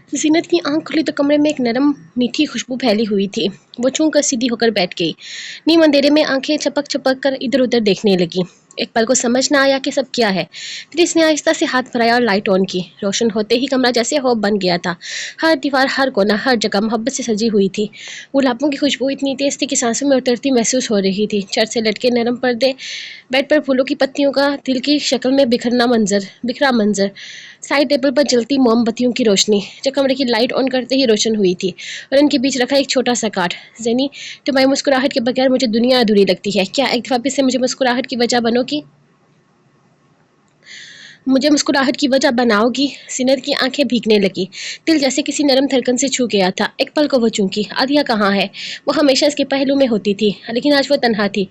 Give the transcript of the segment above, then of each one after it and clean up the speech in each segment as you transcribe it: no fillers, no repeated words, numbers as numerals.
ज़ीनत की आँख खुली तो कमरे में एक नरम मीठी खुशबू फैली हुई थी। वो छू कर सीधी होकर बैठ गई। नीम अंधेरे में आंखें चपक-चपक कर इधर-उधर देखने लगी। एक पल को समझ ना आया कि सब क्या है। फिर इसने आहिस्ता से हाथ बढ़ाया और लाइट ऑन की। रोशन होते ही कमरा जैसे हॉल बन गया था। हर दीवार, हर कोना, हर जगह मोहब्बत से सजी हुई थी। गुलाबों की खुशबू इतनी तेज़ थी कि सांसों में उतरती महसूस हो रही थी। छत से लटके नरम पर्दे, बेड पर फूलों की पत्तियों का दिल की शक्ल में बिखरा मंजर, साइड टेबल पर जलती मोमबत्तियों की रोशनी जो कमरे की लाइट ऑन करते ही रोशन हुई थी, और इनके बीच रखा एक छोटा सा कार्ड। ज़ेनी, तुम्हारी मुस्कुराहट के बगैर मुझे दुनिया अधूरी लगती है। क्या एक दफ़ा फिर से मुझे मुस्कुराहट की वजह बनाओगी? ज़ीनत की आंखें भीगने लगी। दिल जैसे किसी नरम धड़कन से छू गया था। एक पल को वो चूकी। आदिया कहाँ है? वो हमेशा इसके पहलू में होती थी, लेकिन आज वो तन्हा थी,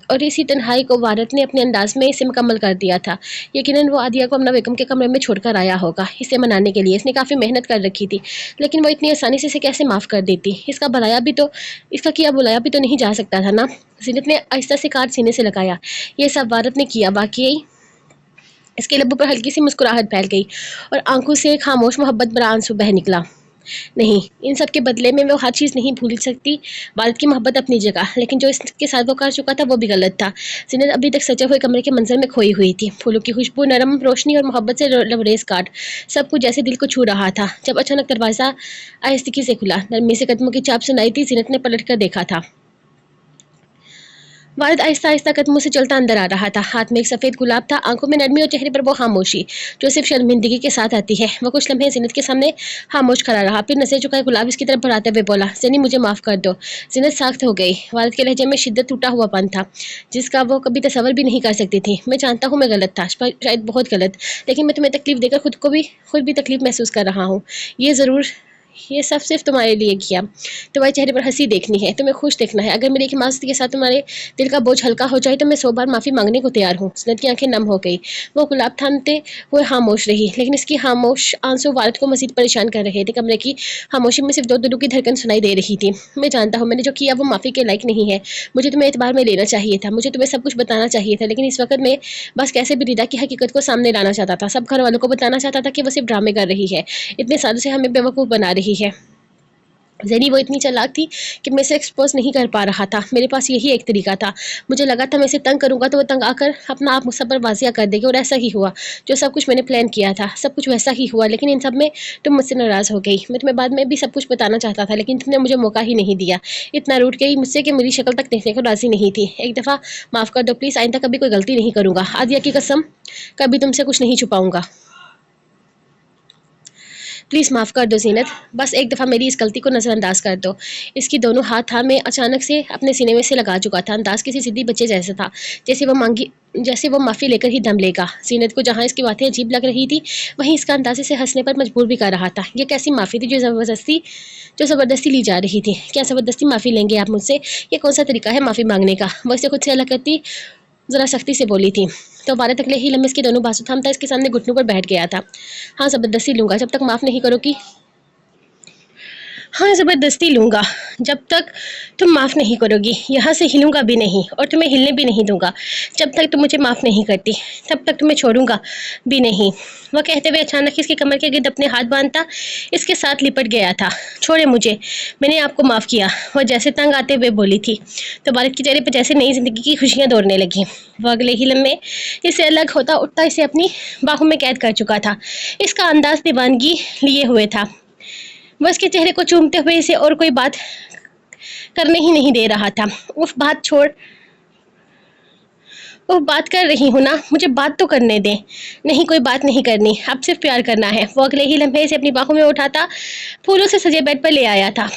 और इसी तन्हाई को वारत ने अपने अंदाज में इसे मुकम्मल कर दिया था। यकीनन वो आदिया को अमना बेगम के कमरे में छोड़कर आया होगा, इसे मनाने के लिए। इसने काफ़ी मेहनत कर रखी थी, लेकिन वो इतनी आसानी से इसे कैसे माफ़ कर देती? इसका किया बुलाया भी तो नहीं जा सकता था ना? ज़ीनत ने आहिस्ता से कार्ड सीने से लगाया। ये सब वारत ने किया, वाक़ई। इसके लब्बों पर हल्की सी मुस्कुराहट फैल गई और आंखों से एक खामोश मोहब्बत भरा आंसू बह निकला। नहीं, इन सब के बदले में वो हर चीज़ नहीं भूल सकती। वालिद की मोहब्बत अपनी जगह, लेकिन जो इसके साथ वो कर चुका था वो भी गलत था। ज़ीनत अभी तक सजे हुए कमरे के मंजर में खोई हुई थी। फूलों की खुशबू, नरम रोशनी और मोहब्बत से लबरेज काट, सब कुछ जैसे दिल को छू रहा था। जब अचानक दरवाज़ा आहिस्ता से खुला, नरमी से कदमों की चाप सुनाई दी। ज़ीनत ने पलट कर देखा था। वालिद आहिस्ता आहिस्ता कदमों से चलता अंदर आ रहा था। हाथ में एक सफ़ेद गुलाब था, आंखों में नरमी और चेहरे पर वो खामोशी जो सिर्फ शर्मिंदगी के साथ आती है। वो कुछ लम्हे ज़ीनत के सामने खामोश खड़ा रहा, फिर नज़र झुकाए गुलाब इसकी तरफ बढ़ाते हुए बोला, ज़ेनी, मुझे माफ़ कर दो। ज़ीनत सख्त हो गई। वालिद के लहजे में शिद्दत, टूटा हुआपन था, जिसका वो कभी तसव्वुर भी नहीं कर सकती थी। मैं जानता हूँ मैं गलत था, शायद बहुत गलत, लेकिन मैं तुम्हें तकलीफ देकर खुद भी तकलीफ महसूस कर रहा हूँ। ये सब सिर्फ तुम्हारे लिए किया। तुम्हारे चेहरे पर हंसी देखनी है, तुम्हें खुश देखना है। अगर मेरी एक हिमाकत के साथ तुम्हारे दिल का बोझ हल्का हो जाए तो मैं 100 बार माफ़ी मांगने को तैयार हूँ। ज़ीनत की आंखें नम हो गई। वो गुलाब थामते हुए खामोश रही, लेकिन इसकी खामोश आंसू वालिद को मजीद परेशान कर रहे थे। कमरे की खामोशी में सिर्फ दो दिलों की धड़कन सुनाई दे रही थी। मैं जानता हूँ मैंने जो किया वो माफ़ी के लायक नहीं है। मुझे तुम्हें एतबार में लेना चाहिए था, मुझे तुम्हें सब कुछ बताना चाहिए था, लेकिन इस वक्त मैं बस कैसे भी रिदा की हकीकत को सामने लाना चाहता था। सब घर वालों को बताना चाहता था कि वो सिर्फ ड्रामे कर रही है, इतने सालों से हमें बेवकूफ़ बना रही है। ज़ेनी, वो इतनी चालाक थी कि मैं इसे एक्सपोज नहीं कर पा रहा था। मेरे पास यही एक तरीका था। मुझे लगा था मैं इसे तंग करूँगा तो वो तंग आकर अपना आप मुझ पर वाज़िया कर देगी, और ऐसा ही हुआ। जो सब कुछ मैंने प्लान किया था, सब कुछ वैसा ही हुआ, लेकिन इन सब में तुम मुझसे नाराज़ हो गई। मैं तुम्हें बाद में भी सब कुछ बताना चाहता था, लेकिन तुमने मुझे मौका ही नहीं दिया। इतना रूठ गई मुझसे कि मेरी शक्ल तक देखने को राज़ी नहीं थी। एक दफ़ा माफ़ कर दो प्लीज़, आइंदा कभी कोई गलती नहीं करूँगा। आदिया की कसम, कभी तुमसे कुछ नहीं छुपाऊँगा। प्लीज़ माफ़ कर दो ज़ीनत, बस एक दफ़ा मेरी इस गलती को नज़रअंदाज कर दो। इसकी दोनों हाथ था मैं अचानक से अपने सीने में से लगा चुका था। अंदाज़ किसी ज़िद्दी बच्चे जैसा था, जैसे वो माफ़ी लेकर ही दम लेगा। ज़ीनत को जहाँ इसकी बातें अजीब लग रही थी, वहीं इसका अंदाज़े से हँसने पर मजबूर भी कर रहा था। ये कैसी माफ़ी थी जो ज़बरदस्ती ली जा रही थी? क्या ज़बरदस्ती माफ़ी लेंगे आप मुझसे? ये कौन सा तरीका है माफ़ी मांगने का? वो इसे खुद से अलग करती ज़रा सख्ती से बोली थी, तो 12 तकले ही लम्हे इसके दोनों बाजू थामता इसके सामने घुटनों पर बैठ गया था। हाँ, ज़बरदस्ती लूँगा, जब तक माफ़ नहीं करोगी। हाँ, ज़बरदस्ती लूँगा, जब तक तुम माफ़ नहीं करोगी। यहाँ से हिलूँगा भी नहीं, और तुम्हें हिलने भी नहीं दूँगा। जब तक तुम मुझे माफ़ नहीं करती, तब तक तुम्हें छोड़ूँगा भी नहीं। वह कहते हुए अचानक इसकी कमर के गिर्द अपने हाथ बांधता इसके साथ लिपट गया था। छोड़े मुझे, मैंने आपको माफ़ किया, वह जैसे तंग आते हुए बोली थी, तो वालिद के चेहरे पर जैसे नई ज़िंदगी की खुशियाँ दौड़ने लगीं। वह अगले ही लम्हे इससे अलग होता उठता इसे अपनी बाहों में कैद कर चुका था। इसका अंदाज़ दीवानगी लिए हुए था। वह इसके चेहरे को चूमते हुए इसे और कोई बात करने ही नहीं दे रहा था। उफ, बात छोड़, वो बात कर रही हूँ ना, मुझे बात तो करने दे। नहीं, कोई बात नहीं करनी, अब सिर्फ प्यार करना है। वो अगले ही लम्हे इसे अपनी बाहों में उठाता फूलों से सजे बेड पर ले आया था।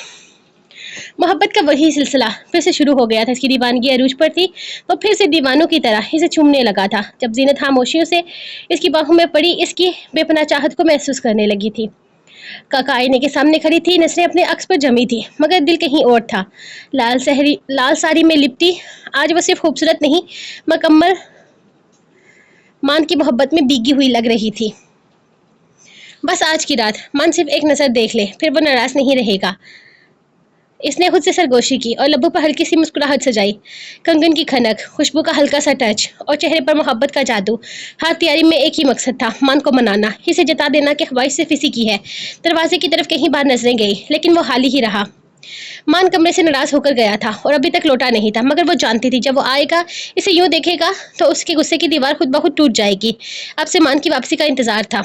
मोहब्बत का वही सिलसिला फिर से शुरू हो गया था। इसकी दीवानगी अरूज पर थी। वो फिर से दीवानों की तरह इसे चूमने लगा था। जब ज़ीनत खामोशियों से इसकी बाहों में पड़ी, इसकी बेपनाह चाहत को महसूस करने लगी थी। काका आईने के सामने खड़ी थी, नजरें अपने अक्स पर जमी थी, मगर दिल कहीं और था। लाल साड़ी में लिपटी आज वो सिर्फ खूबसूरत नहीं, मुकम्मल मान की मोहब्बत में भीगी हुई लग रही थी। बस आज की रात मान सिर्फ एक नज़र देख ले, फिर वो नाराज़ नहीं रहेगा। اس نے خود سے سرگوشی کی اور لبوں پر ہلکی سی مسکراہٹ سجائی. کنگن کی کھنک، خوشبو کا ہلکا سا ٹچ اور چہرے پر محبت کا جادو. ہر تیاری میں ایک ہی مقصد تھا، مان کو منانا، اسے جتا دینا کہ خواہش صرف اسی کی ہے. دروازے کی طرف کہیں بار نظریں گئی لیکن وہ حالی ہی رہا. مان کمرے سے ناراض ہو کر گیا تھا اور ابھی تک لوٹا نہیں تھا، مگر وہ جانتی تھی جب وہ آئے گا، اسے یوں دیکھے گا تو اس کے غصے کی دیوار خود بخود ٹوٹ جائے گی. اب سے مان کی واپسی کا انتظار تھا.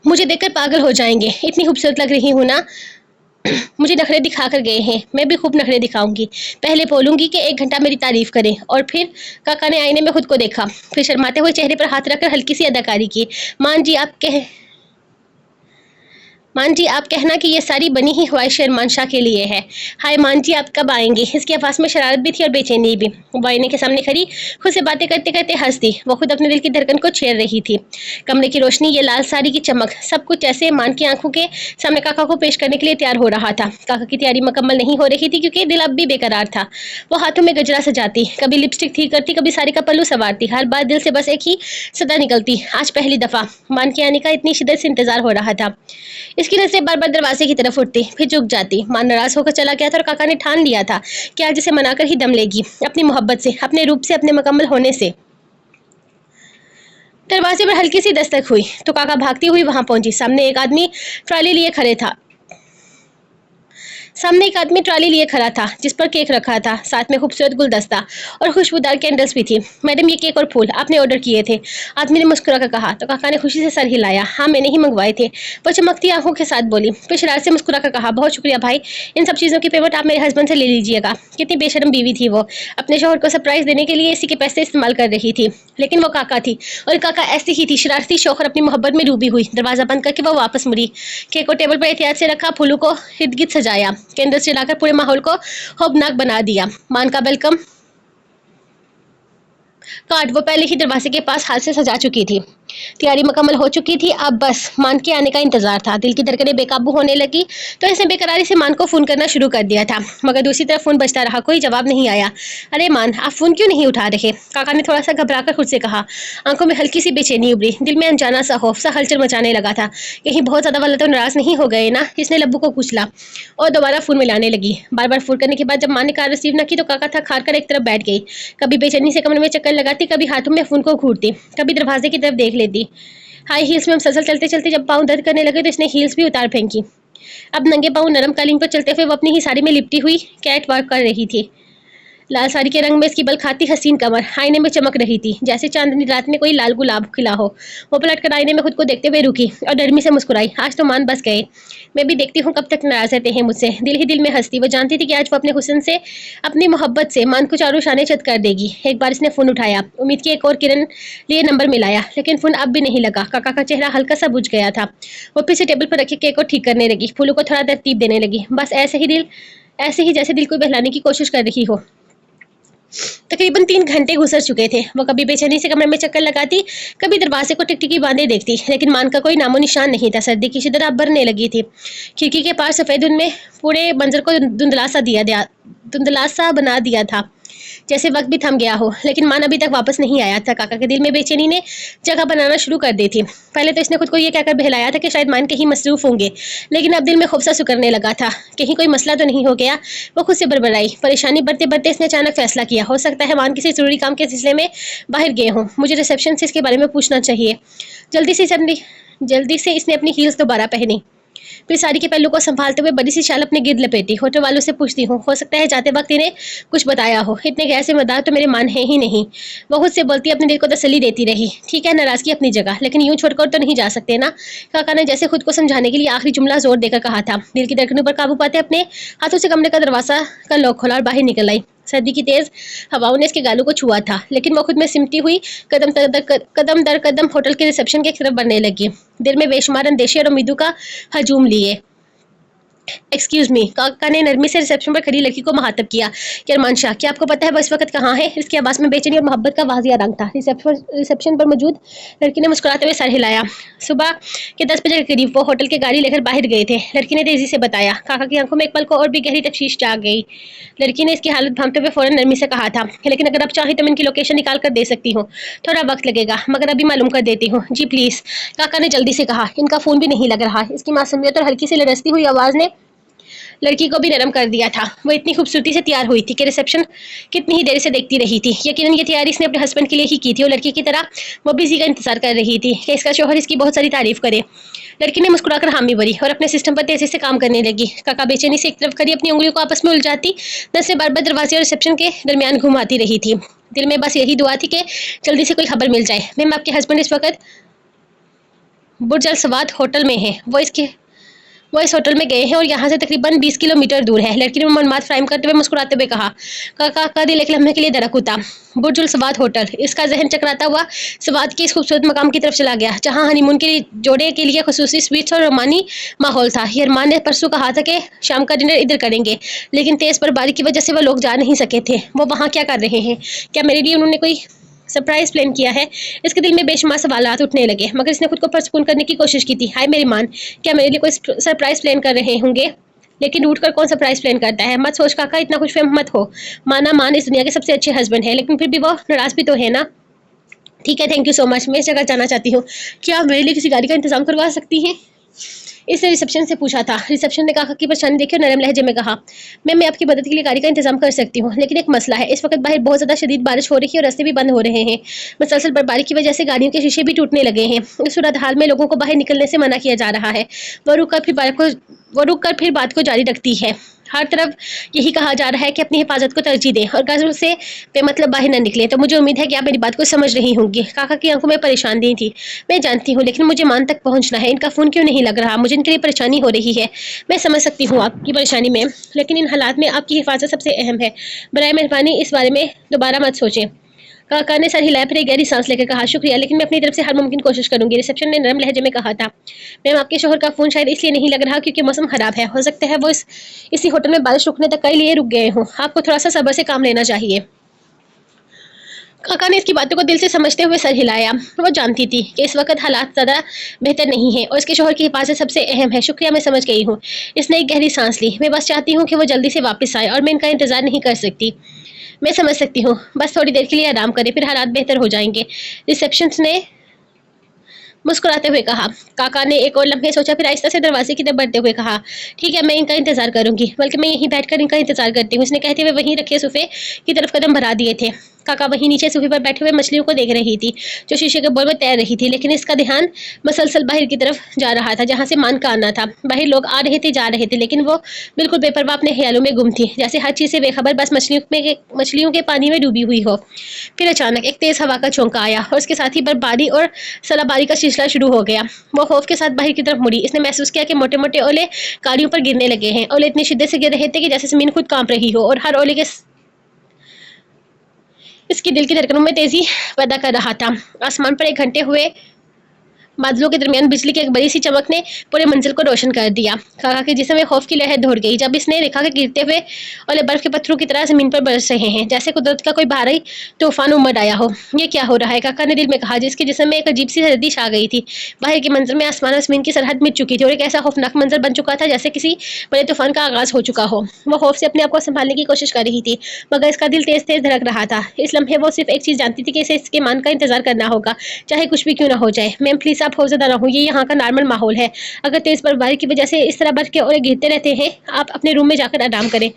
مجھے دیکھ کر پاگل ہو جائیں گے، اتنی خوبصورت لگ رہی ہوں نا. مجھے نخرے دکھا کر گئے ہیں، میں بھی خوب نخرے دکھاؤں گی. پہلے بولوں گی کہ 1 گھنٹہ میری تعریف کریں اور پھر. کاکا نے آئینے میں خود کو دیکھا، پھر شرماتے ہوئے چہرے پر ہاتھ رکھ کر ہلکی سی اداکاری کی. مان جی آپ کہنا کہ یہ ساری بنی ہی خواہش ارمان شاہ کے لیے ہے. ہائے مان جی آپ کب آئیں گے؟ اس کی آواز میں شرارت بھی تھی اور بے چینی بھی. وہ آئینے کے سامنے کھڑی خود سے باتیں کرتے کرتے ہنس دی. وہ خود اپنے دل کی دھڑکن کو چھیڑ رہی تھی. کمرے کی روشنی، یہ لال ساڑی کی چمک، سب کچھ ایسے مان کی آنکھوں کے سامنے کاکا کو پیش کرنے کے لیے تیار ہو رہا تھا. کاکا کی تیاری مکمل نہیں ہو رہی تھی کیونکہ دل اب بھی بے قرار تھا. وہ ہاتھوں میں گجرا سجاتی، کبھی لپسٹک ٹھیک کرتی، کبھی ساڑی کا پلو سنوارتی. ہر بار دل سے بس ایک ہی صدا نکلتی، آج پہلی دفعہ. مان کے آنے کا اتنی شدت سے انتظار ہو رہا تھا. اس کی نظریں بار بار دروازے کی طرف اٹھتی، پھر جھک جاتی. مان ناراض ہو کر چلا گیا تھا اور کاکا نے ٹھان لیا تھا کہ آج اسے منا کر ہی دم لے گی، اپنی محبت سے، اپنے روپ سے، اپنے مکمل ہونے سے. دروازے پر ہلکی سی دستک ہوئی تو کاکا بھاگتی ہوئی وہاں پہنچی. سامنے ایک آدمی ٹرالی لیے کھڑا تھا جس پر کیک رکھا تھا، ساتھ میں خوبصورت گلدستہ اور خوشبودار کینڈلز بھی تھی. میڈم یہ کیک اور پھول آپ نے آرڈر کیے تھے، آدمی نے مسکرا کر کہا تو کاکا نے خوشی سے سر ہلایا. ہاں میں نے ہی منگوائے تھے، وہ چمکتی آنکھوں کے ساتھ بولی. پھر شرارت سے مسکرا کر کہا بہت شکریہ بھائی، ان سب چیزوں کی پیمنٹ آپ میرے ہسبینڈ سے لے لیجیے گا. کتنی بے شرم بیوی تھی وہ، اپنے شوہر کو سرپرائز دینے کے لیے اسی کے پیسے استعمال کر رہی تھی. لیکن وہ کاکا تھی اور کاکا ایسی ہی تھی، شرارتی شوہر اپنی محبت میں ڈوبی ہوئی. دروازہ بند کر کے وہ واپس مڑی، کیک کو ٹیبل پر احتیاط سے رکھا، پھولوں کو ارد گرد سجایا، کینڈلز جلا کر پورے ماحول کو خوفناک بنا دیا. مان کا ویلکم کارڈ وہ پہلے ہی دروازے کے پاس ہاتھ سے سجا چکی تھی. تیاری مکمل ہو چکی تھی، اب بس مان کے آنے کا انتظار تھا. دل کی دھڑکنیں بے قابو ہونے لگی تو اس نے بے قراری سے مان کو فون کرنا شروع کر دیا تھا، مگر دوسری طرف فون بجتا رہا، کوئی جواب نہیں آیا. ارے مان آپ فون کیوں نہیں اٹھا رہے؟ کاکا نے تھوڑا سا گھبرا کر خود سے کہا. آنکھوں میں ہلکی سی بے چینی ابری، دل میں انجانا سا خوف سا ہلچل مچانے لگا تھا. کہیں بہت زیادہ والا تو ناراض نہیں ہو گئے نا؟ اس نے لبو کو کچلا اور دوبارہ فون ملانے لگی. بار بار فون کرنے کے بعد جب مان نے کال ریسیو نہ کی تو کاکا تھک ہار کر ایک طرف بیٹھ گئی. کبھی بے چینی سے کمرے میں چکر لگاتی، کبھی ہاتھوں میں فون کو گھورتی، کبھی دروازے کی طرف دیکھ لیتی. ہائی ہیلز میں مسلسل چلتے چلتے جب پاؤں درد کرنے لگے تو اس نے ہیلز بھی اتار پھینکی. اب ننگے پاؤں نرم قالین پر چلتے ہوئے وہ اپنی ہی ساڑی میں لپٹی ہوئی کیٹ واک کر رہی تھی. لال ساڑی کے رنگ میں اس کی بل کھاتی حسین کمر آئینے میں چمک رہی تھی جیسے چاندنی رات میں کوئی لال گلاب کھلا ہو. وہ پلٹ کر آئینے میں خود کو دیکھتے ہوئے رکی اور نرمی سے مسکرائی. آج تو مان بس گئے، میں بھی دیکھتی ہوں کب تک ناراض رہتے ہیں مجھ سے. دل ہی دل میں ہنستی، وہ جانتی تھی کہ آج وہ اپنے حسن سے، اپنی محبت سے مان کو چاروں شانے چت کر دے گی. ایک بار اس نے فون اٹھایا، امید کی ایک اور کرن لیے نمبر ملایا، لیکن فون اب بھی نہیں لگا. کاکا کا چہرہ ہلکا سا بجھ گیا تھا. وہ پھر سے ٹیبل پر رکھے کیک کو ٹھیک کرنے لگی، پھولوں کو تھوڑا ترتیب دینے لگی، بس ایسے ہی جیسے دل کو بہلانے کی کوشش کر رہی ہو. تقریباً 3 گھنٹے گزر چکے تھے. وہ کبھی بے چینی سے کمرے میں چکر لگاتی، کبھی دروازے کو ٹکٹکی باندھے دیکھتی، لیکن مان کا کوئی نام و نشان نہیں تھا. سردی کی شدت اب بڑھنے لگی تھی. کھڑکی کے پاس سفید دھند میں پورے منظر کو دھندلا سا بنا دیا تھا، جیسے وقت بھی تھم گیا ہو. لیکن مان ابھی تک واپس نہیں آیا تھا. کاکا کے دل میں بے چینی نے جگہ بنانا شروع کر دی تھی. پہلے تو اس نے خود کو یہ کہہ کر بہلایا تھا کہ شاید مان کہیں مصروف ہوں گے، لیکن اب دل میں خوف سا سکڑنے لگا تھا، کہیں کوئی مسئلہ تو نہیں ہو گیا. وہ خود سے بڑبڑائی. پریشانی بڑھتے بڑھتے اس نے اچانک فیصلہ کیا، ہو سکتا ہے مان کسی ضروری کام کے سلسلے میں باہر گئے ہوں. مجھے ریسیپشن سے اس کے بارے میں پوچھنا چاہیے. جلدی سے اس نے اپنی ہیلز دوبارہ پہنی، پھر ساڑی کے پہلو کو سنبھالتے ہوئے بڑی سی شال اپنے گرد لپیٹی. ہوٹل والوں سے پوچھتی ہوں، ہو سکتا ہے جاتے وقت انہیں کچھ بتایا ہو. اتنے غیر ذمہ دار تو میرے مان ہے ہی نہیں. وہ خود سے بولتی اپنے دل کو تسلی دیتی رہی. ٹھیک ہے، ناراضگی اپنی جگہ، لیکن یوں چھوڑ کر تو نہیں جا سکتے نا. کاکا نے جیسے خود کو سمجھانے کے لیے آخری جملہ زور دے کر کہا تھا. دل کی دھڑکنوں پر قابو پاتے اپنے ہاتھوں سے کمرے کا دروازہ کا لاک کھولا اور باہر نکل آئی. سردی کی تیز ہواؤں نے اس کے گالوں کو چھوا تھا، لیکن وہ خود میں سمٹی ہوئی قدم در قدم ہوٹل کے ریسیپشن کی طرف بڑھنے لگی، دل میں بے شمار اندیشے اور امیدوں کا ہجوم لیے. ایکسکیوز می، کاکا نے نرمی سے ریسیپشن پر کھڑی لڑکی کو مخاطب کیا. کہ ارمان شاہ، کیا آپ کو پتہ ہے وہ اس وقت کہاں ہے؟ اس کی آواز میں بے چینی اور محبت کا واضح رنگ تھا. ریسیپشن پر موجود لڑکی نے مسکراتے ہوئے سر ہلایا. صبح کے 10 بجے کے قریب وہ ہوٹل کی گاڑی لے کر باہر گئے تھے. لڑکی نے تیزی سے بتایا. کاکا کی آنکھوں میں ایک پل کو اور بھی گہری تشویش جاگ گئی. لڑکی نے اس کی حالت بھانپتے ہوئے فوراً نرمی سے کہا تھا، لیکن اگر آپ چاہیں تو میں ان کی لوکیشن نکال کر دے سکتی ہوں. تھوڑا وقت لگے گا، مگر ابھی معلوم کر دیتی ہوں. جی پلیز، کاکا نے جلدی سے کہا. ان کا فون بھی نہیں لگ رہا. اس کی معصومیت اور ہلکی سی لرزتی ہوئی آواز نے लड़की को भी नरम कर दिया था। वो इतनी खूबसूरती से तैयार हुई थी कि रिसेप्शन कितनी ही देर से देखती रही थी। यकीनन ये तैयारी इसने अपने हस्बैंड के लिए ही की थी और लड़की की तरह वो भी इसी का इंतजार कर रही थी कि इसका शौहर इसकी बहुत सारी तारीफ करे। लड़की ने मुस्कुराकर हामी भरी और अपने सिस्टम पर तेजी से काम करने लगी। काका बेचैनी से एक तरफ करी अपनी उंगलियों को आपस में उलझाती, नस से बार बार दरवाजे और रिसेप्शन के दरमियान घुमाती रही थी। दिल में बस यही दुआ थी कि जल्दी से कोई खबर मिल जाए। मैम, आपके हस्बैंड इस वक्त बुर्ज अल सवाद होटल में है। वो इस होटल में गए हैं और यहाँ से तकरीबन 20 किलोमीटर दूर है। लड़की ने मालूमात फ्राहम करते हुए मुस्कुराते हुए कहा। काका का दिल एक लम्हे के लिए धड़क उठा। बुर्ज अल सवाद होटल, इसका जहन चकराता हुआ सवाद के इस खूबसूरत मकाम की तरफ चला गया जहाँ हनीमून के जोड़े के लिए खुसूसी स्वीट्स और रोमानी माहौल था। अरमान ने परसों कहा था कि शाम का डिनर इधर करेंगे, लेकिन तेज बर्फबारी की वजह से वो लोग जा नहीं सके थे। वो वहाँ क्या कर रहे हैं? क्या मेरे लिए उन्होंने कोई सरप्राइज प्लान किया है? इसके दिल में बेशुमार सवालात उठने लगे, मगर इसने खुद को परसकून करने की कोशिश की थी। हाय मेरी मान, क्या मेरे लिए कोई सरप्राइज प्लान कर रहे होंगे? लेकिन रूठ कर कौन सरप्राइज प्लान करता है? मत सोच काका, इतना कुछ फेम मत हो। माना मान इस दुनिया के सबसे अच्छे हस्बैंड है, लेकिन फिर भी वो नाराज भी तो है ना। ठीक है, थैंक यू सो मच, मैं इस जगह जाना चाहती हूँ। क्या आप मेरे लिए किसी गाड़ी का इंतजाम करवा सकती हैं? इसने रिसेप्शन से पूछा था। रिसेप्शन ने काका की परेशानी देखी और नरम लहजे में कहा, मैं आपकी मदद के लिए गाड़ी का इंतजाम कर सकती हूँ, लेकिन एक मसला है। इस वक्त बाहर बहुत ज़्यादा शदीद बारिश हो रही है और रास्ते भी बंद हो रहे हैं। मुसलसल बर्फबारी की वजह से गाड़ियों के शीशे भी टूटने लगे हैं। इस सूरत हाल में लोगों को बाहर निकलने से मना किया जा रहा है। वो रुक कर फिर बात को जारी रखती है। हर तरफ यही कहा जा रहा है कि अपनी हिफाजत को तरजीह दें और घरों से बेमतलब बाहर न निकले। तो मुझे उम्मीद है कि आप मेरी बात को समझ रही होंगी। काका की आंखों में परेशानी थी। मैं जानती हूँ, लेकिन मुझे मान तक पहुँचना है। इनका फ़ोन क्यों नहीं लग रहा? मुझे इनके लिए परेशानी हो रही है। मैं समझ सकती हूँ आपकी परेशानी में, लेकिन इन हालात में आपकी हिफाजत सबसे अहम है। बराए मेहरबानी इस बारे में दोबारा मत सोचें। काका ने सर हिलाया, फिर एक गहरी सांस लेकर कहा, शुक्रिया, लेकिन मैं अपनी तरफ से हर मुमकिन कोशिश करूंगी। रिसेप्शन ने नरम लहजे में कहा था। मैम, आपके शोहर का फ़ोन शायद इसलिए नहीं लग रहा क्योंकि मौसम ख़राब है। हो सकता है वो इसी होटल में बारिश रुकने तक के लिए रुक गए हों। आपको थोड़ा सा सब्र से काम लेना चाहिए। काका ने इसकी बातों को दिल से समझते हुए सर हिलाया। वो जानती थी कि इस वक्त हालात ज़्यादा बेहतर नहीं है और इसके शोहर की हिफाजत सबसे अहम है। शुक्रिया, मैं समझ गई हूँ। इसने एक गहरी सांस ली। मैं बस चाहती हूँ कि वो जल्दी से वापस आए और मैं इनका इंतज़ार नहीं कर सकती। मैं समझ सकती हूँ, बस थोड़ी देर के लिए आराम करें, फिर हालात बेहतर हो जाएंगे। रिसेप्शनिस्ट ने मुस्कुराते हुए कहा। काका ने एक और लम्हे सोचा, फिर आहिस्ता से दरवाजे की तरफ बढ़ते हुए कहा, ठीक है, मैं इनका इंतजार करूंगी, बल्कि मैं यहीं बैठकर इनका इंतजार करती हूँ। इसने कहते हुए वहीं रखे सोफे की तरफ कदम बढ़ा दिए थे। काका वहीं नीचे सोफे पर बैठे हुए मछलियों को देख रही थी जो शीशे के बोल में तैर रही थी, लेकिन इसका ध्यान मसलसल बाहर की तरफ जा रहा था जहाँ से मान का आना था। बाहर लोग आ रहे थे, जा रहे थे, लेकिन वो बिल्कुल बेपरवाह अपने ख्यालों में गुम थी, जैसे हर चीज़ से बेखबर, बस मछलियों के पानी में डूबी हुई हो। फिर अचानक एक तेज हवा का झोंका आया और उसके साथ ही बर्फबारी और सलाबारी का सिलसिला शुरू हो गया। वो खौफ के साथ बाहर की तरफ मुड़ी। इसने महसूस किया कि मोटे मोटे ओले गाड़ियों पर गिरने लगे हैं। ओले इतनी शिद्दत से गिर रहे थे कि जैसे जमीन खुद कांप रही हो, और हर ओले के इसकी दिल की धड़कनों में तेजी पैदा कर रहा था। आसमान पर एक घंटे हुए बादलों के दरमियान बिजली की एक बड़ी सी चमक ने पूरे मंजिल को रोशन कर दिया। काका के जिस्म में खौफ की लहर दौड़ गई जब इसने देखा कि गिरते हुए ओले बर्फ के पत्थरों की तरह जमीन पर बरस रहे हैं, जैसे कुदरत का कोई भारी तूफान उमड़ आया हो। ये क्या हो रहा है? काका ने दिल में कहा, जिसके जिस्म में एक अजीब सी सर्दी छा गई थी। बाहर के मंजर में आसमान और जमीन की सरहद मिट चुकी थी और एक ऐसा खौफनाक मंजर बन चुका था जैसे किसी बड़े तूफान का आगाज हो चुका हो। वो खौफ से अपने आप को संभालने की कोशिश कर रही थी, मगर इसका दिल तेज तेज धड़क रहा था। इस लम्हे वो सिर्फ एक चीज जानती थी कि इसे इसके मान का इंतजार करना होगा, चाहे कुछ भी क्यों ना हो जाए। मैम प्लीज आप खौफजदा ना हो, ये यहाँ का नॉर्मल माहौल है। अगर तेज बर्फबारी की वजह से इस तरह बर्फ के ओले गिरते रहते हैं, आप अपने रूम में जाकर आराम करें।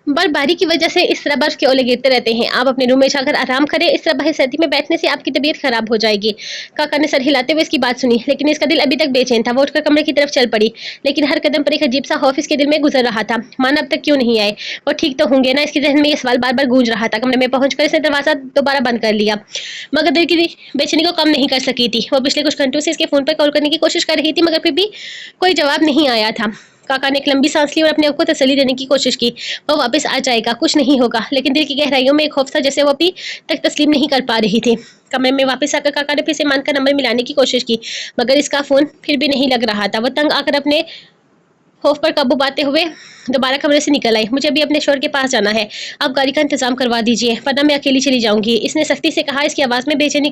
बर्फबारी की वजह से इस तरह बर्फ के ओले गिरते रहते हैं, आप अपने रूम में जाकर आराम करें। इस तरह बाहर सर्दी में बैठने से आपकी तबीयत खराब हो जाएगी। काका ने सर हिलाते हुए इसकी बात सुनी, लेकिन इसका दिल अभी तक बेचैन था। वो उठकर कमरे की तरफ चल पड़ी, लेकिन हर कदम पर एक अजीब सा खौफ इसके दिल में गुजर रहा था। माना अब तक क्यों नहीं आए? वो ठीक तो होंगे ना? इसके जहन में ये सवाल बार बार गूंज रहा था। कमरे में पहुंचकर इसने दरवाजा दोबारा बंद कर लिया, मगर दिल की बेचैनी को कम नहीं कर सकी थी। वो पिछले कुछ घंटों से इसके फोन पर कॉल करने की कोशिश कर रही थी, मगर फिर भी कोई जवाब नहीं आया था। काका ने एक लंबी सांस ली और अपने आप को तसल्ली देने की कोशिश की। वो वापस आ जाएगा, कुछ नहीं होगा, लेकिन दिल की गहराइयों में एक खौफ था जैसे वो अभी तक तस्लीम नहीं कर पा रही थी। कमरे में वापस आकर काका ने फिर से मान का नंबर मिलाने की कोशिश की, मगर इसका फोन फिर भी नहीं लग रहा था। वो तंग आकर अपने खौफ पर काबू पाते हुए दोबारा कमरे से निकल आई। मुझे अभी अपने शोहर के पास जाना है, आप गाड़ी का इंतजाम करवा दीजिए, वरना मैं अकेली चली जाऊंगी, इसने सख्ती से कहा। इसकी आवाज़ में बेचैनी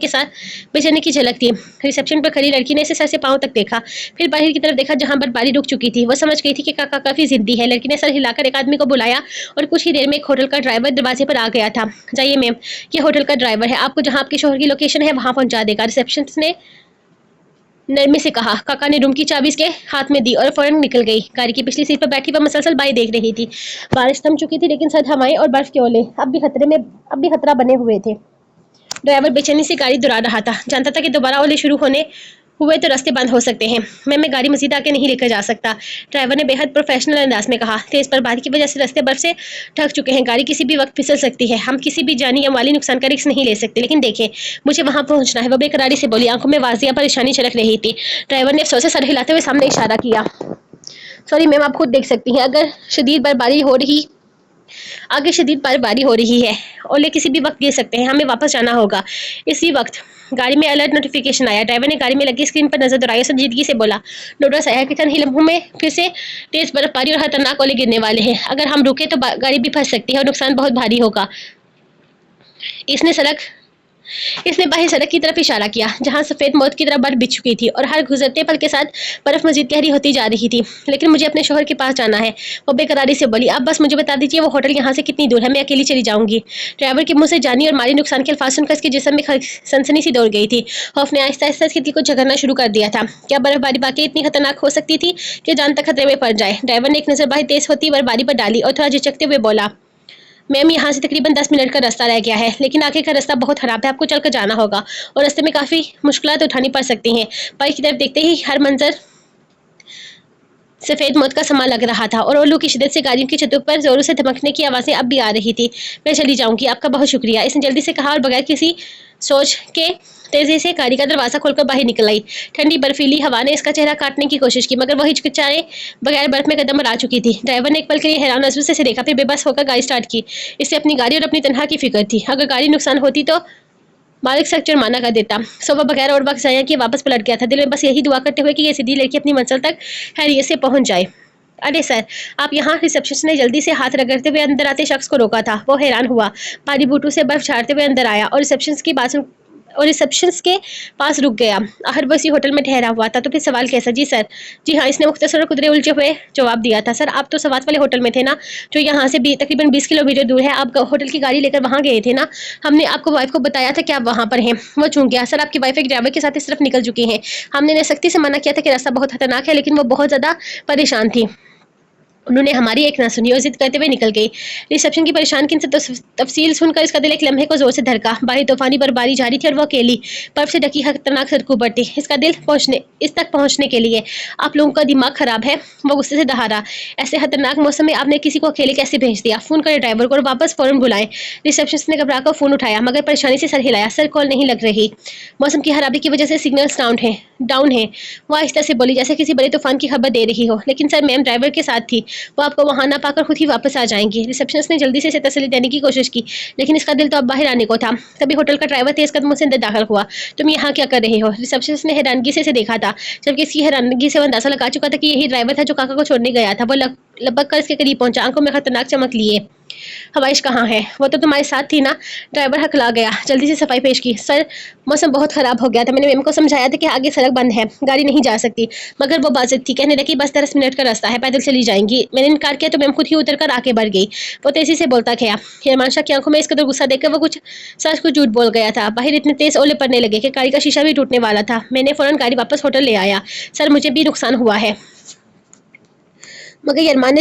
की झलक थी। रिसेप्शन पर खड़ी लड़की ने इसे सर से पांव तक देखा, फिर बाहर की तरफ देखा जहां बर्फबारी रुक चुकी थी। वो समझ गई थी कि काका काफी जिद्दी है। लड़की ने सर हिलाकर एक आदमी को बुलाया और कुछ ही देर में एक होटल का ड्राइवर दरवाजे पर आ गया था। जाइए मैम, ये होटल का ड्राइवर है, आपको जहाँ आपके शोहर की लोकेशन है वहाँ पहुँचा देगा। रिसेप्शनिस्ट ने नरमी से कहा। काका ने रूम की चाबी इसके हाथ में दी और फौरन निकल गई। गाड़ी की पिछली सीट पर बैठी वह मसलसल बाई देख रही थी। बारिश थम चुकी थी लेकिन सर्द हवाएं और बर्फ के ओले अब भी खतरा बने हुए थे। ड्राइवर बेचैनी से गाड़ी दुरा रहा था। जानता था कि दोबारा ओले शुरू होने हुए तो रास्ते बंद हो सकते हैं। मैं गाड़ी मस्जिद आके नहीं लेकर जा सकता, ड्राइवर ने बेहद प्रोफेशनल अंदाज में कहा। तेज बर्फबारी की वजह से रास्ते बर्फ से ढक चुके हैं, गाड़ी किसी भी वक्त फिसल सकती है। हम किसी भी जानी या माली नुकसान का रिस्क नहीं ले सकते। लेकिन देखें, मुझे वहां पहुंचना है, वो बेकरारी से बोली। आंखों में वाजिया परेशानी झलक रही थी। ड्राइवर ने अफसोस से सर हिलाते हुए सामने इशारा किया। सॉरी मैम, आप खुद देख सकती हैं, आगे शदीद बर्फबारी हो रही है। ओले किसी भी वक्त गिर सकते हैं, हमें वापस जाना होगा। इसी वक्त गाड़ी में अलर्ट नोटिफिकेशन आया। ड्राइवर ने गाड़ी में लगी स्क्रीन पर नजर दौड़ाई और संजीदगी से बोला, नोटिस आया कि चंद ही लम्हों में फिर से तेज बर्फबारी और खतरनाक ओले गिरने वाले हैं। अगर हम रुके तो गाड़ी भी फंस सकती है और नुकसान बहुत भारी होगा। इसने बाहर सड़क की तरफ इशारा किया, जहां सफेद मौत की तरह बर्फ बिछ चुकी थी और हर गुजरते पल के साथ बर्फ मजीद गहरी होती जा रही थी। लेकिन मुझे अपने शोहर के पास जाना है, वो बेकरारी से बोली। आप बस मुझे बता दीजिए वो होटल यहाँ से कितनी दूर है, मैं अकेली चली जाऊंगी। ड्राइवर के मुंह से जानी और माली नुकसान के अल्फाज सुनकर इसके जिस्म में सनसनी सी दौड़ गई थी। खौफ ने आहिस्ता आहिस्ता इसके दिल को झगड़ना शुरू कर दिया था। क्या बर्फबारी वाकई इतनी खतरनाक हो सकती थी कि जान तक खतरे में पड़ जाए? ड्राइवर ने एक नजर बाहर तेज होती बर्फबारी पर डाली और थोड़ा झिझकते हुए बोला, मैम यहाँ से तकरीबन 10 मिनट का रास्ता रह गया है, लेकिन आगे का रास्ता बहुत खराब है, आपको चलकर जाना होगा और रास्ते में काफी मुश्किलात उठानी पड़ सकती हैं। बाइक की तरफ देखते ही हर मंजर सफेद मौत का समा लग रहा था और ओलू की शिद्दत से गाड़ियों की छतों पर जोरों से धमकने की आवाजें अब भी आ रही थी। मैं चली जाऊंगी, आपका बहुत शुक्रिया, इसने जल्दी से कहा और बगैर किसी सोच के तेजी से गाड़ी का दरवाजा खोलकर बाहर निकल आई। ठंडी बर्फीली हवा ने इसका चेहरा काटने की कोशिश की, मगर वह हिचकिचाए बगैर बर्फ में कदम बढ़ा चुकी थी। ड्राइवर ने एक पल के लिए हैरान नजरों से देखा, फिर बेबस होकर गाड़ी स्टार्ट की। इसे अपनी गाड़ी और अपनी तनहा की फिक्र थी। अगर गाड़ी नुकसान होती तो मालिक सख्त जुर्माना कर देता। सो वह बगैर और वक्त जाया कि वापस पलट गया था, दिल में बस यही दुआ करते हुए कि ये सीधी लड़की अपनी मंजिल तक खैरियत से पहुंच जाए। अरे सर, आप यहाँ? रिसेप्शनिस्ट ने जल्दी से हाथ रगड़ते हुए अंदर आते शख्स को रोका था। वो हैरान हुआ, भारी बूटों से बर्फ झाड़ते हुए अंदर आया और रिसेप्शन के पास रुक गया। आखिर वो इसी होटल में ठहरा हुआ था, तो फिर सवाल कैसा? जी सर। जी हाँ, इसने मुख्तसर और कुदरे उलझे हुए जवाब दिया था। सर, आप तो सवात वाले होटल में थे ना, जो यहाँ से भी तकरीबन 20 किलोमीटर दूर है। आप होटल की गाड़ी लेकर वहाँ गए थे ना? हमने आपको वाइफ को बताया था कि आप वहाँ पर हैं। वो चूक गया। सर, आपकी वाइफ एक ड्राइवर के साथ इस तरफ निकल चुकी हैं। हमने सख्ती से मना किया था कि रास्ता बहुत खतरनाक है, लेकिन वो बहुत ज्यादा परेशान थी। उन्होंने हमारी एक ना सुनी और जिद करते हुए निकल गई। रिसेप्शन की परेशान किन से तफसील सुनकर इसका दिल एक लम्हे को जोर से धड़का। बाहर तूफानी बर्फबारी जारी थी और वो अकेली बर्फ से ढकी खतरनाक सड़कों पर थी। इसका दिल इस तक पहुंचने के लिए आप लोगों का दिमाग खराब है, वो गुस्से से दहाड़ा। ऐसे खतरनाक मौसम में आपने किसी को अकेले कैसे भेज दिया? फोन करे ड्राइवर को और वापस फौरन बुलाएं। रिसेप्शनिस्ट ने घबरा कर फोन उठाया, मगर परेशानी से सर हिलाया। सर, कॉल नहीं लग रही। मौसम की खराबी की वजह से सिग्नल्स डाउन है। वो आहिस्ता से बोली, जैसे किसी बड़े तूफान की खबर दे रही हो। लेकिन सर, मैम ड्राइवर के साथ थी, वो आपको वहां ना पाकर खुद ही वापस आ जाएंगी। रिसेप्शनिस्ट ने जल्दी से इसे तसल्ली देने की कोशिश की, लेकिन इसका दिल तो अब बाहर आने को था। तभी होटल का ड्राइवर तेज कदमों से अंदर दाखिल हुआ। तुम यहाँ क्या कर रहे हो? रिसेप्शनिस्ट ने हैरानगी से इसे देखा था, जबकि इसकी हैरानगी से वो अंदाजा लगा चुका था कि यही ड्राइवर था जो काका को छोड़ने गया था। वो लगभग कर इसके करीब पहुंचा, आंखों में खतरनाक चमक लिए। हवाइश कहाँ है? वो तो तुम्हारे साथ थी ना? ड्राइवर हकला गया। जल्दी से सफाई पेश की। सर, मौसम बहुत खराब हो गया था, मैंने मैम को समझाया था कि आगे सड़क बंद है, गाड़ी नहीं जा सकती, मगर वो बाजिद थी। कहने लगी बस 10 मिनट का रास्ता है, पैदल चली जाएंगी। मैंने इनकार किया तो मैम खुद ही उतर कर आगे बढ़ गई। वो तेजी से बोलता गया। हिरमान शाह की आंखों में इस कदर गुस्सा देखकर वो कुछ सच को झूठ बोल गया था। बाहर इतने तेज ओले पड़ने लगे कि गाड़ी का शीशा भी टूटने वाला था। मैंने फौरन गाड़ी वापस होटल ले आया। सर, मुझे भी नुकसान हुआ है। मगर यरमान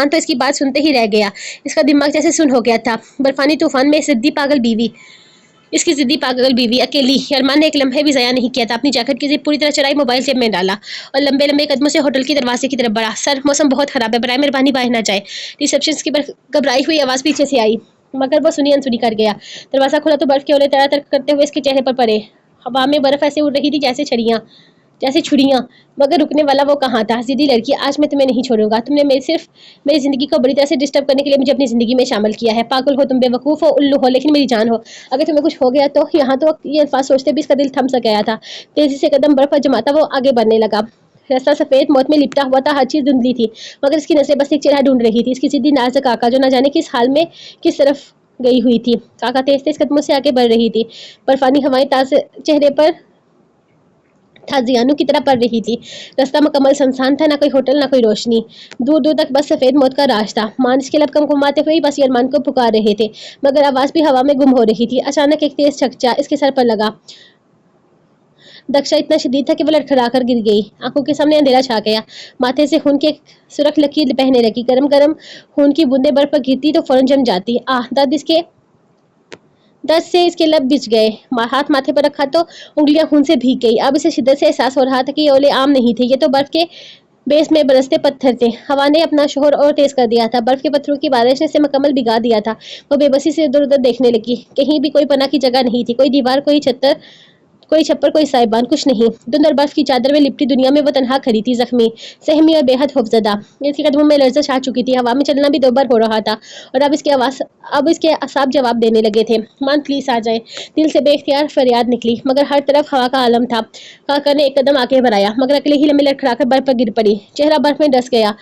तो इसकी बात सुनते ही रह गया। इसका दिमाग जैसे सुन हो गया था। बर्फानी तूफान में इसकी जिद्दी पागल बीवी अकेली। यरमान ने एक लम्हे भी ज़ाया नहीं किया था। अपनी जैकेट की जिप पूरी तरह चढ़ाई, मोबाइल जेब में डाला और लंबे लंबे कदमों से होटल के दरवाजे की तरफ बढ़ा। सर, मौसम बहुत खराब है, बराए मेहरबानी बाहर ना जाए। रिसेप्शन की घबराई हुई आवाज़ पीछे से आई, मगर वो सुनी अनसुनी कर गया। दरवाज़ा खुला तो बर्फ के ओले तरह करते हुए इसके चेहरे पर पड़े। हवा में बर्फ ऐसे उड़ रही थी जैसे छुड़ियाँ, मगर रुकने वाला वो कहाँ था? जिद्दी लड़की, आज मैं तुम्हें नहीं छोड़ूंगा। तुमने मेरी जिंदगी को बड़ी तरह से डिस्टर्ब करने के लिए मुझे अपनी जिंदगी में शामिल किया है। पागल हो तुम, बेवकूफ़ हो, उल्लू हो, लेकिन मेरी जान हो। अगर तुम्हें कुछ हो गया तो यहाँ तो ये अल्फाज सोचते भी इसका दिल थम सा गया था। तेजी से कदम बर्फ पर जमाता वो आगे बढ़ने लगा। रास्ता सफेद मौत में लिपटा हुआ था, हर चीज धुंधली थी, मगर इसकी नजरें बस एक चेहरा ढूंढ रही थी, इसकी जिद्दी नाजुक काका, जो न जाने किस हाल में किस तरफ गई हुई थी। काका तेज तेज कदमों से आगे बढ़ रही थी। बर्फानी हवाएं ताजे चेहरे पर ताजियानों की तरह पड़ रही थी। रास्ता मुकम्मल सुनसान था, ना कोई होटल, ना कोई रोशनी। दूर दूर तक बस सफेद मौत का रास्ता। मान इसके लब कम घुमाते हुए बस यरमान को पुकार रहे थे, मगर आवाज भी हवा में गुम हो रही थी। अचानक एक तेज झटका इसके सर पर लगा। दक्षा इतना शदीद था कि वो लड़खड़ा कर गिर गई। आंखों के सामने अंधेरा छा गया। माथे से खून की सुरख लकीर बहने लगी। गरम गरम खून की बूंदें बर्फ पर गिरती तो फौरन जम जाती। दर्द से इसके लब बिछ गए। हाथ माथे पर रखा तो उंगलियां खून से भीग गई। अब इसे शिद्दत से एहसास हो रहा था कि ये ओले आम नहीं थे, ये तो बर्फ के बेस में बरसते पत्थर थे। हवा ने अपना शोर और तेज कर दिया था। बर्फ के पत्थरों की बारिश ने इसे मुकम्मल भिगा दिया था। वो बेबसी से इधर उधर देखने लगी। कहीं भी कोई पनाह की जगह नहीं थी। कोई दीवार, कोई छप्पर, कोई साइबान, कुछ नहीं। धुंध और बर्फ की चादर में लिपटी दुनिया में वो तनहा खड़ी थी, जख्मी, सहमी और बेहद खौफजदा। इसके कदमों में लर्ज़श आ चुकी थी। हवा में चलना भी दोबार हो रहा था और अब इसके असाब जवाब देने लगे थे। मान प्लीज आ जाए। दिल से बेख्तियार फरियाद निकली, मगर हर तरफ हवा का आलम था। काका ने एक कदम आगे बढ़ाया, मगर अकेले ही लम्बे लड़खड़ाकर बर्फ पर गिर पड़ी। चेहरा बर्फ में डस गया।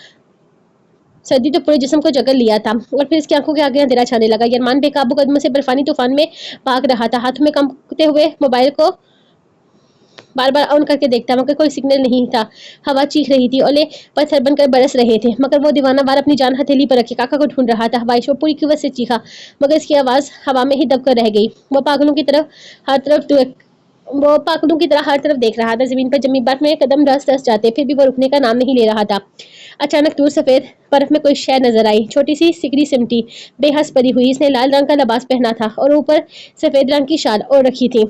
सर्दी तो पूरे जिस्म को जकड़ लिया था और फिर इसकी आंखों के आगे अंधेरा छाने लगा। यरमान बेकाबू कदमों से बर्फानी तूफान में भाग रहा था। हाथों में कंपते हुए मोबाइल को बार बार ऑन करके देखता, मगर कोई सिग्नल नहीं था। हवा चीख रही थी, ओले पत्थर बनकर बरस रहे थे, मगर वो दीवाना बार अपनी जान हथेली पर रखे काका को ढूंढ रहा था। हवाइश वो पूरी कुव्वत से चीखा, मगर इसकी आवाज हवा में ही दबकर रह गई। वो पागलों की तरह हर तरफ देख रहा था। जमीन पर जमी बर्फ में कदम धस धस जाते, फिर भी वो रुकने का नाम नहीं ले रहा था। अचानक दूर सफेद बर्फ में कोई शय नजर आई। छोटी सी सिकड़ी सिमटी, बेहस परी हुई। इसने लाल रंग का लिबास पहना था और ऊपर सफेद रंग की शाल ओढ़ रखी थी।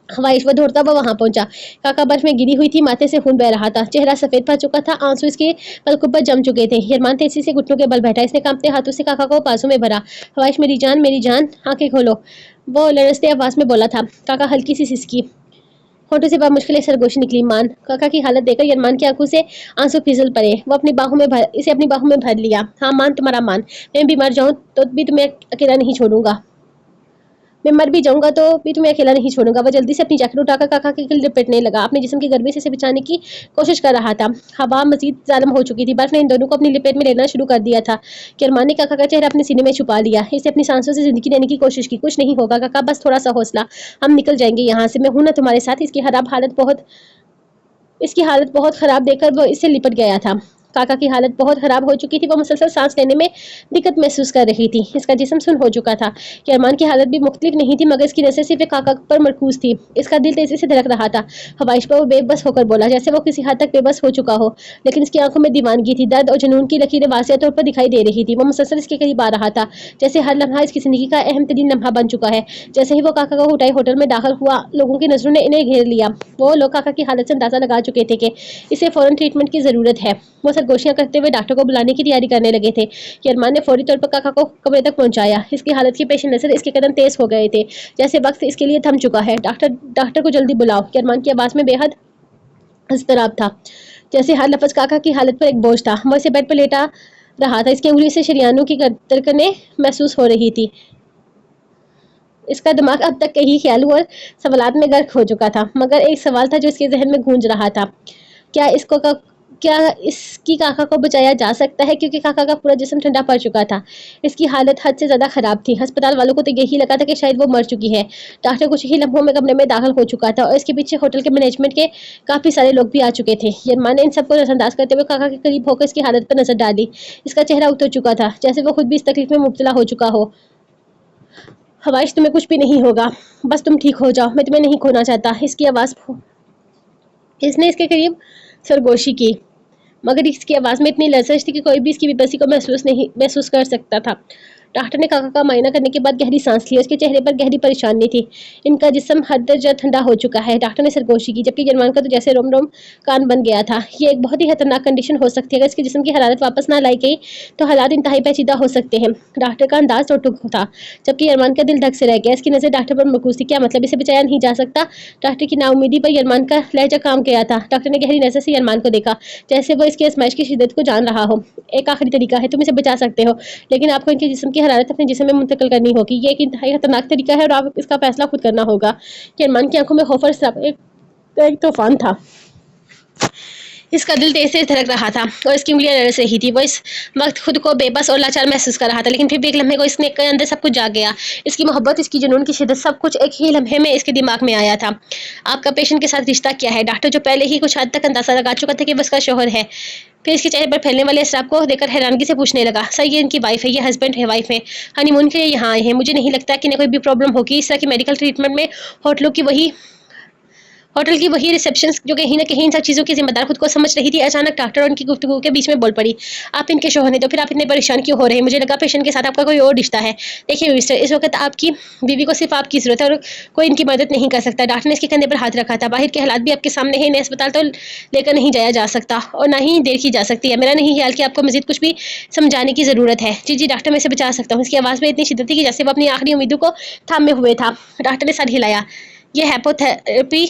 हवाइश वो दौड़ता हुआ वहां पहुंचा। काका बर्फ में गिरी हुई थी, माथे से खून बह रहा था, चेहरा सफेद पड़ चुका था, आंसू इसके पलकों पर जम चुके थे। यरमान तेजी से घुटनों के बल बैठा। इसने कांपते हाथों से काका को पासों में भरा। हवाइश, मेरी जान, आंखें खोलो, वो लड़सते आवाज में बोला था। काका हल्की सी सिसकी, होठों से मुश्किल सरगोशी निकली। मान। काका की हालत देखकर यरमान की आंखों से आंसू फिसल पड़े। वो इसे अपनी बाहों में भर लिया। हाँ मान, तुम्हारा मान। मैं बीमार जाऊं तो भी तुम्हें अकेला नहीं छोड़ूंगा। मैं मर भी जाऊंगा तो भी तुम्हें अकेला नहीं छोड़ूंगा। वो जल्दी से अपनी जैकेट उठाकर काका के गले लपेटने लगा। अपने जिस्म की गर्मी से इसे बचाने की कोशिश कर रहा था। हवा मजीद जालिम हो चुकी थी। बर्फ ने इन दोनों को अपनी लपेट में लेना शुरू कर दिया था। किरमान ने काका का चेहरा अपने सीने में छुपा लिया। इसे अपनी सांसों से जिंदगी देने की कोशिश की। कुछ नहीं होगा काका, बस थोड़ा सा हौसला, हम निकल जाएंगे यहाँ से। मैं हूं ना तुम्हारे साथ। इसकी हालत बहुत खराब देखकर वो इससे लिपट गया था। काका की हालत बहुत खराब हो चुकी थी। वो मुसलसल सांस लेने में दिक्कत महसूस कर रही थी। इसका जिस्म सुन्न हो चुका था। अरमान की हालत भी मुख्तलिफ नहीं थी, मगर इसकी नजर सिर्फ काका पर मरकूज थी। इसका दिल तेजी से धड़क रहा था। हवाइश पर वो बेबस होकर बोला, जैसे वो किसी हद तक बेबस हो चुका हो, लेकिन इसकी आंखों में दीवानगी थी। दर्द और जुनून की लकीरें वाज़ेह तौर पर दिखाई दे रही थी। वो मुसलसल इसके करीब आ रहा था, जैसे हर लम्हा इसकी जिंदगी का अहम तरीन लम्हा बन चुका है। जैसे ही वो काका को उठाई होटल में दाखिल हुआ, लोगों की नजरों ने इन्हें घेर लिया। वो लोग काका की हालत से अंदाजा लगा चुके थे कि इसे फौरन ट्रीटमेंट की जरूरत है। वो सरगोशियां करते हुए डॉक्टर को बुलाने की तैयारी करने लगे थे कि अरमान ने फौरी तौर पर काका को कमरे तक पहुंचाया। इसकी हालत के पेश नजर इसके कदम तेज हो गए थे, जैसे वक्त इसके लिए थम चुका है। डॉक्टर को जल्दी बुलाओ। कि अरमान की आवाज में बेहद इज़्तिराब था, जैसे हर लफ्ज काका की हालत पर एक बोझ था। वो इसे बेड पर लेटा रहा था। इसकी उंगली से शरियानों की धड़कनें महसूस हो रही थी। इसका दिमाग अब तक कई ख्यालों और सवालात में गर्क हो चुका था, मगर एक सवाल था जो इसके जहन में गूंज रहा था। क्या इसको का क्या इसकी काका को बचाया जा सकता है? क्योंकि काका का पूरा जिस्म ठंडा पड़ चुका था। इसकी हालत हद से ज्यादा खराब थी। अस्पताल वालों को तो यही लगा था कि शायद वो मर चुकी है। डॉक्टर कुछ ही लम्हों में कमरे में दाखिल हो चुका था और इसके पीछे होटल के मैनेजमेंट के काफी सारे लोग भी आ चुके थे। यरमान ने इन सबको नजरअंदाज करते हुए काका के करीब होकर इसकी हालत पर नजर डाली। इसका चेहरा उतर चुका था, जैसे वो खुद भी इस तकलीफ में मुब्तला हो चुका हो। हवाइश, तुम्हें कुछ भी नहीं होगा, बस तुम ठीक हो जाओ। मैं तुम्हें नहीं खोना चाहता। इसने इसके करीब सरगोशी की, मगर इसकी आवाज में इतनी लर्ज़श थी कि कोई भी इसकी बेबसी को महसूस कर सकता था। डॉक्टर ने काका का मायना करने के बाद गहरी सांस ली। उसके चेहरे पर गहरी परेशानी थी। इनका जिस्म हद दर्जा ठंडा हो चुका है। डॉक्टर ने सरगोशी की, जबकि जरमान का तो जैसे रोम रोम कान बन गया था। ये एक बहुत ही खतरनाक कंडीशन हो सकती है। अगर इसके जिस्म की हरारत वापस ना लाई गई तो हालात इंतहाई पेचीदा हो सकते हैं। डॉक्टर का अंदाज टोटुक था, जबकि यरमान का दिल धक से रह गया। इसकी नजर डॉक्टर पर मरकूज थी। क्या मतलब, इसे बचाया नहीं जा सकता? डॉक्टर की नाउमीदी पर यरमान का लहजा काम किया था। डॉक्टर ने गहरी नजर से यरमान को देखा, जैसे वो इसकी आजमाइश की शिद्दत को जान रहा हो। एक आखिरी तरीका है, तुम इसे बचा सकते हो, लेकिन आपको इनके जिस्म की हरारत अपने जिस्म में मुंतकिल करनी होगी। ये एक इंतहाई खतरनाक तरीका है और आप इसका फैसला खुद करना होगा। कि अरमान की आंखों में खौफ और एक तूफान था। इसका दिल तेज से धड़क रहा था और इसकी उंगलियां लड़स रही थी। वो इस वक्त खुद को बेबस और लाचार महसूस कर रहा था, लेकिन फिर भी एक लम्हे को इसने के अंदर सब कुछ जाग गया। इसकी मोहब्बत, इसकी जुनून की शिद्दत, सब कुछ एक ही लम्हे में इसके दिमाग में आया था। आपका पेशेंट के साथ रिश्ता क्या है? डॉक्टर, जो पहले ही कुछ हद तक अंदाजा लगा चुका था कि वो उसका शोहर है, फिर इसके चेहरे पर फैलने वाले असराब को देखकर हैरानगी से पूछने लगा। सर, ये इनकी वाइफ है, ये हस्बैंड है, वाइफ है, हनीमून के लिए यहाँ आए हैं। मुझे नहीं लगता कि इन्हें कोई भी प्रॉब्लम होगी। इस तरह की मेडिकल ट्रीटमेंट में होटल की वही रिसेप्शन जो कहीं ना कहीं इन सब चीज़ों की जिम्मेदार खुद को समझ रही थी, अचानक डॉक्टर और उनकी गुफ्तगू के बीच में बोल पड़ी, आप इनके शौहर नहीं तो फिर आप इतने परेशान क्यों हो रहे हैं? मुझे लगा पेशेंट के साथ आपका कोई और रिश्ता है। देखिए मिस्टर, इस वक्त आपकी बीवी को सिर्फ आपकी जरूरत है और कोई इनकी मदद नहीं कर सकता। डॉक्टर ने इसके कंधे पर हाथ रखा था। बाहर के हालात भी आपके सामने है, इन्हें अस्पताल तो लेकर नहीं जाया जा सकता और ना ही देर की जा सकती है। मेरा नहीं ख्याल कि आपको मजीद कुछ भी समझाने की जरूरत है। जी जी डॉक्टर, मैं इसे बचा सकता हूँ। इसकी आवाज़ में इतनी शिद्दत थी कि जैसे वो अपनी आखिरी उम्मीदों को थामे हुए था। डॉक्टर ने सर हिलाया। ये हैपोथेरेपी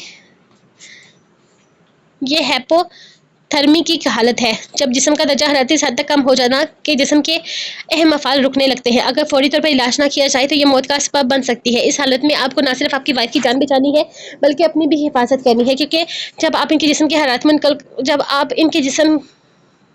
ये हैपोथर्मी की हालत है, जब जिस्म का दर्जा हरारत इस हद तक कम हो जाना कि जिस्म के अहम अफ़ाल रुकने लगते हैं। अगर फौरी तौर पर इलाज ना किया जाए तो ये मौत का सबब बन सकती है। इस हालत में आपको ना सिर्फ आपकी वाइफ की जान बचानी है बल्कि अपनी भी हिफाजत करनी है, क्योंकि जब आप इनके जिस्म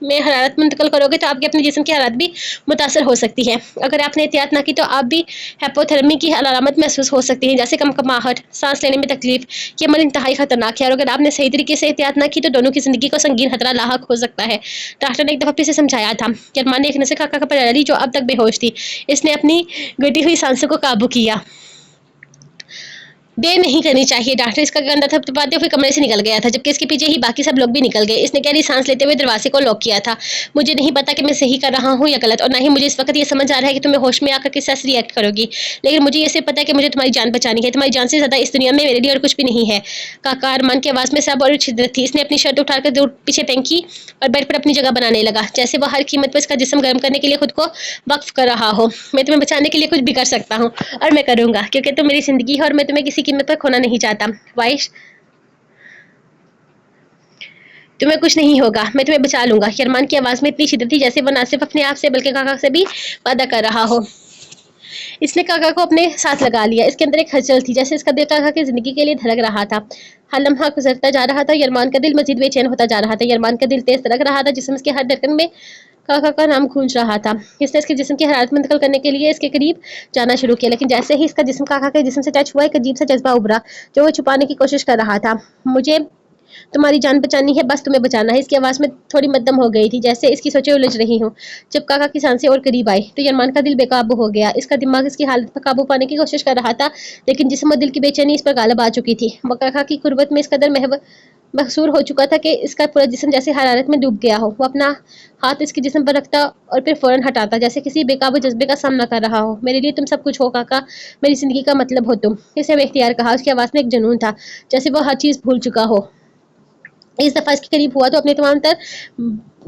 में हरारत मुंतकिल करोगे तो आपके अपने जिस्म की हालत भी मुतासर हो सकती है। अगर आपने एहतियात ना की तो आप भी हैपोथर्मी की अलामत महसूस हो सकती हैं, जैसे कमकमाहट, सांस लेने में तकलीफ। ये अमल इंतहाई खतरनाक है और अगर आपने सही तरीके से एहतियात ना की तो दोनों की जिंदगी को संगीन खतरा लाहक हो सकता है। डॉक्टर ने एक दफा फिर से समझाया था। अरमान ने एक नजर काका पर डाली जो अब तक बेहोश थी। इसने अपनी घटी हुई सांसों को काबू किया। देर नहीं करनी चाहिए। डॉक्टर इसका कंधा थपथपाते हुए कमरे से निकल गया था, जबकि इसके पीछे ही बाकी सब लोग भी निकल गए। इसने गहरी सांस लेते हुए दरवाजे को लॉक किया था। मुझे नहीं पता कि मैं सही कर रहा हूँ या गलत, और ना ही मुझे इस वक्त ये समझ आ रहा है कि तुम्हें होश में आकर किस तरह से रिएक्ट करोगी, लेकिन मुझे ये सिर्फ पता है कि मुझे तुम्हारी जान बचानी है। तुम्हारी जान से ज्यादा इस दुनिया में मेरे लिए और कुछ भी नहीं है। काका अरमान की आवाज़ में सब और शिद्दत थी। इसने अपनी शर्ट उठाकर दूर पीछे फेंकी और बेड पर अपनी जगह बनाने लगा, जैसे वह हर कीमत पर इसका जिस्म गर्म करने के लिए खुद को वक्फ कर रहा हो। मैं तुम्हें बचाने के लिए कुछ भी कर सकता हूँ और मैं करूँगा, क्योंकि तुम मेरी जिंदगी है और मैं तुम्हें किसी कीमत पर खोना नहीं चाहता। वाइश, तुम्हें कुछ नहीं होगा, मैं तुम्हें बचा लूंगा। अरमान की आवाज़ में इतनी शिद्दत थी जैसे वो ना सिर्फ अपने आप से बल्कि काका से भी वादा कर रहा हो। इसने काका को अपने साथ लगा लिया। इसके अंदर एक हलचल थी, जैसे इसका दिल काका की जिंदगी के लिए धड़क रहा था। हर लम्हा गुजरता जा रहा था, अरमान का दिल मजीद बेचैन होता जा रहा था। अरमान का दिल तेज धड़क रहा था, जिसमें इसके हर धड़कन में काका का नाम गूंज रहा था। इसने इसके जिस्म की हरारत मुंतकिल करने के लिए इसके करीब जाना शुरू किया, लेकिन जैसे ही इसका जिस्म काका के जिस्म से टच हुआ, एक अजीब सा जज्बा उभरा जो वो छुपाने की कोशिश कर रहा था। मुझे तुम्हारी जान बचानी है, बस तुम्हें बचाना है। इसकी आवाज़ में थोड़ी मद्दम हो गई थी, जैसे इसकी सोचें उलझ रही हूँ। जब काका की सांसें और करीब आई तो अरमान का दिल बेकाबू हो गया। इसका दिमाग इसकी हालत पर काबू पाने की कोशिश कर रहा था, लेकिन जिस्म और दिल की बेचैनी इस पर गालिब आ चुकी थी। वो काका की कुर्बत में इस कदर महसूर हो चुका था कि इसका पूरा जिस्म जैसे हरारत में डूब गया हो। वो अपना हाथ इसके जिस्म पर रखता और फिर फौरन हटाता, जैसे किसी बेकाबू जज्बे का सामना कर रहा हो। मेरे लिए तुम सब कुछ हो काका, मेरी जिंदगी का मतलब हो तुम, इसे बेख्तियार कहा। उसकी आवाज़ में एक जुनून था, जैसे वो हर चीज़ भूल चुका हो। इस दफ़ा इसके करीब हुआ तो अपने तमाम तर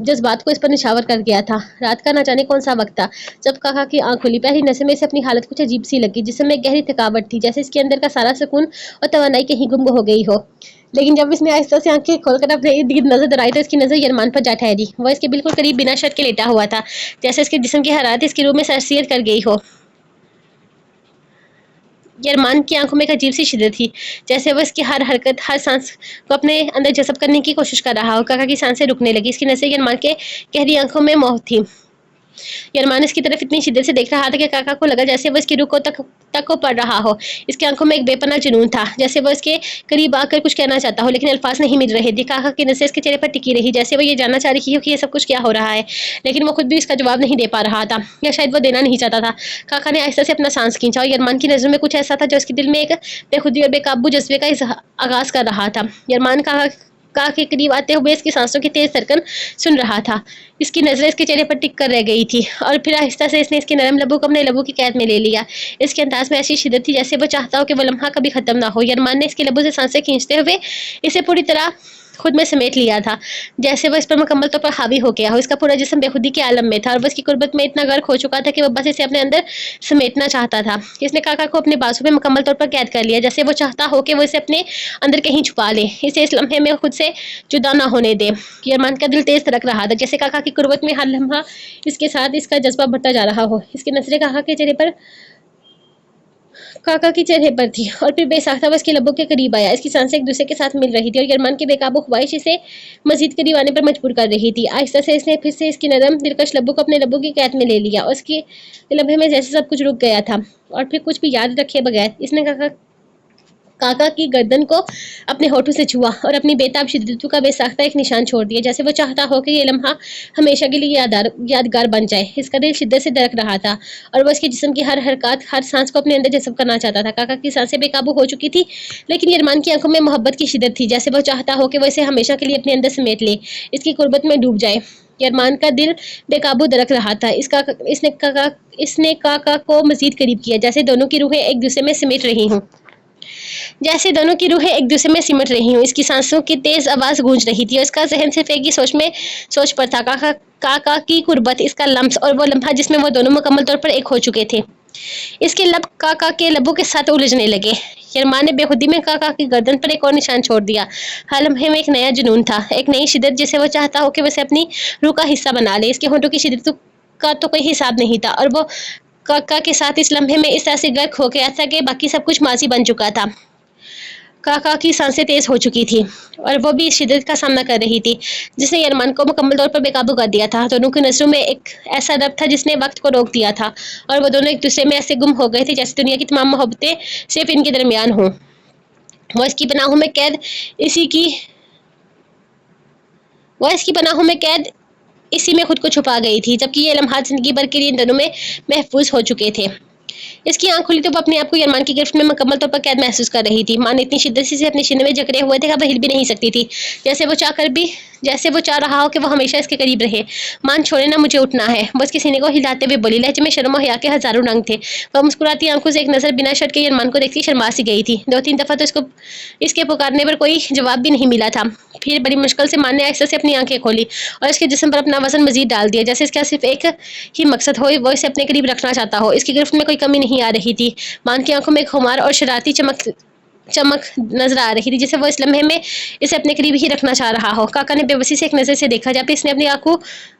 जज्बात को इस पर निछावर कर गया था। रात का ना जाने कौन सा वक्त था जब काका की आंख खुली। पहली नज़र में इसे अपनी हालत कुछ अजीब सी लगी, जिसमें एक गहरी थकावट थी, जैसे इसके अंदर का सारा सुकून और तवानाई कहीं गुम हो गई हो। लेकिन जब इसने आहिस्ता से आंखें खोलकर अपने इर्द गिर्द नजर दौड़ाई तो इसकी नज़र अरमान पर जा ठहरी। वह इसके बिल्कुल करीब बिना शर्ट के लेटा हुआ था, जैसे इसके जिस्म की हरारत इसकी रूह में सरसियत कर गई हो। अरमान की आंखों में एक अजीब सी शिद्दत थी, जैसे वो इसकी हर हरकत, हर सांस को अपने अंदर जज़ब करने की कोशिश कर रहा हो। काका की सांसें रुकने लगी। इसकी नज़रें अरमान के गहरी आंखों में मोह थी। अरमान इसकी तरफ इतनी शिद्दत से देख रहा था कि काका को लगा जैसे वो इसकी रूह को तक को पढ़ रहा हो। इसकी आंखों में एक बेपनाह जुनून था, जैसे वो इसके करीब आकर कुछ कहना चाहता हो, लेकिन अल्फाज नहीं मिल रहे थे। काका की नज़रें इसके चेहरे पर टिकी रही, जैसे वो ये जानना चाह रही हो कि ये सब कुछ क्या हो रहा है, लेकिन वो खुद भी इसका जवाब नहीं दे पा रहा था, या शायद वो देना नहीं चाहता था। काका ने आहिस्ता से अपना सांस खींचा और अरमान की नज़रों में कुछ ऐसा था जो इसके दिल में एक बेखुदी और बेकाबू जज्बे का आगाज कर रहा था। अरमान काका के करीब आते हुए इसकी सांसों की तेज धड़कन सुन रहा था। इसकी नज़रें इसके चेहरे पर टिक कर रह गई थी और फिर आहिस्ता से इसने इसके नरम लबों को अपने लबों की कैद में ले लिया। इसके अंदाज में ऐसी शिद्दत थी जैसे वो चाहता हो कि वो लम्हा कभी ख़त्म ना हो। अरमान ने इसके लबों से सांसें खींचते हुए इसे पूरी तरह खुद में समेट लिया था, जैसे वो इस पर मुकम्मल तौर पर हावी हो गया हो। इसका पूरा जिस्म बेखुदी के आलम में था और वो इसकी कुर्बत में इतना गर्क हो चुका था कि वो बस इसे अपने अंदर समेटना चाहता था। इसने काका को अपने बाजू में मुकम्मल तौर पर कैद कर लिया, जैसे वो चाहता हो कि वो इसे अपने अंदर कहीं छुपा ले, इसे इस लम्हे में खुद से जुदा ना होने दे। अरमान का दिल तेज धड़क रहा था, जैसे काका की कुर्बत में हर लम्हा इसके साथ इसका जज्बा बढ़ता जा रहा हो। इसकी नजरें काका के चेहरे पर थी और फिर बेसाख्ता वो इसके लबों के करीब आया। इसकी सांसें एक दूसरे के साथ मिल रही थी और अरमान की बेकाबू ख्वाहिश इसे मजीद करीब आने पर मजबूर कर रही थी। आहिस्ता से इसने फिर से इसकी नरम दिलकश लबों को अपने लबों की कैद में ले लिया और उसके लम्हे में जैसे सब कुछ रुक गया था और फिर कुछ भी याद रखे बगैर इसने काका काका की गर्दन को अपने होठों से छुआ और अपनी बेताब शिद्दत का बेसाख्ता एक निशान छोड़ दिया, जैसे वो चाहता हो कि ये लम्हा हमेशा के लिए यादगार बन जाए। इसका दिल शिद्दत से धड़क रहा था और वो इसके जिस्म की हर हरकत, हर सांस को अपने अंदर जज़्ब करना चाहता था। काका की सांसें बेकाबू हो चुकी थी, लेकिन यरमान की आंखों में मोहब्बत की शिद्दत थी, जैसे वो चाहता हो कि वो इसे हमेशा के लिए अपने अंदर समेट ले, इसकी कुर्बत में डूब जाए। यरमान का दिल बेकाबू धड़क रहा था। इसने काका को मजीद करीब किया, जैसे दोनों की रूहें एक दूसरे में सिमट रही हूँ। इसकी सांसों की तेज आवाज गूंज रही थी और इसका जहन सिर्फ एक ही सोच पर था, काका की कुर्बत, इसका लम्स और वो लम्हा जिसमें वो दोनों मुकम्मल तौर पर एक हो चुके थे। इसके लब काका के लबों के साथ उलझने लगे। यरमान ने बेखुदी में काका की गर्दन पर एक और निशान छोड़ दिया। हर लम्हे में एक नया जुनून था, एक नई शिद्दत, जिसे वो चाहता हो कि वैसे अपनी रूह का हिस्सा बना ले। इसके होंठों की शिद्दत का तो कोई हिसाब नहीं था और वो काका के साथ इस लम्हे में इस तरह से गर्क हो गया था कि बाकी सब कुछ माजी बन चुका था। काका की सांसें तेज हो चुकी थी और वो भी इस शिद्दत का सामना कर रही थी जिसने यरमान को मुकम्मल तौर पर बेकाबू कर दिया था। दोनों की नजरों में एक ऐसा रब था जिसने वक्त को रोक दिया था और वो दोनों एक दूसरे में ऐसे गुम हो गए थे जैसे दुनिया की तमाम मोहब्बतें सिर्फ इनके दरमियान हों। वो इसकी पनाहों में कैद इसी में खुद को छुपा गई थी, जबकि ये लम्हात जिंदगी भर के लिए इन दोनों में महफूज हो चुके थे। इसकी आंख खुली तो वो अपने आप को यरमान की गिरफ्त में मुकम्मल तौर पर कैद महसूस कर रही थी। मां ने इतनी शिद्दत से अपने सीने में जकड़े हुए थे कि वह हिल भी नहीं सकती थी, जैसे वो चाह रहा हो कि वो हमेशा इसके करीब रहे। मान छोड़े ना, मुझे उठना है, वो इसके सीने को हिलाते हुए बोली। लहजे में शर्म और हया के हजारों रंग थे। वह मुस्कुराती आंखों से एक नजर बिना शर्त के यरमान को देखती शर्मा सी गई थी। 2-3 दफा तो इसके पुकारने पर कोई जवाब भी नहीं मिला था। फिर बड़ी मुश्किल से मान ने आहिस्ता से अपनी आंखें खोली और इसके जिस्म पर अपना वजन मजीद डाल दिया, जैसे इसका सिर्फ एक ही मकसद हो, वो इसे अपने करीब रखना चाहता हो। इसकी गिरफ्त में कोई कमी नहीं आ रही थी। मान की आंखों में एक खुमार और शरारती चमक नजर आ रही थी, जिसे वो इस लम्हे में इसे अपने करीब ही रखना चाह रहा हो। काका ने बेबसी से एक नजर से देखा,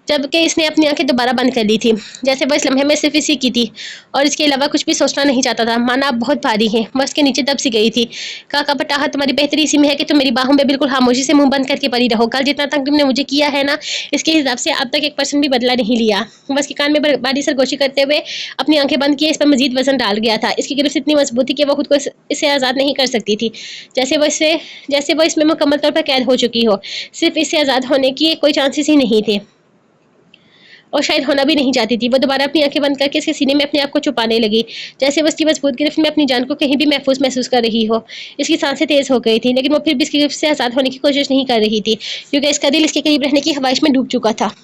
जबकि इसने अपनी आंखें दोबारा बंद कर ली थी, जैसे वो इस लम्हे में सिर्फ इसी की थी और इसके अलावा कुछ भी सोचना नहीं चाहता था। माना आप बहुत भारी हैं, मैं उसके नीचे दब सी गई थी। काका पटाहा, तुम्हारी बेहतरी इसी में है कि तुम मेरी बाहों में बिल्कुल खामोशी से मुंह बंद करके पड़ी रहो। कल जितना तक तुमने मुझे किया है ना, इसके हिसाब से अब तक 1% भी बदला नहीं लिया। बस के कान में बारी सरगोशी करते हुए अपनी आंखें बंद किए, इस पर मजीद वजन डाल गया था। इसकी गिरफ्त इतनी मजबूत थी कि वो खुद को इससे आज़ाद नहीं कर सकती थी, जैसे वो इसमें मुकम्मल तौर पर कैद हो चुकी हो। सिर्फ इससे आज़ाद होने की कोई चांसेस ही नहीं थे और शायद होना भी नहीं चाहती थी। वो दोबारा अपनी आंखें बंद करके इसके सीने में अपने आप को छुपाने लगी, जैसे वो इसकी मजबूत गिरफ्त में अपनी जान को कहीं भी महफूज महसूस कर रही हो। इसकी सांसें तेज हो गई थी, लेकिन वो फिर भी इसकी गिरफ्त से आज़ाद होने की कोशिश नहीं कर रही थी, क्योंकि इसका दिल इसके करीब रहने की ख्वाहिश में डूब चुका था।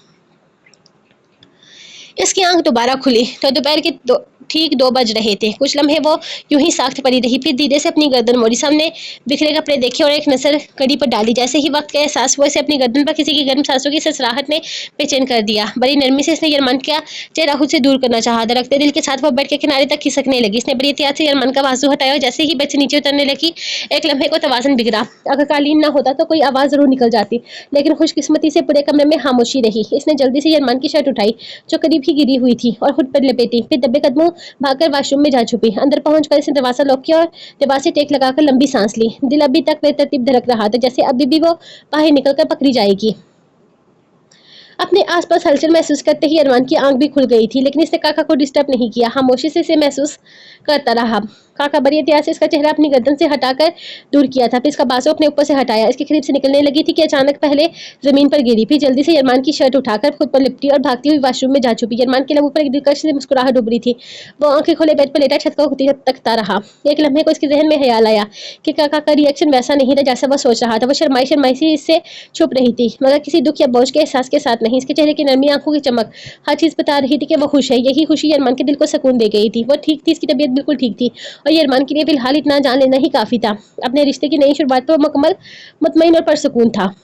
इसकी आंख दोबारा खुली तो दोपहर के ठीक 2 बज रहे थे। कुछ लम्हे वो यूं ही साख्त पड़ी रही, फिर धीरे से अपनी गर्दन मोड़ी, सामने बिखरे कपड़े देखे और एक नजर घड़ी पर डाली। जैसे ही वक्त का एहसास हुआ, इसे अपनी गर्दन पर किसी की गर्म सांसों की ससराहट ने बेचैन कर दिया। बड़ी नरमी से इसने यरमान का चेहरा खुद से दूर करना चाहा। धड़कते दिल के साथ वो बेड के किनारे तक खिसकने लगी। इसने बड़ी एहतियात से यरमान का बाजू हटाया, जैसे ही बेड से नीचे उतरने लगी, एक लम्हे को तवाज़ुन बिगड़ा। अगर कालीन ना होता तो कोई आवाज़ जरूर निकल जाती, लेकिन खुशकिस्मती से पूरे कमरे में खामोशी रही। इसने जल्दी से यरमान की शर्ट उठाई, जो करीब ही गिरी हुई थी, और खुद पर लपेटी। फिर दबे कदमों भागकर वाशरूम में जा छुपी। अंदर पहुंचकर इसने दरवाजा लॉक किया और दीवार से टेक लगाकर लंबी सांस ली। दिल अभी तक बेतरतीब धड़क रहा था, जैसे अभी भी वो बाहर निकलकर पकड़ी जाएगी। अपने आसपास हलचल महसूस करते ही अरमान की आंख भी खुल गई थी, लेकिन इसने काका को डिस्टर्ब नहीं किया। खामोशी से इसे महसूस करता रहा। काका बड़ी एहतियात से इसका चेहरा अपनी गर्दन से हटाकर दूर किया था, फिर इसका बाजू अपने ऊपर से हटाया। इसके करीब से निकलने लगी थी कि अचानक पहले जमीन पर गिरी, फिर जल्दी से अरमान की शर्ट उठाकर खुद पर लिपटी और भागती हुई वाशरूम में जा छुपी। अरमान के लबों पर एक दिलकश से मुस्कुराहट उभरी थी। वो आंखें खोले बेड पर लेटा छत को तकता रहा। एक लम्हे को इसके जहन में ख्याल आया कि काका का रिएक्शन वैसा नहीं था जैसा वह सोच रहा था। वो शर्माई से इससे छुप रही थी, मगर किसी दुख या बोझ के एहसास के साथ नहीं। इसके चेहरे की नरमी, आंखों की चमक, हर चीज बता रही थी कि वो खुश है। यही खुशी अरमान के दिल को सुकून दे गई थी। वो ठीक थी, इसकी तबीयत बिल्कुल ठीक थी और ये अरमान के लिए फिलहाल इतना जान लेना ही काफी था। अपने रिश्ते की नई शुरुआत पर मुकम्मल मुतमईन और परसुकून था।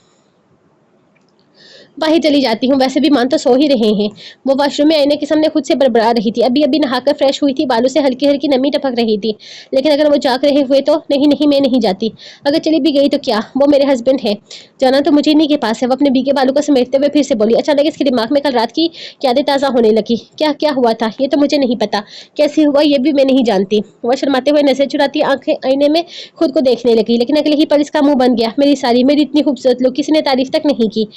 बाहर चली जाती हूँ, वैसे भी मान तो सो ही रहे हैं। वो वॉशरूम में आईने के सामने खुद से बड़बड़ा रही थी। अभी नहाकर फ्रेश हुई थी, बालों से हल्की हल्की नमी टपक रही थी। लेकिन अगर वो जाग रहे हुए तो नहीं, मैं नहीं जाती। अगर चली भी गई तो क्या, वो मेरे हस्बैंड है, जाना तो मुझे इन्हीं के पास है। वो अपने भीगे बालों को समेटते हुए फिर से बोली। अचानक इसके दिमाग में कल रात की यादें ताज़ा होने लगी। क्या क्या हुआ था ये तो मुझे नहीं पता, कैसे हुआ ये भी मैं नहीं जानती। वह शर्माते हुए नजर चुराती आंखें आईने में खुद को देखने लगी, लेकिन अगले ही पर इसका मुंह बन गया। मेरी इतनी खूबसूरत लुक किसी ने तारीफ तक नहीं की।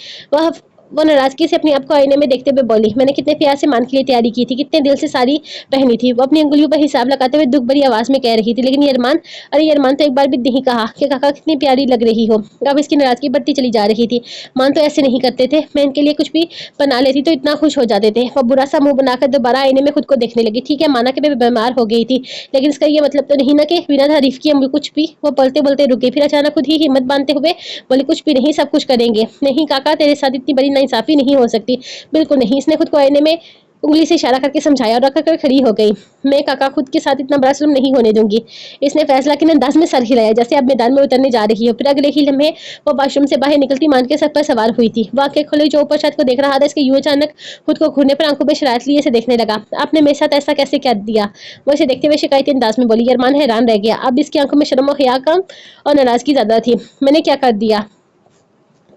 वो नाराजगी से अपने आप को आईने में देखते हुए बोली, मैंने कितने प्यार से मान के लिए तैयारी की थी, कितने दिल से साड़ी पहनी थी। वो अपनी अंगुलियों पर हिसाब लगाते हुए दुख भरी आवाज में कह रही थी, लेकिन ये अरमान, अरे ये अरमान तो एक बार भी नहीं कहा कि काका कितनी प्यारी लग रही हो। अब इसकी नाराजगी बढ़ती चली जा रही थी। मान तो ऐसे नहीं करते थे, मैं इनके लिए कुछ भी बना लेती तो इतना खुश हो जाते थे। वो बुरा सा मुंह बनाकर दोबारा आईने में खुद को देखने लगी। ठीक है, माना कि मैं बीमार हो गई थी, लेकिन इसका ये मतलब तो नहीं ना कि बिना तारीफ किए हम कुछ भी। वो बोलते बोलते रुक गई, फिर अचानक खुद ही हिम्मत बांधते हुए बोली, कुछ भी नहीं, सब कुछ करेंगे। नहीं काका, तेरे साथ इतनी बड़ी नाइंसाफी नहीं हो सकती, बिल्कुल नहीं। इसने खुद को आईने में उंगली से इशारा करके समझाया और रख कर खड़ी हो गई। मैं काका खुद के साथ इतना बड़ा जुल्म नहीं होने दूंगी। इसने फैसला के अंदाज में सर हिलाया, जैसे अब मैदान में उतरने जा रही हो। फिर अगले ही लम्हे वो वाशरूम से बाहर निकलती मान के सर पर सवार हुई थी। वो आंखें खोली, जो ऊपर छत को देख रहा था, इसके यूं अचानक खुद को घूरने पर आंखों में शरारत लिए से देखने लगा। आपने मेरे साथ ऐसा कैसे कर दिया? वो इसे देखते हुए शिकायती अंदाज में बोली। अरमान हैरान रह गया। अब इसकी आंखों में शर्म और हया कम और नाराजगी ज्यादा थी। मैंने क्या कर दिया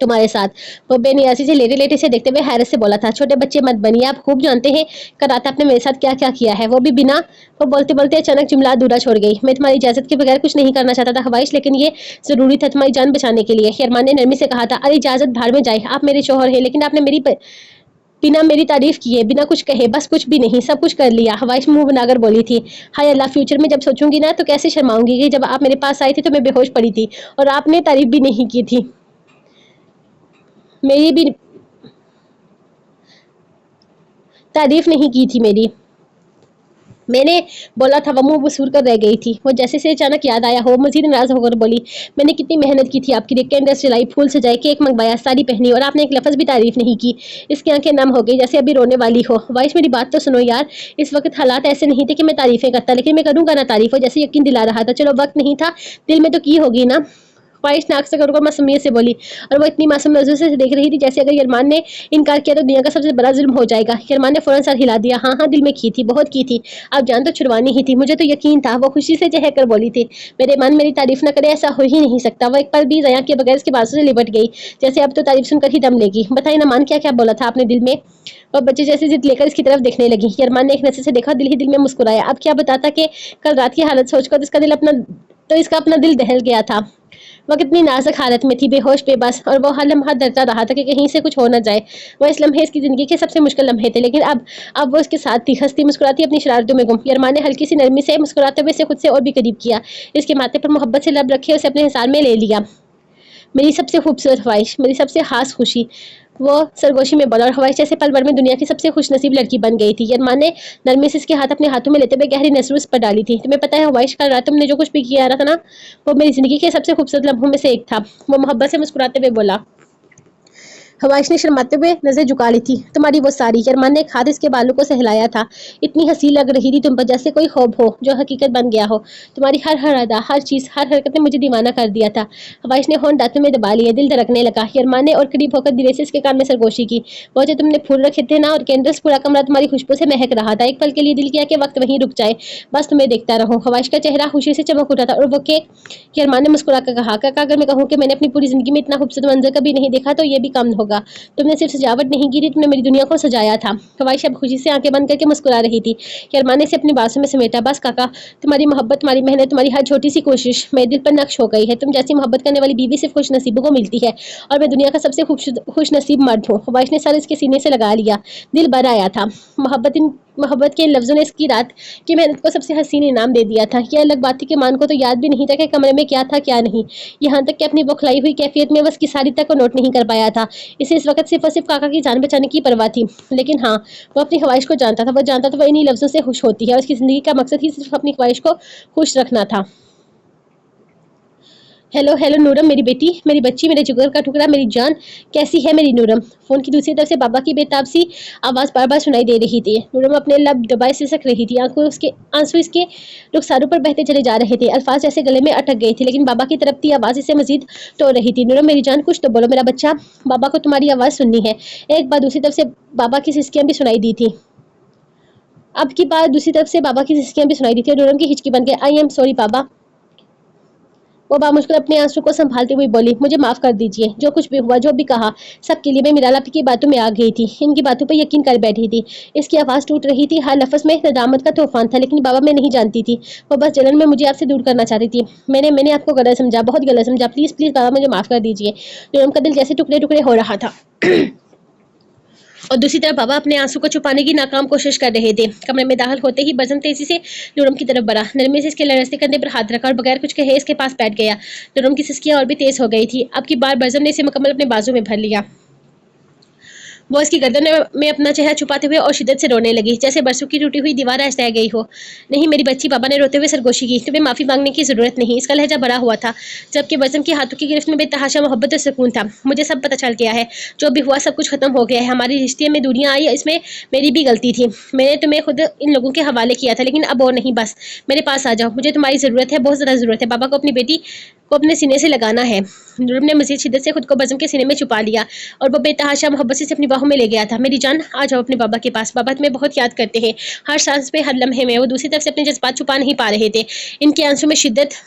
तुम्हारे साथ? वो बेनियासी से लेटे लेटे से देखते हुए हैरत से बोला था, छोटे बच्चे मत बनिए, आप खूब जानते हैं कल रात आपने मेरे साथ क्या क्या किया है, वो भी बिना। वो बोलते बोलते अचानक जुमला अधूरा छोड़ गई। मैं तुम्हारी इजाजत के बगैर कुछ नहीं करना चाहता था हवाइश, लेकिन ये जरूरी था तुम्हारी जान बचाने के लिए। अरमान ने नरमी से कहा था, अरे इजाजत भाड़ में जाए, आप मेरे शोहर हैं, लेकिन आपने बिना मेरी तारीफ किए, बिना कुछ कहे, बस कुछ भी नहीं, सब कुछ कर लिया। हवाइश मुंह बनाकर बोली थी, हाय अल्लाह, फ्यूचर में जब सोचूंगी ना तो कैसे शर्माऊंगी कि जब आप मेरे पास आई थी तो मैं बेहोश पड़ी थी और आपने तारीफ भी नहीं की थी मेरी भी, तारीफ नहीं की थी मेरी। मैंने बोला था। वो मुंह बसूर कर रह गई थी। वो जैसे से अचानक याद आया हो, मजीद नाराज होकर बोली, मैंने कितनी मेहनत की थी आपके लिए, कैंडल्स जलाई, फूल सजाए, केक मंगवाया, साड़ी पहनी, और आपने एक लफ्ज भी तारीफ नहीं की। इसकी आंखें नम हो गई, जैसे अभी रोने वाली हो। वाइश मेरी बात तो सुनो यार, इस वक्त हालात ऐसे नहीं थे कि मैं तारीफें करता, लेकिन मैं करूंगा ना तारीफ, हो जैसे यकीन दिला रहा था। चलो वक्त नहीं था, दिल में तो की होगी ना। ख्वाहिश नाक से करूँगा मासूमियत से बोली, और वो इतनी मासूम नजर से देख रही थी जैसे अगर यरमान ने इनकार किया तो दुनिया का सबसे बड़ा जुल्म हो जाएगा। यरमान ने फौरन सर हिला दिया, हाँ हाँ, दिल में की थी, बहुत की थी, अब जान तो छुड़वानी ही थी, मुझे तो यकीन था। वो खुशी से चहक कर बोली थी, मेरे मन मेरी तारीफ न करे, ऐसा हो ही नहीं सकता। वो एक पल भी जया के बगैर इसके बाजू से लिपट गई, जैसे अब तो तारीफ सुनकर ही दम लेगी। बताइए ना मान, क्या क्या बोला था आपने दिल में? और बच्चे जैसे जिद लेकर इसकी तरफ देखने लगी। यरमान ने एक नजर से देखा, दिल ही दिल में मुस्कुराया। अब क्या बताता कि कल रात की हालत सोचकर इसका अपना दिल दहल गया था। वो कितनी नाजुक हालत में थी, बेहोश, बेबस, और वो हर लम्हा डरता रहा था कि कहीं से कुछ हो न जाए। वो इस लम्हे इसकी जिंदगी के सबसे मुश्किल लम्हे थे, लेकिन अब वो उसके साथ थी, हंसती मुस्कुराती अपनी शरारतों में गुम। यरमान ने हल्की सी नरमी से मुस्कुराते हुए इसे खुद से और भी करीब किया, इसके माथे पर मोहब्बत से लब रखे, उसे अपने हिसार में ले लिया। मेरी सबसे खूबसूरत ख्वाहिश, मेरी सबसे खास खुशी, वो सरगोशी में बोला, और ख्वाहिश जैसे पल भर में दुनिया की सबसे खुश नसीब लड़की बन गई थी। यरमान ने नरमी से इसके हाथ अपने हाथों में लेते हुए गहरी नजरों पर डाली थी। तुम्हें पता है ख्वाहिश, कल रात तुमने जो कुछ भी किया रहा था ना, वो मेरी जिंदगी के सबसे खूबसूरत लम्हों में से एक था। वो मोहब्बत से मुस्कुराते हुए बोला। हवाइश ने शर्माते हुए नजर झुका ली थी। तुम्हारी वो सारी, यरमान ने एक हाथ इसके बालों को सहलाया था, इतनी हंसी लग रही थी तुम पर, जैसे कोई ख्वाब हो जो हकीकत बन गया हो। तुम्हारी हर हर अदा, हर चीज, हर हरकत ने मुझे दीवाना कर दिया था। हवाइश ने होंठ दांतों में दबा लिए, दिल धड़कने लगा। यरमान ने और करीब होकर धीरे से इसके कान में सरगोशी की। वो जो तुमने फूल रखे थे ना और कैंडल्स, पूरा कमरा तुम्हारी खुशबू से महक रहा था। एक पल के लिए दिल किया कि वक्त वहीं रुक जाए, बस तुम्हें देखता रहो। हवाइश का चेहरा खुशी से चमक उठा था, और वो के यरमान ने मुस्कुरा कर कहा, काका अगर मैं कहूँ कि मैंने अपनी पूरी जिंदगी में इतना खूबसूरत मंजर कभी नहीं देखा तो ये भी कम होगा। तुमने सिर्फ सजावट नहीं की थी, तुमने मेरी दुनिया को सजाया था। ख्वाहिश अब खुशी से आंखें बंद करके मुस्कुरा रही थी। यरमान ने से अपनी बातों में समेटा, बस काका, तुम्हारी मोहब्बत, तुम्हारी मेहनत, तुम्हारी हर छोटी सी कोशिश मेरे दिल पर नक्श हो गई है। तुम जैसी मोहब्बत करने वाली बीवी सिर्फ खुश नसीबों को मिलती है, और मैं दुनिया का सबसे खुश नसीब मर्द हूँ। ख्वाहिश ने सर इसके सीने से लगा लिया, दिल भर आया था। मोहब्बत के इन लफ्जों ने इसकी रात की मेहनत को सबसे हसीन इनाम दे दिया था। यह अलग बात थी कि मान को तो याद भी नहीं था कि कमरे में क्या था क्या नहीं, यहाँ तक कि अपनी बौखलाई हुई कैफियत में बस की सारी तक को नोट नहीं कर पाया था। इसे इस वक्त सिर्फ और सिर्फ काका की जान बचाने की परवाह थी। लेकिन हाँ, वो अपनी ख्वाहिश को जानता था। वो जानता था वो इन्हीं लफ्जों से खुश होती है, और उसकी जिंदगी का मकसद ही सिर्फ अपनी ख्वाहिश को खुश रखना था। हेलो हेलो नूरम, मेरी बेटी, मेरी बच्ची, मेरे जिगर का टुकड़ा, मेरी जान, कैसी है मेरी नूरम? फोन की दूसरी तरफ से बाबा की बेताब सी आवाज बार बार सुनाई दे रही थी। नूरम अपने लब दबाए सिसक रही थी, आंसू इसके रुखसारों पर बहते चले जा रहे थे। अल्फाज जैसे गले में अटक गए थे, लेकिन बाबा की तरफ थी आवाज इसे मजीद तोड़ रही थी। नूरम मेरी जान, कुछ तो बोलो मेरा बच्चा, बाबा को तुम्हारी आवाज सुननी है। एक बार दूसरी तरफ से बाबा की सिसकियां भी सुनाई दी थी। अब की बार दूसरी तरफ से बाबा की सिसकियां भी सुनाई दी थी, और नूरम की हिचकी बन गई। आई एम सॉरी बाबा। वो बामुश्किल अपने आंसू को संभालते हुए बोली, मुझे माफ कर दीजिए, जो कुछ भी हुआ, जो भी कहा, सबके लिए। मैं मिराला की बातों में आ गई थी, इनकी बातों पर यकीन कर बैठी थी। इसकी आवाज टूट रही थी, हर लफ्ज में नदामत का तूफान था, लेकिन बाबा मैं नहीं जानती थी। वो बस जलन में मुझे आपसे दूर करना चाहती थी। मैंने आपको गलत समझा, बहुत गलत समझा। प्लीज प्लीज बाबा मुझे माफ कर दीजिए। नूरम का दिल जैसे टुकड़े टुकड़े हो रहा था। और दूसरी तरफ बाबा अपने आंसू को छुपाने की नाकाम कोशिश कर रहे थे। कमरे में दाखिल होते ही बज़म तेजी से नूरम की तरफ बढ़ा, नरमी से इसके लड़ते कंधे पर हाथ रखा और बगैर कुछ कहे इसके पास बैठ गया। नूरम की सिसकियां और भी तेज हो गई थी। अब की बार बज़म ने इसे मुकम्मल अपने बाजू में भर लिया। वो इसकी गर्दन में अपना चेहरा छुपाते हुए और शिद्दत से रोने लगी, जैसे बरसों की टूटी हुई दीवार आज रह गई हो। नहीं मेरी बच्ची, बाबा ने रोते हुए सरगोशी की, तुम्हें माफी मांगने की जरूरत नहीं। इसका लहजा बड़ा हुआ था, जबकि बज़म के हाथों की गिरफ्त में बेतहाशा मोहब्बत और सुकून था। मुझे सब पता चल गया है, जो भी हुआ सब कुछ खत्म हो गया है। हमारी रिश्ते में दूरियां आई, इसमें मेरी भी गलती थी। मैंने तुम्हें खुद इन लोगों के हवाले किया था, लेकिन अब और नहीं। बस मेरे पास आ जाओ, मुझे तुम्हारी जरूरत है, बहुत ज्यादा जरूरत है। बाबा को अपनी बेटी को अपने सीने से लगाना है। नूरम ने मजीद शिद्दत से खुद को बज़म के सीने में छुपा लिया और वो बेतहाशा मोहब्बत से अपनी बाहों में ले गया था। मेरी जान, आ जाओ अपने बाबा के पास। बाबा तुम्हें बहुत याद करते हैं, हर सांस पे, हर लम्हे में। वो दूसरी तरफ से अपने जज्बात छुपा नहीं पा रहे थे, इनके आंसू में शिद्दत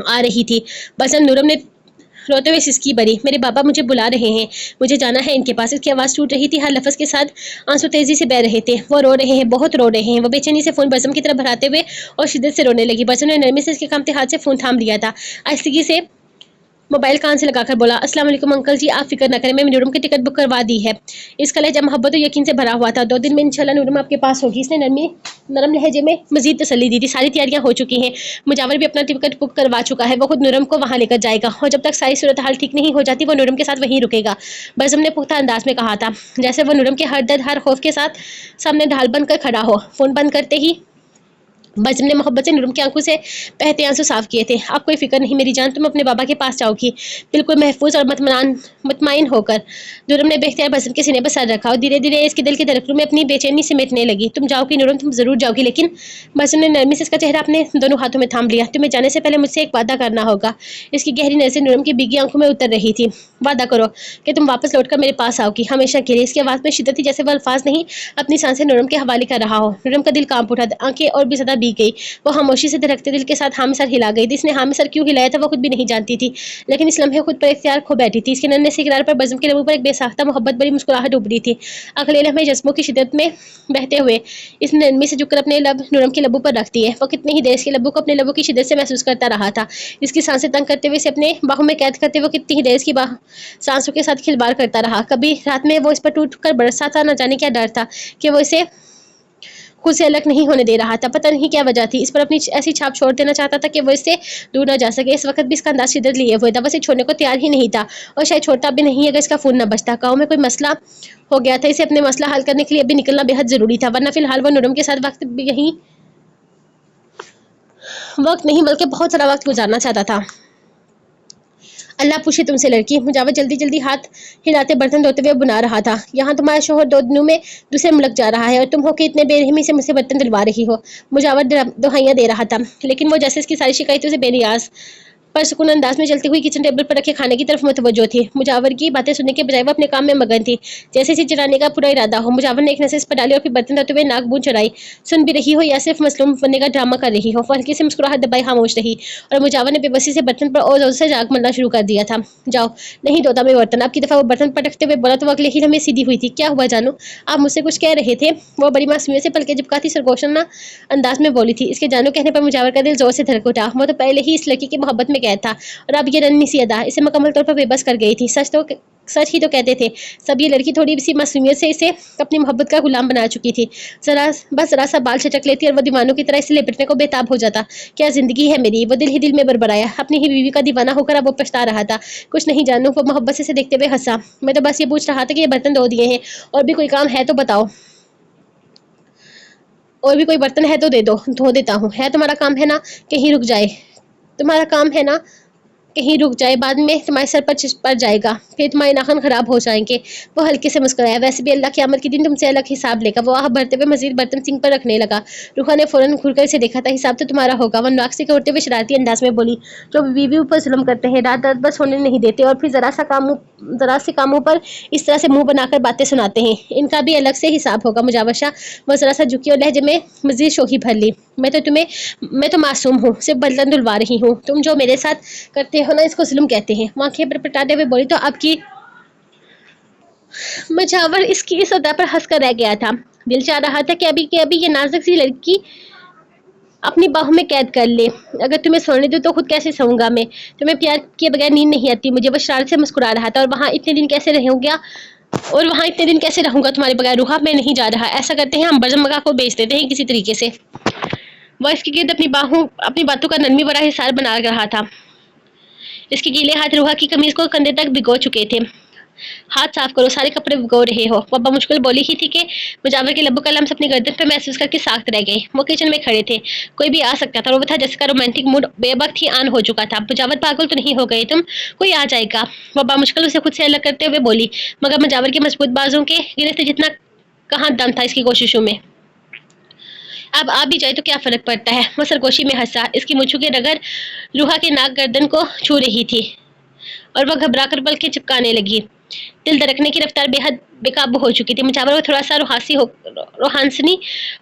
आ रही थी। बज़म, नूरम ने रोते हुए सिसकी भरी, मेरे बाबा मुझे बुला रहे हैं, मुझे जाना है इनके पास। इसकी आवाज़ टूट रही थी, हर लफ्ज़ के साथ आंसू तेजी से बह रहे थे। वो रो रहे हैं, बहुत रो रहे हैं। वो बेचैनी से फ़ोन बज़म की तरफ बढ़ाते हुए और शिद्दत से रोने लगी। बज़म ने नरमी से इसके कांपते हाथ से फ़ोन थाम लिया था। आहिस्तगी से मोबाइल कान से लगाकर बोला, अस्सलाम वालेकुम अंकल जी, आप फिक्र न करें, मैंने नूरम की टिकट बुक करवा दी है। इसका लहजा मोहब्बत और यकीन से भरा हुआ था। 2 दिन में इंशाल्लाह नूरम आपके पास होगी। इसने नरम लहजे में मजीद तसल्ली दी थी। सारी तैयारियां हो चुकी हैं, मुजावर भी अपना टिकट बुक करवा चुका है। वो खुद नूरम को वहां लेकर जाएगा और जब तक सारी सूरत हाल ठीक नहीं हो जाती वो नूरम के साथ वहीं रुकेगा। बज़म ने पुख्ता अंदाज में कहा था, जैसे वो नूरम के हर दर्द, हर खौफ के साथ सामने ढाल बन कर खड़ा हो। फोन बंद करते ही बज़म ने मोहब्बत से नूरम की आंखों से बहते आंसू साफ किए थे। आप कोई फिक्र नहीं मेरी जान, तुम अपने बाबा के पास जाओगी बिल्कुल महफूज और मुतमईन होकर। नूरम ने बेख्तियार बज़म के सीने पर सर रखा और धीरे धीरे इसके दिल के धड़कनों में अपनी बेचैनी सिमटने लगी। तुम जाओगी नूरम, तुम जरूर जाओगी, लेकिन बज़म ने नरमी से इसका चेहरा अपने दोनों हाथों में थाम लिया। तुम्हें जाने से पहले मुझसे एक वादा करना होगा। इसकी गहरी नज़रें नूरम की भीगी आंखों में उतर रही थी। वादा करो कि तुम वापस लौटकर मेरे पास आओगी, हमेशा के लिए। इसकी आवाज़ में शिद्दत थी, जैसे वह अल्फाज नहीं अपनी सांसें नूरम के हवाले कर रहा हो। नूरम का दिल कांप उठा, आंखें और भी ज्यादा भीग गई। वो खामोशी से धड़कते दिल के साथ हामी सर हिला गई थी। इसने हामी सर क्यों हिलाया था वो खुद भी नहीं जानती थी, लेकिन इस लम्हे खुद पर इख्तियार खो बैठी थी। इसके नन्हे से किनारे पर बज़म के लबों पर एक बेसाख्ता मोहब्बत भरी मुस्कुराहट उभरी थी। अगले लम्हे जज्बों की शिद्दत में बहते हुए इसने नरमी से झुककर अपने लब नूरम के लबों पर रख दिए। वो कितनी ही देर इसके लबों को अपने लबों की शिद्दत से महसूस करता रहा था। इसकी सांसें तंग करते हुए इसे अपने बाहों में कैद करते हुए कितनी ही देर इसकी सांसों के साथ खिलवाड़ करता रहा। कभी रात में वो इस पर टूट कर बरसा था, न जाने क्या डर था कि वो इसे खुद से अलग नहीं होने दे रहा था। पता नहीं क्या वजह थी, इस पर अपनी ऐसी छाप छोड़ देना चाहता था कि वो इससे दूर न जा सके। इस वक्त भी इसका अंदाज शिद्दत लिए हुए था, वो इसे छोड़ने को तैयार ही नहीं था और शायद छोड़ता भी नहीं अगर इसका फोन न बजता। गाँव में कोई मसला हो गया था, इसे अपने मसला हल करने के लिए अभी निकलना बेहद जरूरी था, वरना फिलहाल वो नूरम के साथ वक्त नहीं बल्कि बहुत सारा वक्त गुजारना चाहता था। अल्लाह पूछे तुमसे लड़की, मुजावर जल्दी जल्दी हाथ हिलाते बर्तन धोते हुए बुला रहा था। यहाँ तुम्हारा शोहर 2 दिनों में दूसरे मुल्क जा रहा है और तुम हो कि इतने बेरहमी से मुझसे बर्तन दिलवा रही हो। मुजावर दुहाइयाँ दे रहा था, लेकिन वो जैसे इसकी सारी शिकायतों से बेनियाज पर सुकून अंदाज में चलती हुई किचन टेबल पर रखे खाने की तरफ मुतवज्जो थी। मुजावर की बातें सुनने के बजाय वो अपने काम में मगन थी, जैसे इसे चलाने का पूरा इरादा हो। मुजावर ने एक नजर इस पर डाली और फिर बर्तन धोते हुए नाक बूंद चढ़ाई। सुन भी रही हो या सिर्फ मसलूम बनने का ड्रामा कर रही हो? वो हल्की से मुस्कुराहट दबाई खामोश रही और मुजावर ने बेबसी से बर्तन पर और जोर से जाग मलना शुरू कर दिया था। जाओ, नहीं धोता मैं बर्तन। आपकी दफा वो बर्तन पटकते हुए बोला तो अगले ही लम्हे सीधी हुई थी। क्या हुआ जानू, आप मुझसे कुछ कह रहे थे? वो बड़ी मासूमियत से पलके झपकाती सरगोशना अंदाज में बोली थी। इसके जानू कहने पर मुजावर का दिल जोर से धड़क उठा। वो तो पहले ही इस लड़की की मोहब्बत में कैद था और अब ये नन्ही सी अदा इसे मुकम्मल तौर पर बेबस कर गई थी। सच ही तो कहते थे सब, ये लड़की थोड़ी सी मासूमियत से इसे अपनी मोहब्बत का गुलाम बना चुकी थी। जरा सा बाल छटक लेती और वो दीवानों की तरह इसे लिपटने को बेताब हो जाता। क्या जिंदगी है मेरी, वो दिल ही दिल में बरबराया। अपनी ही बीवी का दीवाना होकर अब वो पछता रहा था। कुछ नहीं जानू, वो मोहब्बत से इसे देखते हुए हंसा। मैं तो बस ये पूछ रहा था कि ये बर्तन धो दिए हैं, और भी कोई काम है तो बताओ, और भी कोई बर्तन है तो दे दो, धो देता हूँ। है तुम्हारा काम है ना कहीं रुक जाए, तुम्हारा काम है ना कहीं रुक जाए, बाद में तुम्हारे सर पर पड़ जाएगा, फिर तुम्हारे नाखून खराब हो जाएंगे। वो हल्के से मुस्कुराया। वैसे भी अल्लाह क़यामत के दिन तुमसे अलग हिसाब लेगा। वो आह भरते हुए मजीद बर्तन सिंक पर रखने लगा। रूखा ने फौरन घूरकर इसे देखा था। हिसाब तो तुम्हारा होगा, वो नाक से करते हुए शरारती अंदाज में बोली। जो बीवी ऊपर जुल्म करते हैं, रात रात बस होने नहीं देते और फिर जरा से कामों पर इस तरह से मुंह बनाकर बातें सुनाते हैं, इनका भी अलग से हिसाब होगा। मुजावर शाह वो जरा सा झुकी और लहजे में मजीद शोखी भर ली। मैं तो मासूम हूँ, सिर्फ बर्तन धुलवा रही हूँ। तुम जो मेरे साथ करते हो ना, इसको जुल्म कहते हैं। वो आंखें पटाते हुए बोली। तो आपकी मुजावर इसकी इस अदा पर हंस कर रह गया था। दिल चाह रहा था कि अभी ये नाजुक सी लड़की अपनी बाहों में कैद कर ले। अगर तुम्हें सोने दो तो खुद कैसे सोऊंगा मैं, तुम्हें प्यार किए बगैर नींद नहीं आती मुझे। वो शरारत से मुस्कुरा रहा था। और वहाँ इतने दिन कैसे रहोगे, और वहाँ इतने दिन कैसे रहूंगा तुम्हारे बगैर रूहा, मैं नहीं जा रहा। ऐसा करते हैं हम बरजम मगा को बेच देते हैं किसी तरीके से। वह इसके गिर्द अपनी बातों का नरमी भरा हिसार बना रहा था। इसके गीले हाथ रूहा की कमीज को कंधे तक भिगो चुके थे। हाथ साफ करो, सारे कपड़े भिगो रहे हो। पप्पा मुश्किल बोली ही थी कि मुजावर के लबों का लम्स अपनी गर्दन पर महसूस करके साख्त रह गई। वो किचन में खड़े थे, कोई भी आ सकता था और वो था जिसका रोमांटिक मूड बेवक्त ही ऑन हो चुका था। मुजावर पागल तो नहीं हो गई तुम, कोई आ जाएगा। पप्पा मुश्किल उसे खुद से अलग करते हुए बोली, मगर मुजावर के मजबूत बाजों के गिरफ्त जितना कहाँ दम था इसकी कोशिशों में। अब आ भी जाए तो क्या फर्क पड़ता है। वो सरगोशी में हंसा। इसकी मुछू के रगड़ रूहा के नाक गर्दन को छू रही थी और वह घबरा कर पलकें चिपकाने लगी। दिल धड़कने की रफ्तार बेहद बेकाबू हो चुकी थी। मुजावर वो थोड़ा सा रोहानसनी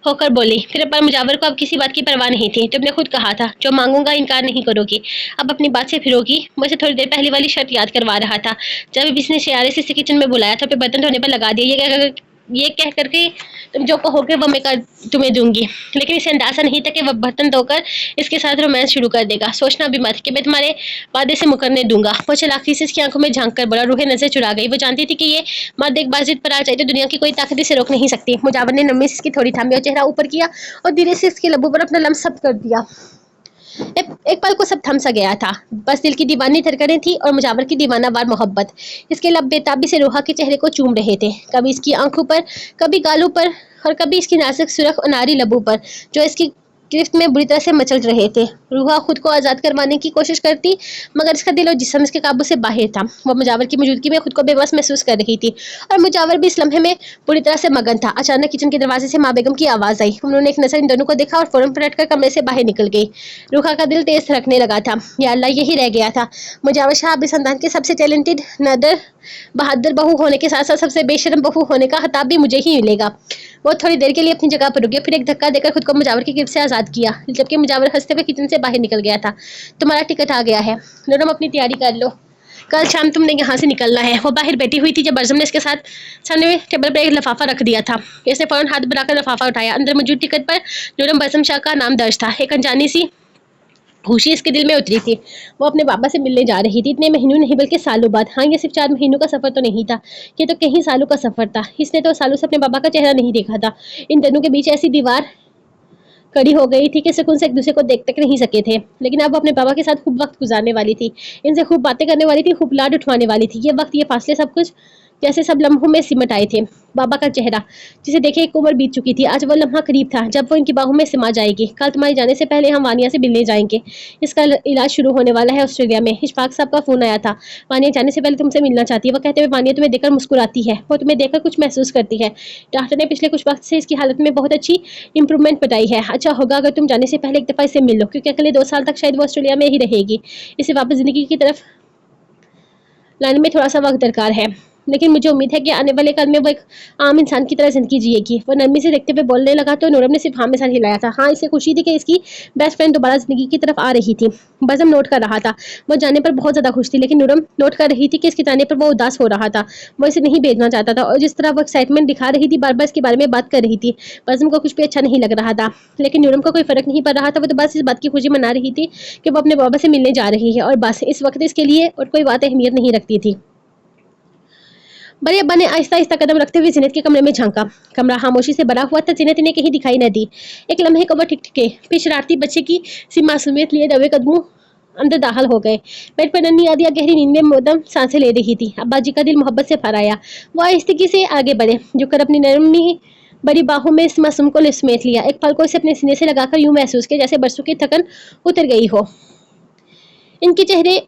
होकर बोली, फिर पर मुजावर को अब किसी बात की परवाह नहीं थी। तुमने खुद कहा था जो मांगूंगा इनकार नहीं करोगी, अब अपनी बात से फिरोगी। मुझे थोड़ी देर पहले वाली शर्त याद करवा रहा था जब इसने शयारे से इसे किचन में बुलाया था, फिर बर्तन धोने पर लगा दिया। ये कह करके तुम जो कहोगे वो मैं कर तुम्हें दूंगी, लेकिन इसे अंदाजा नहीं था कि वह बर्तन धोकर इसके साथ रोमांस शुरू कर देगा। सोचना भी मत कि मैं तुम्हारे वादे से मुकरने दूंगा। वो चलाकी से इसकी आंखों में झांक कर बड़ा। रूहें नजर चुरा गई। वो जानती थी कि ये मर्द एक बार जिद पर आ जाए तो दुनिया की कोई ताकत इसे रोक नहीं सकती। मुजावर ने नम्मी से इसकी थोड़ी थामी और चेहरा ऊपर किया और धीरे से इसके लबों पर अपना लम्स सब्त कर दिया। एक पल को सब थम सा गया था। बस दिल की दीवानी धड़कनें थी और मुजावर की दीवानावार मोहब्बत। इसके लब बेताबी से रूहा के चेहरे को चूम रहे थे, कभी इसकी आंखों पर, कभी गालों पर और कभी इसकी नाजुक सुरख अनारी लबों पर जो इसकी गिरफ्त में बुरी तरह से मचल रहे थे। रूहा खुद को आज़ाद करवाने की कोशिश करती, मगर इसका दिल और जिस्म इसके काबू से बाहर था। वो मुजावर की मौजूदगी में खुद को बेबस महसूस कर रही थी और मुजावर भी इस लम्हे में पूरी तरह से मगन था। अचानक किचन के दरवाजे से माँ बेगम की आवाज़ आई। उन्होंने एक नजर इन दोनों को देखा और फौरन पलटकर कमरे से बाहर निकल गई। रूहा का दिल तेज धड़कने लगा था। या अल्लाह, यही रह गया था। मुजावर शाह अब इस खानदान के सबसे टैलेंटेड, नदर, बहादुर बहू होने के साथ साथ सबसे बेशर्म बहू होने का खिताब भी मुझे ही मिलेगा। वो थोड़ी देर के लिए अपनी जगह पर रुके, फिर एक धक्का देकर खुद को मुजावर की गिरफ्त से आज़ाद किया, जबकि मुजावर हंसते हुए किचन से बाहर निकल गया था। तुम्हारा टिकट आ गया है, नूरम अपनी तैयारी कर लो, कल शाम तुमने यहाँ से निकलना है। वो बाहर बैठी हुई थी जब बरजम ने इसके साथ सामने टेबल पर एक लिफाफा रख दिया था। इसने फौरन हाथ बढ़ाकर लिफाफा उठाया। अंदर मौजूद टिकट पर नूरम बरजम शाह का नाम दर्ज था। एक अनजानी सी खुशी इसके दिल में उतरी थी। वो अपने बाबा से मिलने जा रही थी, इतने महीनों नहीं बल्कि सालों बाद। हाँ, ये सिर्फ 4 महीनों का सफर तो नहीं था, ये तो कई सालों का सफर था। इसने तो सालों से अपने बाबा का चेहरा नहीं देखा था। इन दोनों के बीच ऐसी दीवार खड़ी हो गई थी कि सुकून से एक दूसरे को देख तक नहीं सके थे। लेकिन अब अपने बाबा के साथ खूब वक्त गुजारने वाली थी, इनसे खूब बातें करने वाली थी, खूब लाड उठवाने वाली थी। ये वक्त, ये फासले, सब कुछ जैसे सब लम्हों में सिमट आए थे। बाबा का चेहरा, जिसे देखे एक उम्र बीत चुकी थी, आज वो लम्हा करीब था जब वो इनकी बाहों में सिमा जाएगी। कल तुम्हारे जाने से पहले हम वानिया से मिलने जाएंगे। इसका इलाज शुरू होने वाला है ऑस्ट्रेलिया में। इशफाक साहब का फोन आया था, वानिया जाने से पहले तुमसे मिलना चाहती है। वो कहते हुए वानिया तुम्हें देखकर मुस्कुराती है, वो तुम्हें देखकर कुछ महसूस करती है। डॉक्टर ने पिछले कुछ वक्त से इसकी हालत में बहुत अच्छी इंप्रूवमेंट बताई है। अच्छा होगा अगर तुम जाने से पहले एक दफ़ा इससे मिल लो, क्योंकि अगले 2 साल तक शायद वो ऑस्ट्रेलिया में ही रहेगी। इसे वापस जिंदगी की तरफ लाने में थोड़ा सा वक्त दरकार है, लेकिन मुझे उम्मीद है कि आने वाले कल में वो एक आम इंसान की तरह जिंदगी जिएगी। वो नरमी से देखते हुए बोलने लगा तो नूरम ने सिर्फ हाँ में सर हिलाया था। हाँ, इसे खुशी थी कि इसकी बेस्ट फ्रेंड दोबारा जिंदगी की तरफ आ रही थी। बज़म नोट कर रहा था। वो जाने पर बहुत ज़्यादा खुश थी, लेकिन नूरम नोट कर रही थी कि इसके जाने पर वो उदास हो रहा था। वो इसे नहीं भेजना चाहता था और जिस तरह वो एक्साइटमेंट दिखा रही थी, बार बार इसके बारे में बात कर रही थी, बज़म को कुछ भी अच्छा नहीं लग रहा था। लेकिन नूरम को कोई फर्क नहीं पड़ रहा था। वो तो बस इस बात की खुशी मना रही थी कि वो अपने बाबा से मिलने जा रही है और बस इस वक्त इसके लिए और कोई बात अहमियत नहीं रखती थी। बड़े अब्बा ने आहिस्ता आहिस्ता कदम रखते हुए जीनत के कमरे में झांका। कमरा खामोशी से भरा हुआ था। जीनत इन्हें कहीं दिखाई न दी। एक लम्हे को वो टिकटिके फिर शरारती बच्चे की सी मासूमियत लिए दबे कदमों अंदर दाखिल हो गए। बेड पर नन्ही आदिया गहरी नींद में मोदम सांसें ले रही थी। अब्बा जी का दिल मोहब्बत से भर आया। वो आहिस्तगी से आगे बढ़े, झुककर अपनी नरमी बड़ी बाहों में इस मासूम को समेट लिया। एक पल को इसे अपने सीने से लगाकर यूं महसूस किया जैसे बरसों की थकन उतर गई हो। इनके चेहरे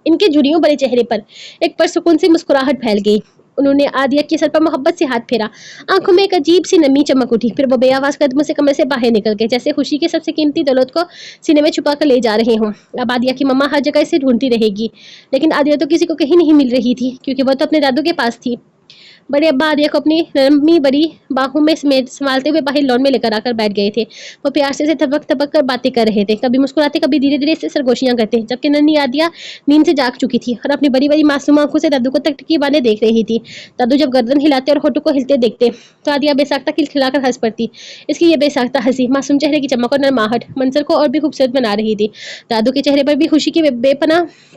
इनके झुर्रियों बड़े चेहरे पर एक परसुकून सी मुस्कुराहट फैल गई। उन्होंने आदिया के सर पर मोहब्बत से हाथ फेरा। आंखों में एक अजीब सी नमी चमक उठी। फिर वो बेआवाज कदमों से कमरे से बाहर निकल गए, जैसे खुशी की सबसे कीमती दौलत को सीने में छुपा कर ले जा रहे हों। अब आदिया की मम्मा हर जगह इसे ढूंढती रहेगी, लेकिन आदिया तो किसी को कहीं नहीं मिल रही थी, क्योंकि वो तो अपने दादू के पास थी। बड़े अब्बा आदिया को अपनी नरमी बड़ी बाहों में समेत संभालते हुए बाहर लॉन में लेकर आकर बैठ गए थे। वो प्यार से थपक थपक कर बातें कर रहे थे, कभी मुस्कुराते, कभी धीरे धीरे से सरगोशियां करते, जबकि नन्ही आदिया नींद से जाग चुकी थी और अपनी बड़ी बड़ी मासूम आंखों से दादू को तकतकी बांधे देख रही थी। दादू जब गर्दन हिलाते और होठों को हिलते देखते तो आदिया बेसाख्ता खिलखिलाकर हंस पड़ती। इसकी ये बेसाख्ता हंसी, मासूम चेहरे की चमक और नरमाहट मंजर को और भी खूबसूरत बना रही थी। दादू के चेहरे पर भी खुशी की बेपनाह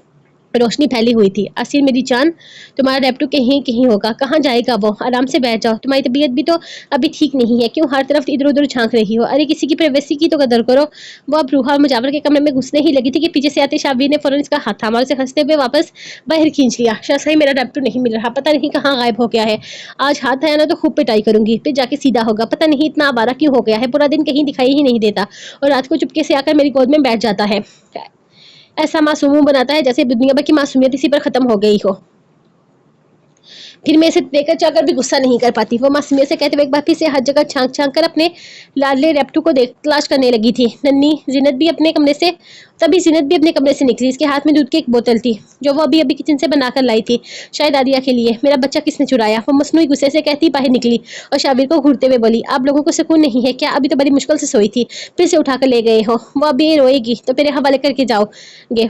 रोशनी फैली हुई थी। आसिर मेरी जान, तुम्हारा रैप्टो कहीं कहीं होगा, कहाँ जाएगा वो? आराम से बैठ जाओ, तुम्हारी तबीयत भी तो अभी ठीक नहीं है, क्यों हर तरफ इधर उधर झांक रही हो? अरे किसी की प्राइवेसी की तो कदर करो। वो अब रूहा और मुजावर के कमरे में घुसने ही लगी थी कि पीछे से आते शाबीर ने फौरन इसका हाथ थामा और उसे हंसते हुए वापस बाहर खींच लिया। सही मेरा रैप्टो नहीं मिल रहा, पता नहीं कहाँ गायब हो गया है। आज हाथ आया ना तो खूब पिटाई करूंगी, फिर जाके सीधा होगा। पता नहीं इतना आवारा क्यों हो गया है, पूरा दिन कहीं दिखाई ही नहीं देता और रात को चुपके से आकर मेरी गोद में बैठ जाता है। ऐसा मासूम बनाता है जैसे दुनिया भर की मासूमियत इसी पर खत्म हो गई हो। फिर मैं इसे देखकर चाहकर भी गुस्सा नहीं कर पाती। वो मासूमियत से कहते हुए एक बार फिर से हर जगह झांक झांक कर अपने लाडले रैप्टू को देख तलाश करने लगी थी। नन्ही जीनत भी अपने कमरे से तभी जीनत भी अपने कमरे से निकली। इसके हाथ में दूध की एक बोतल थी जो वो अभी अभी किचन से बनाकर लाई थी, शायद आदिया के लिए। मेरा बच्चा किसने चुराया? वो मसनूई गुस्से से कहती बाहर निकली और शाबिर को घूरते हुए बोली, आप लोगों को सुकून नहीं है क्या? अभी तो बड़ी मुश्किल से सोई थी, फिर से उठाकर ले गए हो। वो अभी रोएगी तो मेरे हवाले करके जाओगे।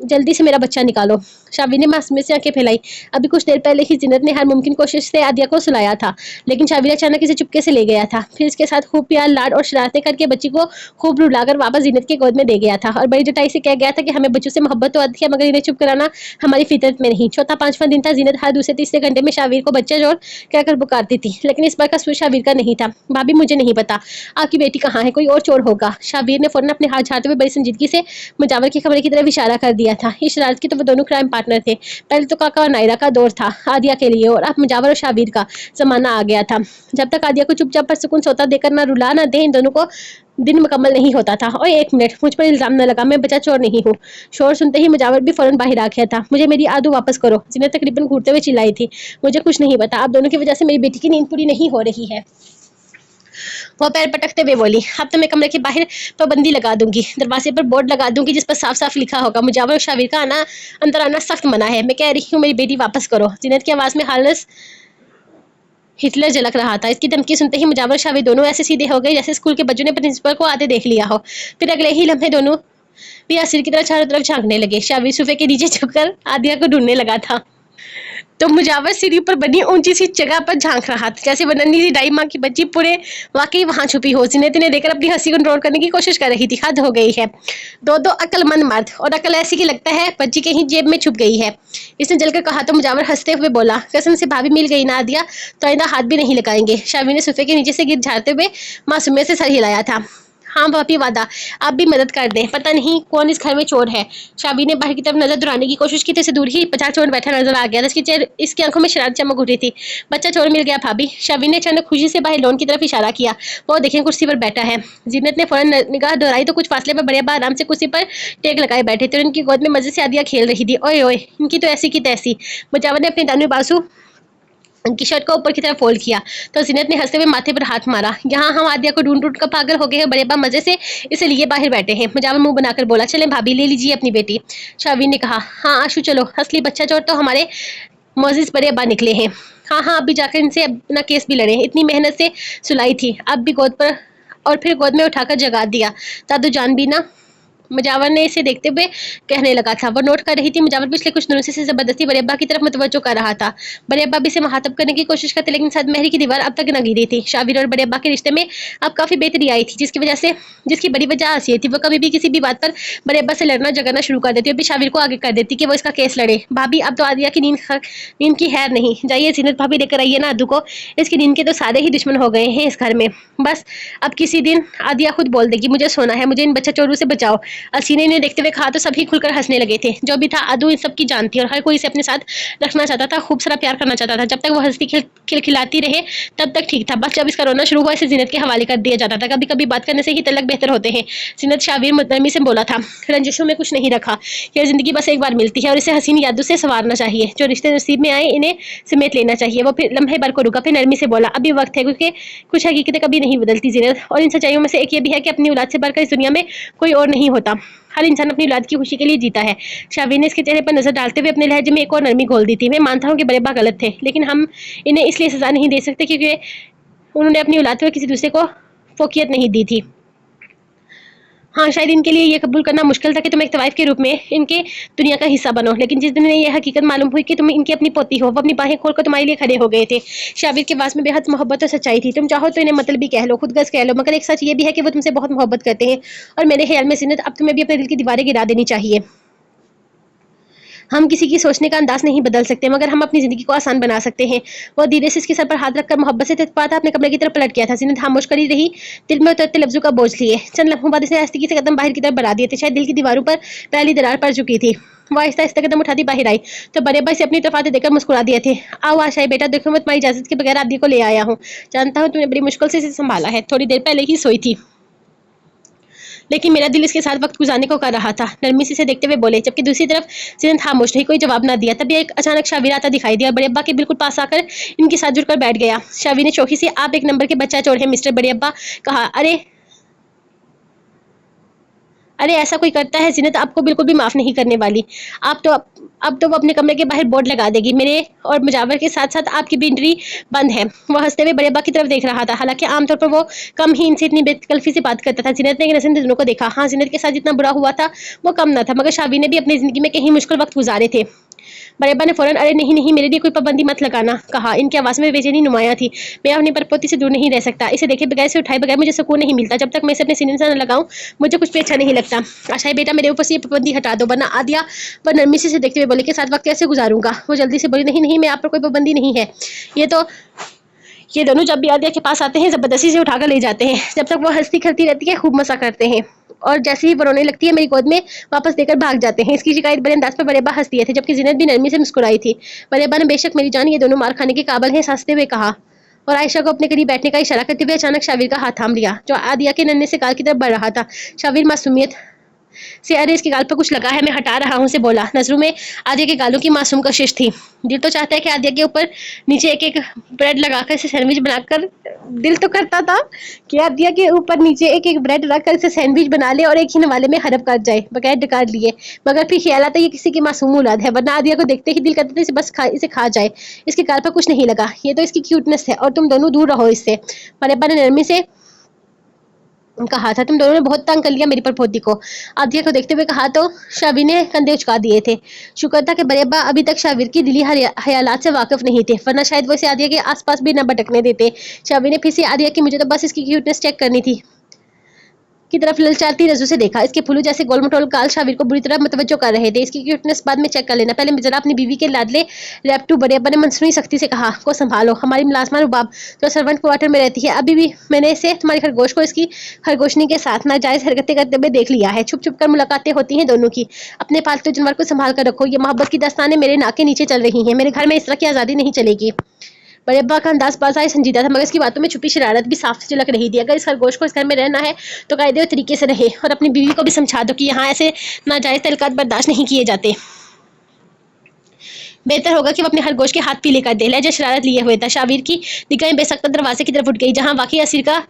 जल्दी से मेरा बच्चा निकालो। शाबिर ने मासूमियत से आंखें फैलाई। अभी कुछ देर पहले ही जीनत ने हर मुमकिन कोशिश से आदिया को सुलाया था, लेकिन शाबिर अचानक इसे चुपके से ले गया था। फिर इसके साथ खूब प्यार लाड और शरारतें करके बच्ची को खूब रुलाकर वापस जीनत के गोद में दे गया था और बड़ी जटाई से कह गया था कि हमें बच्चों से मोहब्बत तो आती है, मगर इन्हें चुप कराना हमारी फितरत में नहीं। चौथा पांचवां दिन था। जीनत हर दूसरे तीसरे घंटे में शाबिर को बच्चा जोर कहकर पुकारती थी, लेकिन इस बार का कसूर शाबिर का नहीं था। भाभी मुझे नहीं पता आपकी बेटी कहाँ है, कोई और चोर होगा। शाबिर ने फौरन अपने हाथ झाड़ते हुए बड़ी संजीदगी से मुजावर के कमरे की तरफ इशारा कर दिया था। इस शरारत की तो वो दोनों क्राइम पार्टनर थे। पहले तो काका और नायरा का दौर था आदिया के लिए, और अब मुजावर और शाबिर का जमाना आ गया था। जब तक आदिया को चुपचाप पर सुकून सोता देकर ना रुला ना दे, इन दोनों को दिन मुकम्मल नहीं होता था। और एक मिनट, मुझ पर इल्जाम न लगा, मैं बच्चा चोर नहीं हूँ। शोर सुनते ही मुजावर भी फौरन बाहर आ गया था। मुझे मेरी आदू वापस करो, जिन्हें तकरीबन घूरते हुए चिल्लाई थी। मुझे कुछ नहीं पता, आप दोनों की वजह से मेरी बेटी की नींद पूरी नहीं हो रही है। वो पैर पटकते हुए बोली, अब तो मैं कमरे के बाहर पाबंदी लगा दूंगी, दरवाजे पर बोर्ड लगा दूंगी जिस पर साफ साफ लिखा होगा, मुजावर और शाबिर का अंदर आना सख्त मना है। मैं कह रही हूँ मेरी बेटी वापस करो। जिन्नत की आवाज में हालस हिटलर झलक रहा था। इसकी धमकी सुनते ही मुजावर शाबिर दोनों ऐसे सीधे हो गए जैसे स्कूल के बच्चों ने प्रिंसिपल को आते देख लिया हो। फिर अगले ही लम्हे दोनों भी आसिर की तरह चारों तरफ झांकने लगे। शाबिर सोफे के नीचे झुककर आदिया को ढूंढने लगा था तो मुजावर सीढ़ी पर बनी ऊंची सी जगह पर झांक रहा था, जैसे वो नन्ही सी दाई माँ की बच्ची पूरे वाकई वहां छुपी हो। जिन्हें तिन्हें देखकर अपनी हंसी कंट्रोल करने की कोशिश कर रही थी। हद हो गई है। दो दो अक्लमंद मर्द, और अकल ऐसी की लगता है बच्ची के ही जेब में छुप गई है, इसने जलकर कहा। तो मुजावर हंसते हुए बोला, कसम से भाभी मिल गई ना दिया तो आइंदा हाथ भी नहीं लगाएंगे। शामी ने सोफे के नीचे से गिर झाड़ते हुए मासूमियत से सर हिलाया था। हाँ भाभी वादा, आप भी मदद कर दें, पता नहीं कौन इस घर में चोर है। शाबी ने बाहर की तरफ नजर दुराने की कोशिश की तो इसे दूर ही 50 चोर बैठा नजर आ गया। इसकी आंखों में शरारत चमक उठी थी। बच्चा चोर मिल गया भाभी। शाबी ने अचानक खुशी से बाहर लॉन की तरफ इशारा किया। वो देखें कुर्सी पर बैठा है। जीनत ने फौरन निगाह दोहराई तो कुछ फासले पर बड़े अब्बा आराम से कुर्सी पर टेक लगाए बैठे थे। उनकी गोद में मजे से आदिया खेल रही थी। ओए ओए, इनकी तो ऐसी की तैसी। मुजावर ने अपने दानवी बाजू उनकी शर्ट को ऊपर की तरफ फोल्ड किया तो जीनत ने हंसते हुए माथे पर हाथ मारा। यहाँ हम आदिया को ढूंढ ढूंढ कर पागल हो गए हैं, बड़े अब्बा मजे से इसे लिए बाहर बैठे हैं। मुजावर मुंह बनाकर बोला, चले भाभी ले लीजिए अपनी बेटी। शावीर ने कहा, हाँ आशु चलो, असली बच्चा चोर तो हमारे मोजिज बड़े अब्बा निकले हैं। हाँ हाँ, अभी जाकर इनसे अपना केस भी लड़े, इतनी मेहनत से सुलाई थी, अब भी गोद पर और फिर गोद में उठाकर जगा दिया। दादू जान भी ना। मुजावर ने इसे देखते हुए कहने लगा था। वो नोट कर रही थी मुजावर पिछले कुछ दिनों से जबरदस्ती बड़े अब्बा की तरफ मुतवज्जो कर रहा था। बड़े अब्बा भी इसे मुखातब करने की कोशिश करते, लेकिन सद मेहरी की दीवार अब तक न गिरी थी। शाबिर और बड़े अब्बा के रिश्ते में अब काफी बेहतरी आई थी, जिसकी बड़ी वजह आसिया थी। वो कभी भी किसी भी बात पर बड़े अब्बा से लड़ना झगड़ना शुरू कर देती और फिर शाबिर को आगे कर देती कि वो इसका केस लड़े। भाभी अब तो आदिया की नींद की हैर नहीं, जाइए जीनत भाभी लेकर आइए ना अद्दू को, इसकी नींद के तो सारे ही दुश्मन हो गए हैं इस घर में। बस अब किसी दिन आदिया खुद बोल देगी, मुझे सोना है, मुझे इन बच्चा चोरों से बचाओ। असीने ने देखते हुए कहा तो सभी खुलकर हंसने लगे थे। जो भी था अदू इन सब की जान थी और हर कोई इसे अपने साथ रखना चाहता था, खूब सारा प्यार करना चाहता था। जब तक वो हंसती खिलखिलाती रहे तब तक ठीक था। बस जब इसका रोना शुरू हुआ इसे जीनत के हवाले कर दिया जाता था। कभी कभी बात करने से ही तलक बेहतर होते हैं। जीनत शाबिर मुतनमी से बोला था, रंजिशों में कुछ नहीं रखा, यह जिंदगी बस एक बार मिलती है और इसे हसीन यादों से संवारना चाहिए। जो रिश्ते नसीब में आए इन्हें समेट लेना चाहिए। वो फिर लम्हे भर को रुका, फिर नरमी से बोला, अभी वक्त है, क्योंकि कुछ हकीकतें कभी नहीं बदलती जीनत, और इन सच्चाइयों में से एक ये भी है कि अपनी औलाद से बढ़कर इस दुनिया में कोई और नहीं होता। हर इंसान अपनी औलाद की खुशी के लिए जीता है। शाबिर ने इसके चेहरे पर नजर डालते हुए अपने लहजे में एक और नरमी घोल दी थी। मैं मानता हूँ कि बड़े अब्बा गलत थे, लेकिन हम इन्हें इसलिए सजा नहीं दे सकते क्योंकि उन्होंने अपनी औलाद पर किसी दूसरे को फोकियत नहीं दी थी। हाँ, शायद इनके लिए ये कबूल करना मुश्किल था कि तुम एक तवाइफ के रूप में इनके दुनिया का हिस्सा बनो, लेकिन जिस दिन इन्हें यह हकीकत मालूम हुई कि तुम इनकी अपनी पोती हो, वो अपनी बाहें खोलकर तुम्हारे लिए खड़े हो गए थे। शाबिर के पास में बेहद मोहब्बत और सच्चाई थी। तुम चाहो तो इन्हें मतलब भी कह लो, खुदगर्ज कह लो, मगर एक सच ये भी है कि वो तुमसे बहुत मोहब्बत करते हैं। और मेरे ख्याल में जीनत अब तुम्हें भी अपने दिल की दीवारें गिरा देनी चाहिए। हम किसी की सोचने का अंदाज नहीं बदल सकते, मगर हम अपनी जिंदगी को आसान बना सकते हैं। वो धीरे से इसके सर पर हाथ रखकर मोहब्बत से पाता अपने कमरे की तरफ पलट गया था। जीनत खामोश खड़ी रही, दिल में उतरते लफ्जों का बोझ लिए। चंद लम्हों बाद इसने आस्तीकी से कदम बाहर की तरफ बढ़ा दिए थे। शायद दिल की दीवारों पर पहली दरार पड़ चुकी थी। वो आहिस्ता आहिस्ता कदम उठाती बाहर आई तो बड़े भाई से अपनी तरफ आते देखकर मुस्कुरा दिए थे। आओ आशाई बेटा, देखो मैं तुम्हारी इजाजत के बगैर आदि को ले आया हूँ। जानता हूँ तुमने बड़ी मुश्किल से इसे संभाला है, थोड़ी देर पहले ही सोई थी, लेकिन मेरा दिल इसके साथ वक्त गुजारने को कर रहा था। नरमी से इसे देखते हुए बोले, जबकि दूसरी तरफ जीनत खामोश रही, कोई जवाब ना दिया। तभी एक अचानक शावीर आता दिखाई दिया और बड़े अब्बा के बिल्कुल पास आकर इनके साथ जुड़कर बैठ गया। शावीर ने चौकी से, आप एक नंबर के बच्चा चोर है मिस्टर बड़े अब्बा, कहा। अरे ऐसा कोई करता है जीनत, आपको बिल्कुल भी माफ नहीं करने वाली। आप तो अब तो वो अपने कमरे के बाहर बोर्ड लगा देगी। मेरे और मुजावर के साथ साथ आपकी भी एंट्री बंद है। वो हंसते हुए बड़े अब्बा की तरफ देख रहा था। हालांकि आमतौर पर वो कम ही इनसे इतनी बेतकल्फी से बात करता था। जीनत ने एक नजर दोनों को देखा। हाँ, जीनत के साथ जितना बुरा हुआ था वो कम न था, मगर शावी ने भी अपनी जिंदगी में कहीं मुश्किल वक्त गुजारे थे। बड़े अब्बा ने फौरन, अरे नहीं नहीं, मेरे लिए कोई पाबंदी मत लगाना, कहा। इनकी आवाज में बेचैनी नुमाया थी। मैं अपनी परपोती से दूर नहीं रह सकता। इसे देखे बगैर, से उठाए बगैर मुझे सुकून नहीं मिलता। जब तक मैं इसे अपने सीने से न लगाऊं मुझे कुछ भी अच्छा नहीं लगता। आशाई बेटा, मेरे ऊपर से ये पाबंदी हटा दो, वरना आदिया पर नरमी से देखते हुए बोले के साथ वक्त कैसे गुजारूंगा। वो जल्दी से बोली, नहीं नहीं, मैं आप पर कोई पाबंदी नहीं है। ये दोनों जब भी आदिया के पास आते हैं जबरदस्ती से उठाकर ले जाते हैं। जब तक वो हंसती खेलती रहती है, खूब मजा करते हैं, और जैसे ही वो रोने लगती है मेरी गोद में वापस देकर भाग जाते हैं। इसकी शिकायत बड़े अंदाज पर बड़े अब्बा हंस दिए थे, जबकि जीनत भी नरमी से मुस्कुराई थी। बड़े अब्बा ने, बेशक मेरी जान, ये दोनों मार खाने के काबिल हैं, हंसते हुए कहा, और आयशा को अपने करीब बैठने का इशारा करते हुए अचानक शावीर का हाथ थाम लिया, जो आदिया के नन्हे से गाल की तरफ बढ़ रहा था। शावीर मासूमियत से, अरे इसके गाल पर कुछ लगा है, मैं हटा रहा हूँ, से बोला। नजरों में आदिया के गालों की मासूम कशिश थी। दिल तो चाहता है कि आदिया के ऊपर नीचे एक एक ब्रेड लगाकर इसे सैंडविच बनाकर, दिल तो करता था कि आदिया के ऊपर नीचे एक एक ब्रेड रखकर इसे सैंडविच बना ले और एक ही नवाले में हड़प कर जाए बगैर डकार लिए। मगर फिर ख्याल आता ये किसी की मासूम औलाद है, वरना आदिया को देखते ही दिल करता था इसे बस इसे खा जाए। इसके गाल पर कुछ नहीं लगा, ये तो इसकी क्यूटनेस है, और तुम दोनों दूर रहो इससे। मेरे अब्बा ने नरमी से कहा था, तुम दोनों ने बहुत तंग कर लिया मेरी परपोती को। आदिया को देखते हुए कहा तो शावीर ने कंधे उचका दिए थे। शुक्र था कि बड़े अब्बा अभी तक शावीर की दिली ख्यालात से वाकिफ नहीं थे, वरना शायद वो इसे आदिया के आसपास भी न भटकने देते। शावीर ने फिर से आदिया की, मुझे तो बस इसकी क्यूटनेस चेक करनी थी, की तरफ ललचाती नजरों से देखा। इसके फूलों जैसे गोलमटोल गाल शावीर को बुरी तरह मुतवज्जो कर रहे थे। इसकी क्यूटनेस बाद में चेक कर लेना, पहले जरा अपनी बीवी के लाडले रैप्टू बड़े अब्बा ने मनसूनी सख्ती से कहा को संभालो। हमारी मुलाजमा रुबाब जो सर्वेंट क्वार्टर में रहती है, अभी भी मैंने इसे तुम्हारी खरगोश को इसकी खरगोशनी के साथ नाजायज हरकतें करते हुए देख लिया है। छुप छुप कर मुलाकातें होती हैं दोनों की। अपने पालतू जानवर को संभाल कर रखो, ये मोहब्बत की दास्तानें मेरे नाक के नीचे चल रही हैं। मेरे घर में इस तरह की आज़ादी नहीं चलेगी। बड़े अब्बा का अंदाज बाज़ार संजीदा था, मगर इसकी बातों में छुपी शरारत भी साफ झलक रही थी। अगर इस खरगोश को इस घर में रहना है तो कायदे और तरीके से रहे, और अपनी बीवी को भी समझा दो कि यहाँ ऐसे नाजायज तलकात बर्दाश्त नहीं किए जाते। बेहतर होगा कि वो अपने खरगोश के हाथ पीले कर दे। लहजा शरारत लिए हुए था। शावीर की निगाहें बेसख्त दरवाजे की तरफ उठ गई, जहाँ वाकई असीर का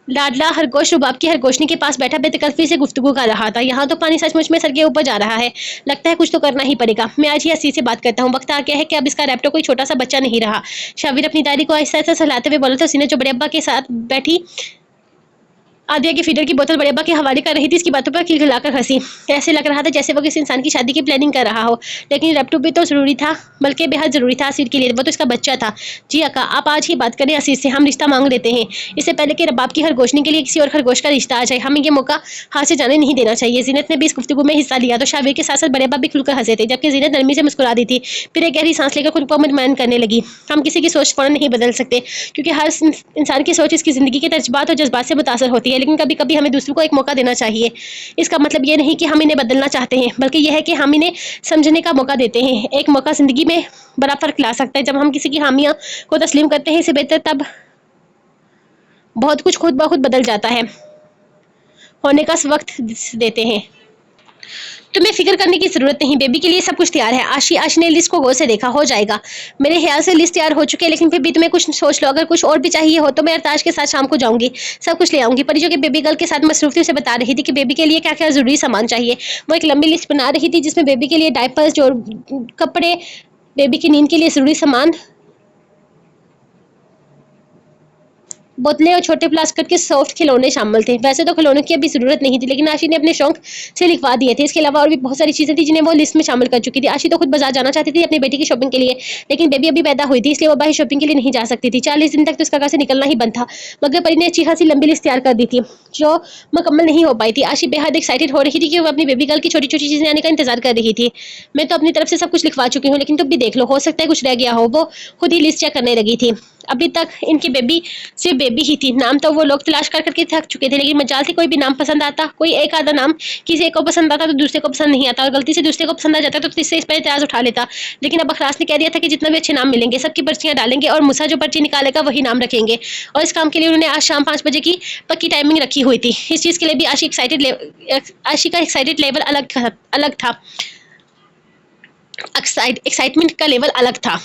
लाडला खरगोश रुबाब की खरगोशनी के पास बैठा बेतकल्फी से गुफ्तगू कर रहा था। यहाँ तो पानी सचमुच में सर के ऊपर जा रहा है। लगता है कुछ तो करना ही पड़ेगा। मैं आज ही असीर से बात करता हूँ। वक्त आ गया है कि अब इसका रैप्टो कोई छोटा सा बच्चा नहीं रहा। शावीर अपनी दाढ़ी को आहिस्ता आहिस्ता सहलाते हुए बोला था। उसी ने जो बड़े अब्बा के साथ बैठी आदिया की फीडर की बोतल बड़े अब्बा के हवाले कर रही थी, इसकी बातों पर खिलखिलाकर हंसी। ऐसे लग रहा था जैसे वो किसी इंसान की शादी की प्लानिंग कर रहा हो। लेकिन रैप्टो भी तो जरूरी था, बल्कि बेहद जरूरी था असीर के लिए। वो तो इसका बच्चा था। जी अक्का, आप आज ही बात करें असीर से, हम रिश्ता मांग लेते हैं। इससे पहले कि रबाब की खरगोशनी के लिए किसी और खरगोश का रिश्ता आ जाए, हमें ये मौका हाथ से जाने नहीं देना चाहिए। जीनत ने भी इस गुफ्तगू में हिस्सा लिया तो शावीर के साथ साथ बड़े अब्बा भी खुलकर हंसे थे, जबकि जीनत नरमी से मुस्कुरा दी थी। फिर एक गहरी सांस लेकर खुद को मुतमईन करने लगी। हम किसी की सोच फौरन नहीं बदल सकते, क्योंकि हर इंसान की सोच इसकी जिंदगी के तजुर्बात और जज्बात से मुतासर होती है। लेकिन कभी कभी हमें दूसरों को एक मौका देना चाहिए। इसका मतलब ये नहीं कि हम इन्हें बदलना चाहते हैं, बल्कि यह है कि हम इन्हें समझने का मौका देते हैं। एक मौका जिंदगी में बड़ा फर्क ला सकता है। जब हम किसी की हामियां को तस्लीम करते हैं, इससे बेहतर तब बहुत कुछ खुद ब खुद बदल जाता है। होने का वक्त देते हैं। तुम्हें फिक्र करने की जरूरत नहीं, बेबी के लिए सब कुछ तैयार है। आशी ने लिस्ट को गौर से देखा, हो जाएगा। मेरे ख्याल से लिस्ट तैयार हो चुकी है, लेकिन फिर भी तुम्हें कुछ सोच लो। अगर कुछ और भी चाहिए हो तो मैं अरताज के साथ शाम को जाऊंगी, सब कुछ ले आऊंगी। परी जो कि बेबी गर्ल के साथ मसरूफ थी, उसे बता रही थी कि बेबी के लिए क्या क्या जरूरी सामान चाहिए। वो एक लंबी लिस्ट बना रही थी, जिसमें बेबी के लिए डायपर्स, जो कपड़े, बेबी की नींद के लिए जरूरी सामान, बोतलें और छोटे प्लास्टिक के सॉफ्ट खिलौने शामिल थे। वैसे तो खिलौनों की अभी जरूरत नहीं थी, लेकिन आशी ने अपने शौक से लिखवा दिए थे। इसके अलावा और भी बहुत सारी चीजें थी जिन्हें वो लिस्ट में शामिल कर चुकी थी। आशी तो खुद बाजार जाना चाहती थी अपनी बेटी की शॉपिंग के लिए, लेकिन बेबी अभी पैदा हुई थी, इसलिए वो बाहर शॉपिंग के लिए नहीं जा सकती थी। 40 दिन तक तो इसका घर से निकलना ही बंद था, मगर परी ने अच्छी खासी लंबी लिस्ट तैयार कर दी थी जो मुकम्मल नहीं हो पाई थी। आशी बेहद एक्साइटेड हो रही थी कि वो अपनी बेबी गर्ल की छोटी छोटी चीजें आने का इंतजार कर रही थी। मैं तो अपनी तरफ से सब कुछ लिखवा चुकी हूँ, लेकिन तुम भी देख लो, हो सकता है कुछ रह गया हो। वो खुद ही लिस्ट चेक करने लगी थी। अभी तक इनकी बेबी सिर्फ बेबी ही थी, नाम तो वो लोग तलाश कर करके थक चुके थे, लेकिन मजाल से कोई भी नाम पसंद आता। कोई एक आधा नाम किसी एक को पसंद आता तो दूसरे को पसंद नहीं आता, और गलती से दूसरे को पसंद आ जाता तो तीसरे इस पर एतराज उठा लेता। लेकिन अब अखरास ने कह दिया था कि जितने भी अच्छे नाम मिलेंगे सबकी पर्चियां डालेंगे, और मूसा जो पर्ची निकालेगा वही नाम रखेंगे। और इस काम के लिए उन्होंने आज शाम 5 बजे की पक्की टाइमिंग रखी हुई थी। इस चीज के लिए भी आशी का एक्साइटेड लेवल अलग था। एक्साइटमेंट का लेवल अलग था।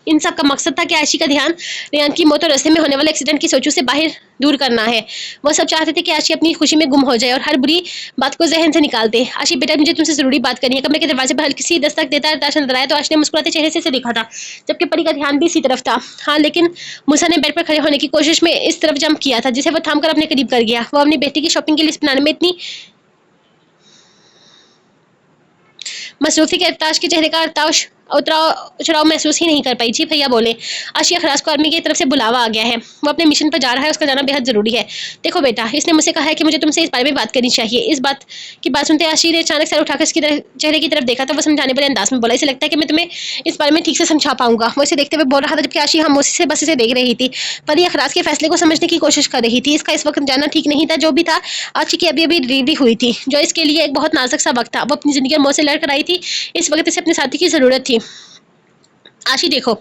इन सब का मकसद था कि आशी का ध्यान रेयान की मौत और रास्ते में होने वाले एक्सीडेंट की सोचों से बाहर दूर करना है। वो सब चाहते थे कि आशी अपनी खुशी में गुम हो जाए और हर बुरी बात को जहन से निकाल दे। आशी बेटा, मुझे तुमसे जरूरी बात करनी है। कमरे के दरवाजे पर हल्की सी दस्तक देता अरताश नजर आया तो आशी ने मुस्कुराते चेहरे से देखा था, जबकि परी का ध्यान भी इसी तरफ था। हाँ, लेकिन मूसा ने बेड पर खड़े होने की कोशिश में इस तरफ जंप किया था, जिसे वो थामकर अपने करीब कर गया। वो अपनी बेटी की शॉपिंग की लिस्ट बनाने में इतनी मसरूफ थी कि अरताश के चेहरे का उतराव महसूस ही नहीं कर पाई। जी भैया बोले। आशी अखराज को आर्मी की तरफ से बुलावा आ गया है, वो अपने मिशन पर जा रहा है, उसका जाना बेहद जरूरी है। देखो बेटा, इसने मुझसे कहा है कि मुझे तुमसे इस बारे में बात करनी चाहिए। इस बात की बात सुनते आशी ने अचानक सर उठाकर इसकी चेहरे की तरफ देखा तो वो समझाने वाले अंदाज में बोला, इसे लगता है कि मैं तुम्हें इस बारे में ठीक से समझा पाऊंगा। वो इसे देखते हुए बोल रहा था, जबकि आशी खामोशी से बस इसे देख रही थी। परी अखराज के फैसले को समझने की कोशिश कर रही थी। इसका इस वक्त जाना ठीक नहीं था। जो भी था, आशी की अभी अभी डिलीवरी हुई थी, जो इसके लिए एक बहुत नाजुक सा वक्त था। वो अपनी जिंदगी मौत से लड़ कर आई थी। इस वक्त इसे अपने साथी की जरूरत थी। आशी देखो,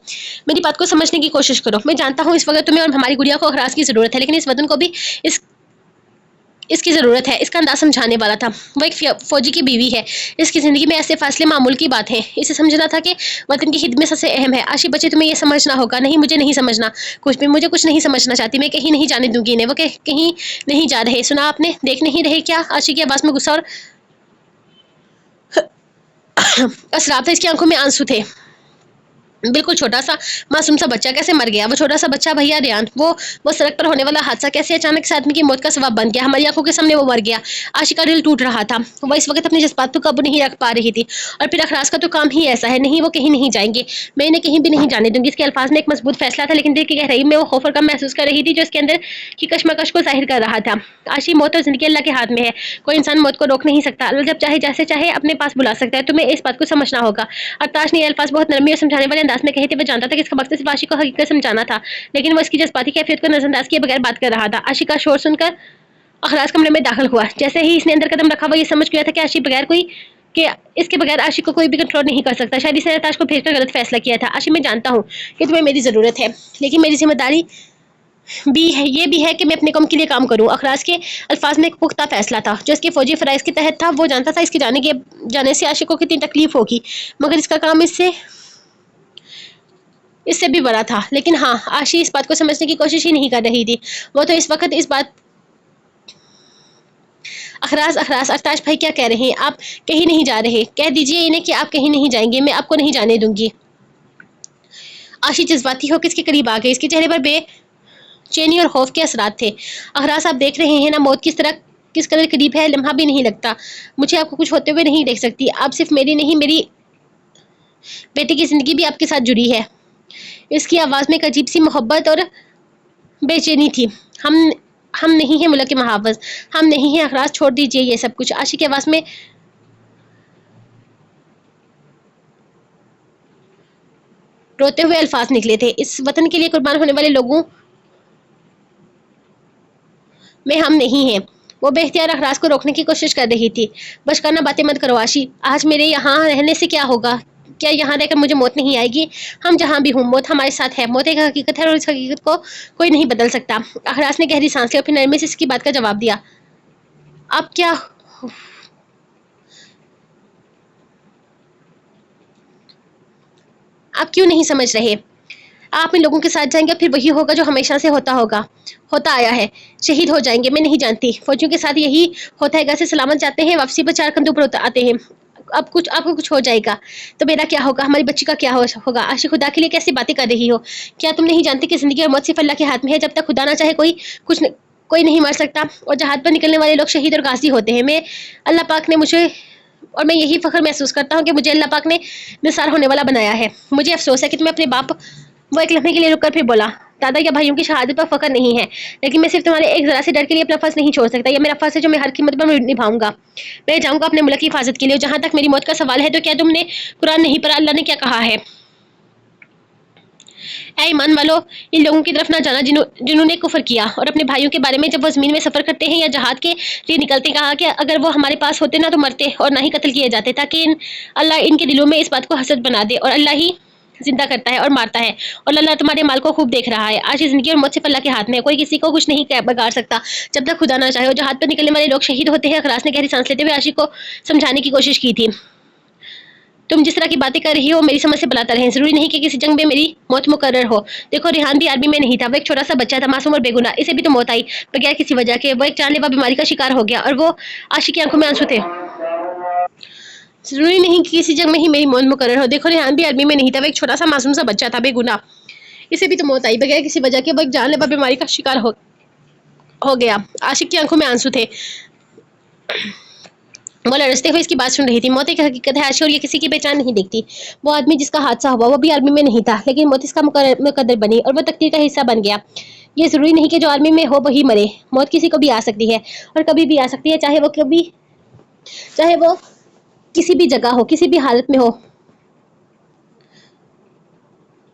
मेरी बात को समझने की कोशिश करो। मैं जानता हूँ इस वक्त तुम्हें और हमारी गुड़िया को अखराज की जरूरत है, लेकिन इस वतन को भी इसकी जरूरत है। इसका अंदाज समझाने वाला था। वो एक फौजी की बीवी है। इसकी जिंदगी में ऐसे फासले मामूल की बात है। इसे समझना था कि वतन की खिदमत सबसे अहम है। आशी बच्चे, तुम्हें ये समझना होगा। नहीं, मुझे नहीं समझना कुछ भी। मुझे कुछ नहीं समझना चाहती। मैं कहीं नहीं जाने दूंगी इन्हें। वो कहीं नहीं जा रहे। सुना आपने? देख नहीं रहे क्या? आशी की आवाज में गुस्सा और असराब था। इसकी आंखों में आंसू थे। बिल्कुल छोटा सा मासूम सा बच्चा कैसे मर गया? वो छोटा सा बच्चा भैया रेयान, वो सड़क पर होने वाला हादसा कैसे अचानक से आदमी की मौत का सबब बन गया? हमारी आंखों के सामने वो मर गया। आशी का दिल टूट रहा था। वो इस वक्त अपने जज्बात पर काबू नहीं रख पा रही थी। और फिर अखराज का तो काम ही ऐसा है। नहीं, वो कहीं नहीं जाएंगे। मैं इन्हें कहीं भी नहीं जाने दूंगी। इसके अल्फाज में एक मजबूत फैसला था, लेकिन दिल की गहराई में वो खौफ और गम महसूस कर रही थी, जो इसके अंदर की कशमकश को जाहिर कर रहा था। आशी, मौत और जिंदगी अल्लाह के हाथ में है। कोई इंसान मौत को रोक नहीं सकता। अल्लाह जब चाहे जैसे चाहे अपने पास बुला सकता है। तुम्हें इस बात को समझना होगा। अरताश ने ये अल्फाज बहुत नरमी और समझाने वाले अंदाज में कहे थे। वो जानता था कि इसका मकसद सिर्फ आशी को हकीकत समझाना था, लेकिन वो इसकी जज्बाती कैफियत को नजरअंदाज किए बगैर बात कर रहा था। आशी का शोर सुनकर अखराज कमरे में दाखिल हुआ। जैसे ही इसने अंदर कदम रखा, वो ये समझ गया था कि आशी बगैर कोई कि इसके बगैर आशी को कोई भी कंट्रोल नहीं कर सकता। शायद इसने अरताश को भेजकर गलत फैसला किया था। आशी, मैं जानता हूँ कि तुम्हें मेरी जरूरत है, लेकिन मेरी जिम्मेदारी भी है, ये भी है कि मैं अपने कौम के लिए काम करूं। अखराज के अल्फाज में एक पुख्ता फैसला था, जो इसके फौजी फराइज के तहत था। वो जानता था इसके जाने से आशी को कितनी तकलीफ होगी, मगर इसका काम इससे भी बड़ा था। लेकिन हाँ, आशी इस बात को समझने की कोशिश ही नहीं कर रही थी। वो तो इस वक्त इस बात अखराज अरताश भाई क्या कह रहे हैं? आप कहीं नहीं जा रहे। कह दीजिए इन्हें कि आप कहीं नहीं जाएंगे। मैं आपको नहीं जाने दूंगी। आशी जज्बाती होकर इसके करीब आ गई। इसके चेहरे पर बेचैनी और खौफ के असरात थे। अखराज, आप देख रहे हैं ना मौत किस कदर करीब है। लम्हा भी नहीं लगता। मुझे आपको कुछ होते हुए नहीं देख सकती। आप सिर्फ मेरी नहीं, मेरी बेटे की जिंदगी भी आपके साथ जुड़ी है। इसकी आवाज में एक अजीब सी मोहब्बत और बेचैनी थी। हम नहीं हैं मुल्क के महावज। हम नहीं हैं। अखराज, छोड़ दीजिए ये सब कुछ। आशी की आवाज में रोते हुए अल्फाज निकले थे। इस वतन के लिए कुर्बान होने वाले लोगों में हम नहीं हैं। वो बेख्तियार अखराज को रोकने की कोशिश कर रही थी। बचकाना बातें मत करो आशी। आज मेरे यहाँ रहने से क्या होगा? क्या यहाँ रहकर मुझे मौत नहीं आएगी? हम जहाँ भी हूँ, मौत हमारे साथ है। मौत एक हकीकत है और इस हकीकत को कोई नहीं बदल सकता। अखराज ने गहरी सांस ली और फिर नरमी से इसकी बात का जवाब दिया। आप क्या आप क्यों नहीं समझ रहे? आप इन लोगों के साथ जाएंगे, फिर वही होगा जो हमेशा से होता आया है। शहीद हो जाएंगे। मैं नहीं जानती। फौजियों के साथ यही होता है। घर से सलामत जाते हैं, वापसी पर चार कंधों पर आते हैं। अब कुछ आपको कुछ हो जाएगा तो मेरा क्या होगा, हमारी बच्ची का क्या होगा। आशी खुदा के लिए कैसी बातें कर रही हो, क्या तुम नहीं जानती कि जिंदगी और मौत सिर्फ अल्लाह के हाथ में है। जब तक खुदा ना चाहे कोई नहीं मर सकता, और जहाज पर निकलने वाले लोग शहीद और गाजी होते हैं। मैं अल्लाह पाक ने मुझे, और मैं यही फख्र महसूस करता हूँ कि मुझे अल्लाह पाक ने निसार होने वाला बनाया है। मुझे अफसोस है कि तुम्हें अपने बाप, वो एक लम्हे के लिए रुककर फिर बोला, दादा या भाइयों की शहादत पर फख्र नहीं है, लेकिन मैं सिर्फ तुम्हारे एक जरा से डर के लिए अपना फर्ज नहीं छोड़ सकता। यह मेरा फर्ज है जो मैं हर कीमत पर निभाऊंगा। मैं जाऊंगा अपने मुल्क की हिफाजत के लिए। जहां तक मेरी मौत का सवाल है, तो क्या तुमने कुरान नहीं पढ़ा? अल्लाह ने क्या कहा है, ऐ ईमान वालों, इन लोगों की तरफ ना जाना जिन्होंने कुफर किया और अपने भाइयों के बारे में जब वो जमीन में सफर करते हैं या जहाद के लिए निकलते, कहा कि अगर वो हमारे पास होते ना तो मरते और ना ही कत्ल किए जाते, ताकि अल्लाह इनके दिलों में इस बात को हसद बना दे। और अल्लाह ही जिंदा करता है और मारता है, और अल्लाह तुम्हारे माल को खूब देख रहा है। आज की जिंदगी और मौत सिर्फ अल्लाह के हाथ में है, कोई किसी को कुछ नहीं बिगाड़ सकता जब तक खुदा ना चाहे। और जहाज पर निकलने वाले लोग शहीद होते हैं। अखरास ने गहरी सांस लेते हुए आशिक को समझाने की कोशिश की थी, तुम जिस तरह की बातें कर रही हो मेरी समझ से बलातर हैं। जरूरी नहीं कि किसी जंग में मेरी मौत मुकर्रर हो। देखो, रेहान भी आर्मी में नहीं था, वो एक छोटा सा बच्चा था, मासूम और बेगुनाह। इसे भी तो मौत आई बगैर किसी वजह के। वो एक जानलेवा बीमारी का शिकार हो गया और वो आशिक की आंखों में आंसू थे। जरूरी नहीं कि किसी जंग में ही मेरी मौत मुकर्रर हो। देखो, रेहान भी आर्मी में नहीं था, वो एक छोटा सा मासूम सा बच्चा था, बेगुनाह। इसे भी तो मौत आई बगैर किसी वजह के। वो एक जानलेवा बीमारी का शिकार हो गया। आशिक की आंखों में आंसू थे। वो लड़ते हुए इसकी बात सुन रही थी। मौत एक हकीकत है आशी, और ये किसी की पहचान नहीं देखती। वो आदमी जिसका हादसा हुआ वो भी आर्मी में नहीं था, लेकिन मौत इसका मुकद्दर बनी और वो तकदीर का हिस्सा बन गया। ये जरूरी नहीं कि जो आर्मी में हो वही मरे। मौत किसी को भी आ सकती है और कभी भी आ सकती है, चाहे वो किसी भी जगह हो, किसी भी हालत में हो।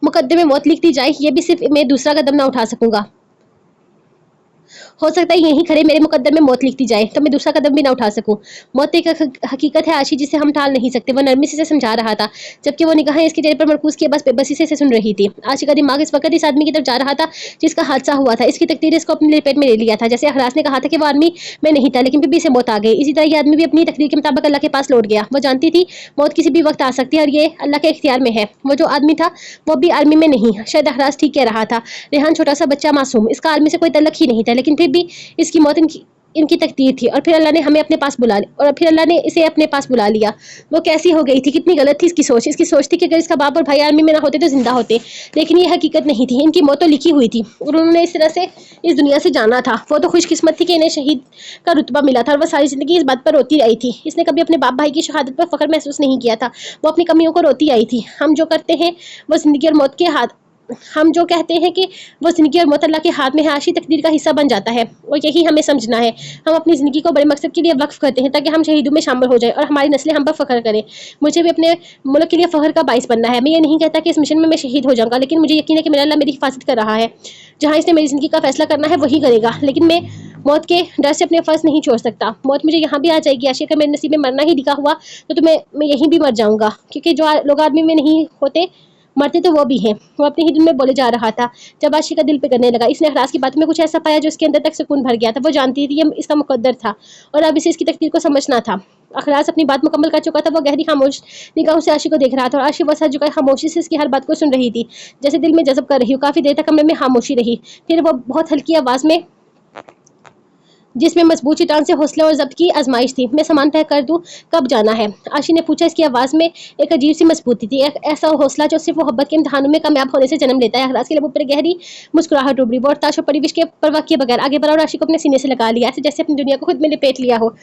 मुकद्दर में मौत लिख दी जाए, ये भी सिर्फ मैं दूसरा कदम ना उठा सकूंगा। हो सकता है यहीं खड़े मेरे मुकद्दर में मौत लिख दी जाए तो मैं दूसरा कदम भी ना उठा सकूं। मौत एक हकीकत है आशी, जिसे हम टाल नहीं सकते। वो नरमी से समझा रहा था, जबकि वो निगाहें इसके चेहरे पर मरकूज किए बस बेबसी से सुन रही थी। आशी का दिमाग इस वक्त इस आदमी की तरफ जा रहा था जिसका हादसा हुआ था। इसकी तकदीर इसको अपनी लपेट में ले लिया था। जैसे अखरास ने कहा था कि वो आर्मी में नहीं था, लेकिन फिर भी इसे मौत आ गई। इसी तरह ये आदमी भी अपनी तकदीर के मुताबिक अल्लाह के पास लौट गया। वो जानती थी मौत किसी भी वक्त आ सकती है और ये अल्लाह के इख्तियार में है। वो जो आदमी था वो भी आर्मी में नहीं। शायद अखरास ठीक कह रहा था। रेहान छोटा सा बच्चा, मासूम, इसका आर्मी से कोई तल्लक ही नहीं था, लेकिन फिर भी इसकी मौत इनकी तकदीर थी। और फिर अल्लाह ने हमें अपने पास बुला लिया, और फिर अल्लाह ने इसे अपने पास बुला लिया। वो कैसी हो गई थी, कितनी गलत थी इसकी सोच। इसकी सोच थी कि अगर इसका बाप और भाई आर्मी में ना होते तो जिंदा होते, लेकिन ये हकीकत नहीं थी। इनकी मौत तो लिखी हुई थी और उन्होंने इस तरह से इस दुनिया से जाना था। वो तो खुशकिस्मत थी कि इन्हें शहीद का रुतबा मिला था, और वो सारी जिंदगी इस बात पर रोती आई थी। इसने कभी अपने बाप भाई की शहादत पर फख्र महसूस नहीं किया था। वो अपनी कमियों को रोती आई थी। हम जो करते हैं वो जिंदगी और मौत के हाथ हम जो कहते हैं कि वो जिंदगी और मौत अल्लाह के हाथ में है, आशी तकदीर का हिस्सा बन जाता है। और यही हमें समझना है। हम अपनी ज़िंदगी को बड़े मकसद के लिए वक्फ करते हैं ताकि हम शहीदों में शामिल हो जाएं और हमारी नस्लें हम पर फ़ख्र करें। मुझे भी अपने मुल्क के लिए फ़ख्र का बाइस बनना है। मैं ये नहीं कहता कि इस मिशन में मैं शहीद हो जाऊँगा, लेकिन मुझे यकीन है कि मेरा अल्लाह मेरी हिफाजत कर रहा है। जहाँ इसने मेरी ज़िंदगी का फैसला करना है वही करेगा, लेकिन मैं मौत के डर से अपने फ़र्ज नहीं छोड़ सकता। मौत मुझे यहाँ भी आ जाएगी आशी, अगर मेरे नसीब में मरना ही लिखा हुआ तो मैं यहीं भी मर जाऊँगा, क्योंकि जो लोग आदमी में नहीं होते मरते तो वो भी हैं। वो अपने ही दिल में बोले जा रहा था जब आशी का दिल पे करने लगा। इसने अखरास की बात में कुछ ऐसा पाया जो उसके अंदर तक सुकून भर गया था। वो जानती थी ये इसका मुकद्दर था और अब इसे इसकी तकदीर को समझना था। अखरास अपनी बात मुकम्मल कर चुका था। वो गहरी खामोश निगाहों से आशी को देख रहा था और आशी वो सर झुकाए खामोशी से इसकी हर बात को सुन रही थी, जैसे दिल में जज़ब कर रही हो। काफ़ी देर तक कमरे में खामोशी रही। फिर वो बहुत हल्की आवाज़ में, जिसमें मजबूत चट्टान से हौसले और जब्त की आजमाइश थी, मैं सामान तय कर दूं, कब जाना है? आशी ने पूछा। इसकी आवाज़ में एक अजीब सी मजबूती थी, एक ऐसा हौसला जो सिर्फ मोहब्बत के इम्तिहानों में कामयाब होने से जन्म लेता है। अखरास के लबों पर गहरी मुस्कुराहट उभरी। वो ताश और परिवेश के परवाह किए बगैर आगे बढ़ा और आशी को अपने सीने से लगा लिया, ऐसे जैसे अपनी दुनिया को खुद में लपेट लिया हो।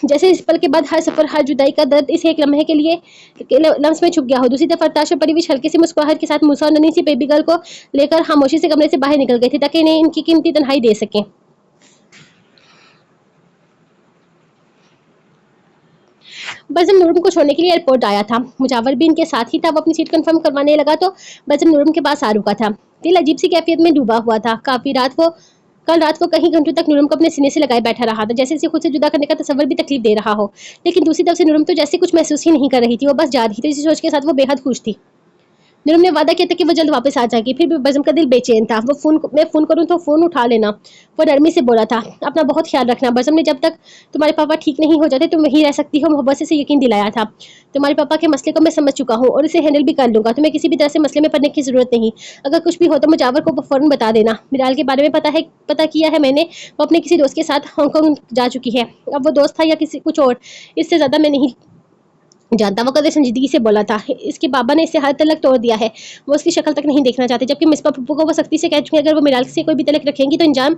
जैसे इस पल के बाद हर सफर, हर जुदाई का दर्द इसे एक लम्हे के लिए लम्स में छुप गया हो। दूसरी तरफ ताश और परिवेश हल्के से मुस्कुराहट के साथ मूसा और नन्ही सी बेबी गर्ल को लेकर खामोशी से कमरे से बाहर निकल गए थे ताकि इन्हें इनकी कीमती तन्हाई दे सकें। बज़म नूरम को छोड़ने के लिए एयरपोर्ट आया था। मुजावर भी इनके साथ ही था। वो अपनी सीट कंफर्म करवाने लगा तो बज़म नूरम के पास आ रुका था। दिल अजीब सी कैफियत में डूबा हुआ था। कल रात को कई घंटों तक नूरम को अपने सीने से लगाए बैठा रहा था, जैसे इसे खुद से जुदा करने का तसव्वुर भी तकलीफ दे रहा हो। लेकिन दूसरी तरफ से नूरम तो जैसे कुछ महसूस ही नहीं कर रही थी। वो बस जा रही थी। इसी सोच के साथ वो बेहद खुश थी। नूरम ने वादा किया था कि वो जल्द वापस आ जाएगी। फिर भी बज़म का दिल बेचैन था। मैं फ़ोन करूँ तो फ़ोन उठा लेना। वो नरमी से बोला था, अपना बहुत ख्याल रखना। बज़म ने जब तक तुम्हारे पापा ठीक नहीं हो जाते तुम वहीं रह सकती हो मोहब्बत से यकीन दिलाया था। तुम्हारे पापा के मसले को मैं समझ चुका हूँ और इसे हैंडल भी कर लूँगा। तुम्हें किसी भी तरह से मसले में पड़ने की ज़रूरत नहीं। अगर कुछ भी हो तो मुजावर को फ़ौरन बता देना। मिराल के बारे में पता किया है मैंने। वो अपने किसी दोस्त के साथ हांगकांग जा चुकी है। अब वो दोस्त था या किसी कुछ और, इससे ज़्यादा मैं नहीं जानता। वो कदर संजीदगी से बोला था। इसके बाबा ने इससे हर तलक तोड़ दिया है। वो उसकी शक्ल तक नहीं देखना चाहते। जबकि मिसबा पप्पू को वो सख्ती से कह चुके हैं अगर वो मिराल से कोई भी तलक रखेंगी तो इंजाम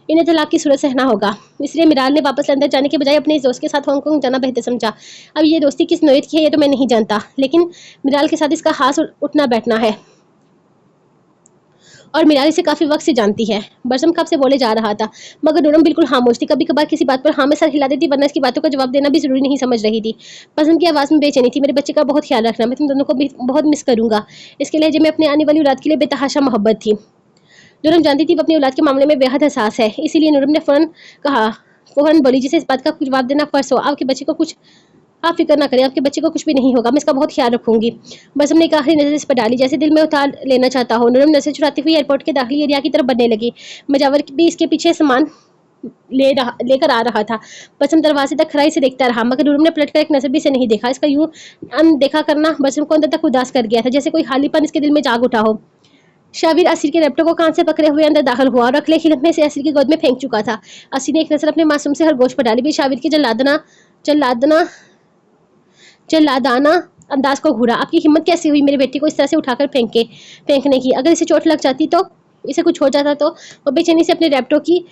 इन्हें तलाक की सूरत सहना होगा। इसलिए मिराल ने वापस लंदन जाने के बजाय अपने इस दोस्त के साथ हांगकांग जाना बेहतर समझा। अब ये दोस्ती किस नोयत की है ये तो मैं नहीं जानता, लेकिन मिराल के साथ इसका खास उठना बैठना है और मिराल इसे काफ़ी वक्त से जानती है। बरसम कब से बोले जा रहा था, मगर नूरम बिल्कुल खामोश थी। कभी कभार किसी बात पर हाँ में सर हिला देती, वरना इसकी बातों का जवाब देना भी जरूरी नहीं समझ रही थी। बसम की आवाज़ में बेचैनी थी। मेरे बच्चे का बहुत ख्याल रखना, मैं तुम दोनों को भी बहुत मिस करूंगा। इसके लहजे में अपने आने वाली औलाद के लिए बेतहाशा मोहब्बत थी। नूरम जानती थी वो अपनी औलाद के मामले में बेहद हसास है। इसीलिए नूरम ने फौरन बोली जिसे इस बात का जवाब देना फर्ज हो, आपके बच्चे को कुछ, आप फिक्र ना करें, आपके बच्चे को कुछ भी नहीं होगा, मैं इसका बहुत ख्याल रखूंगी। बस हमने एक आखिरी नजर इस पर डाली, जैसे दिल में उतार लेना चाहता हो। नूरम नजर चुराती हुई एयरपोर्ट के दाखिली एरिया की तरफ बढ़ने लगी। मजावर भी इसके पीछे सामान लेकर आ रहा था। बसम दरवाजे तक खराई से देखता रहा, मगर नूरम ने पलटकर एक नजर भी से नहीं देखा। इसका यूं अनदेखा करना बसम को अंदर तक उदास कर गया था, जैसे कोई खालीपन इसके दिल में जाग उठा हो। शाबिर असीर के लैपटॉप को कान से पकड़े हुए अंदर दाखिल हुआ और अगले ही लम्हे से असीर की गोद में फेंक चुका था। असीर ने एक नजर अपने मासूम से खरगोश पर डाली भी शाबिर की जल्लादना जल्लादाना अंदाज को घूरा। आपकी हिम्मत कैसे हुई मेरे बेटे को इस तरह से उठाकर फेंकने की? अगर इसे चोट लग जाती तो, इसे कुछ हो जाता तो? वो बेचैनी से अपने रैप्टो की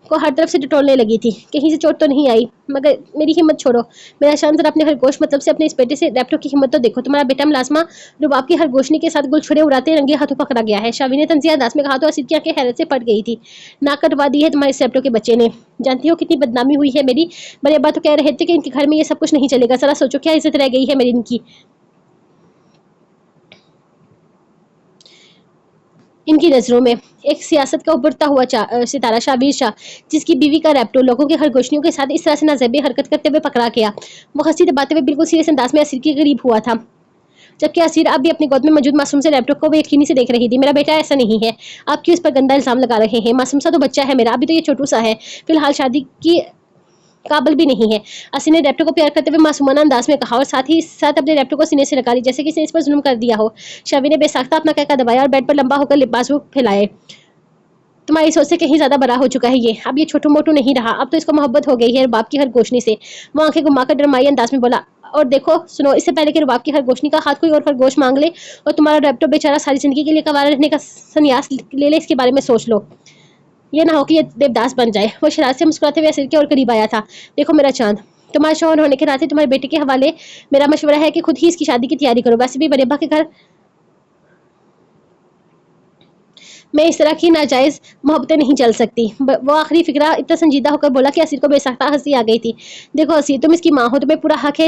को हर तरफ से टटोलने लगी थी। कहीं से चोट तो नहीं आई? मगर मेरी हिम्मत छोड़ो। मेरा शान जरा अपने खरगोश मतलब से अपने इस बेटे से रैप्टो की हिम्मत तो देखो। तुम्हारा बेटा मुलाजमा रुबाब की खरगोशनी के साथ गुलछड़े उड़ाते रंगे हाथों पकड़ा गया है। शावी ने तंजिया अंदाज में कहा तो असीर की आंखें हैरत से फट गई थी। नाक कटवा दी है तुम्हारे इस रैप्टो के बच्चे ने। जानती हो कितनी बदनामी हुई है मेरी? बड़े अब्बा तो कह रहे थे कि इनके घर में ये सब कुछ नहीं चलेगा। जरा सोचो क्या इज्जत रह गई है मेरी इनकी नज़रों में। एक सियासत का उभरता हुआ सितारा शाबिर शाह, जिसकी बीवी का रैप्टो लोगों के खरगोशनियों के साथ इस तरह से नाज़ेबी हरकत करते हुए पकड़ा गया। वो हंसी दबाते हुए बिल्कुल सीरियस अंदाज में असीर के करीब हुआ था, जबकि असीर अब भी अपनी गोद में मौजूद मासूम से लैपटॉप को बेयकीनी से देख रही थी। मेरा बेटा ऐसा नहीं है, आप क्यों इस पर गंदा इल्जाम लगा रहे हैं? मासूम सा तो बच्चा है मेरा, अभी तो ये छोटू सा है, फिलहाल शादी की काबिल भी नहीं है। असी ने रैप्टो को प्यार करते हुए मासूमाना अंदाज में कहा और साथ ही साथ अपने रैप्टो को सीने से लगा ली, जैसे किसी ने इस पर जुल्म कर दिया हो। शवी ने बेसाख्ता अपना कहका दबाया और बेड पर लंबा होकर लिबास फैलाए। तुम्हारी सोच से कहीं ज्यादा बड़ा हो चुका है ये। अब ये छोटू मोटू नहीं रहा, अब तो इसको मोहब्बत हो गई है रुबाब की खरगोशनी से। वो आंखें घुमाकर डरमाई अंदाज में बोला, और देखो सुनो, इससे पहले कि रुबाब की खरगोशनी का हाथ कोई और खरगोश मांग ले और तुम्हारा रैप्टो बेचारा सारी जिंदगी के लिए कवारा रहने का संन्यास ले ले, इसके बारे में सोच लो। ये ना हो कि ये देवदास बन जाए। वो शरारत से मुस्कुराते हुए असीर के और करीब आया था। देखो मेरा चांद, तुम्हारे शौहर होने के नाते तुम्हारे बेटे के हवाले मेरा मशवरा है कि खुद ही इसकी शादी की तैयारी करो। वैसे भी बड़े अब्बा के घर मैं इस तरह की नाजायज मोहब्बतें नहीं चल सकती। वो आखिरी फिक्रा इतना संजीदा होकर बोला कि असीर को बेसाख्ता हंसी आ गई थी। देखो असीर, तुम इसकी माँ हो, तुम्हें पूरा हक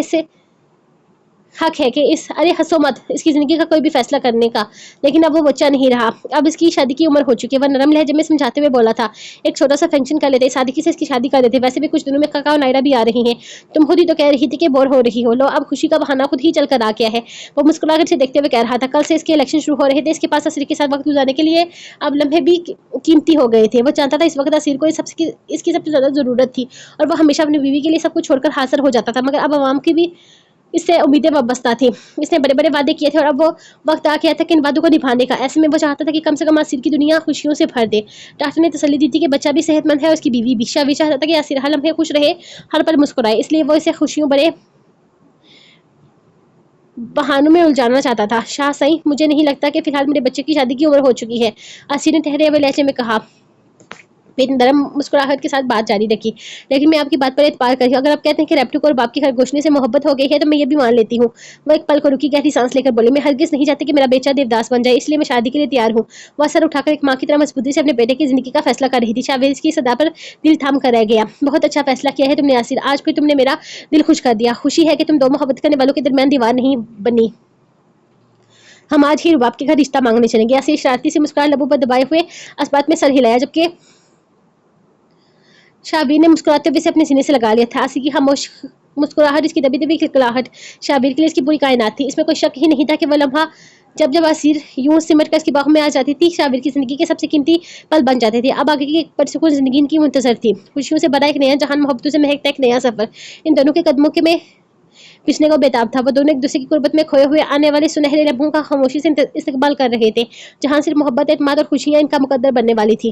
है कि अरे हंसो मत, इसकी ज़िंदगी का कोई भी फैसला करने का। लेकिन अब वो बच्चा नहीं रहा, अब इसकी शादी की उम्र हो चुकी है। वह नरम लहजे में समझाते हुए बोला था, एक छोटा सा फंक्शन कर लेते, सादगी से इसकी शादी कर देते। वैसे भी कुछ दिनों में काका और नायरा भी आ रही हैं। तुम खुद ही तो कह रही थी कि बोर हो रही हो, लो अब खुशी का बहाना खुद ही चल कर आ गया है। वो मुस्कुराकर से देखते हुए कह रहा था, कल से इसके इलेक्शन शुरू हो रहे थे, इसके पास असीर के साथ वक्त गुजारने के लिए अब लम्हे भी कीमती हो गए थे। वो जानता था इस वक्त असीर को इसकी सबसे ज़्यादा ज़रूरत थी और वह हमेशा अपनी बीवी के लिए सब कुछ छोड़कर हाजिर हो जाता था। मगर अब आवाम की भी इससे उम्मीदें वाबस्ता थी। इसने बड़े बड़े वादे किए थे और अब वो वक्त आ गया था कि इन वादों को निभाने का। ऐसे में वो चाहता था कि कम से कम असीर की दुनिया खुशियों से भर दे। डॉक्टर ने तसल्ली दी थी कि बच्चा भी सेहतमंद है और उसकी बीवी भी। शावी चाहता था कि असीर हर लम्हे खुश रहे, हर पल मुस्कुराए, इसलिए वो इसे खुशियों बड़े बहानों में उलझाना चाहता था। शाह सही, मुझे नहीं लगता कि फिलहाल मेरे बच्चे की शादी की उम्र हो चुकी है, असीर ने ठहरे हुए लहजे में कहा। फिर नरम मुस्कुराहट के साथ बात जारी रखी, लेकिन मैं आपकी बात पर एतबार करी। अगर आप कहते हैं कि रैप्टो को और बाप की खरगोशनी से मोहब्बत हो गई है तो मैं ये भी मान लेती हूँ। वो एक पल को रुकी, गहरी सांस लेकर बोली, मैं हरगिज नहीं चाहती कि मेरा बेटा देवदास बन जाए, इसलिए मैं शादी के लिए तैयार हूँ। वह सर उठाकर एक माँ की तरह मजबूती से अपने बेटे की जिंदगी का फैसला कर रही थी। शाहवेज की सदा पर दिल थाम कर रह गया। बहुत अच्छा फैसला किया है तुमने आसिर, आज फिर तुमने मेरा दिल खुश कर दिया। खुशी है कि तुम दो मोहब्बत करने वालों के दरमियान दीवार नहीं बनी। हम आज ही रुबाब के घर रिश्ता मांगने चलेंगे। आसिर शरारती से मुस्कुराए लबों पर दबाए हुए अस्बात में सर हिलाया, जबकि शाबीर ने मुस्कुराते हुए अपने सीने से लगा लिया था। आसी की खामोश मुस्कुराहट, इसकी दबी दबी खिलखिलाहट शाबीर के लिए इसकी पूरी कायनात थी। इसमें कोई शक ही नहीं था कि वह लम्हा جب جب اسیر یوں سمٹ کر اس کی باہوں میں آ جاتی تھی، شابر کی زندگی کے سب سے قیمتی پل بن جاتے تھے۔ اب آگے کی ایک پرسکون زندگی ان کی منتظر تھی، خوشیوں سے بھرا ایک نیا جہان، محبتوں سے مہکتا ایک نیا سفر ان دونوں کے قدموں کے میں پچھنے کو بےتاب تھا۔ وہ دونوں ایک دوسرے کی قربت میں کھوئے ہوئے آنے والے سنہرے لمحوں کا خاموشی سے استقبال کر رہے تھے، جہاں صرف محبت، اعتماد اور خوشیاں ان کا مقدر بننے والی تھی۔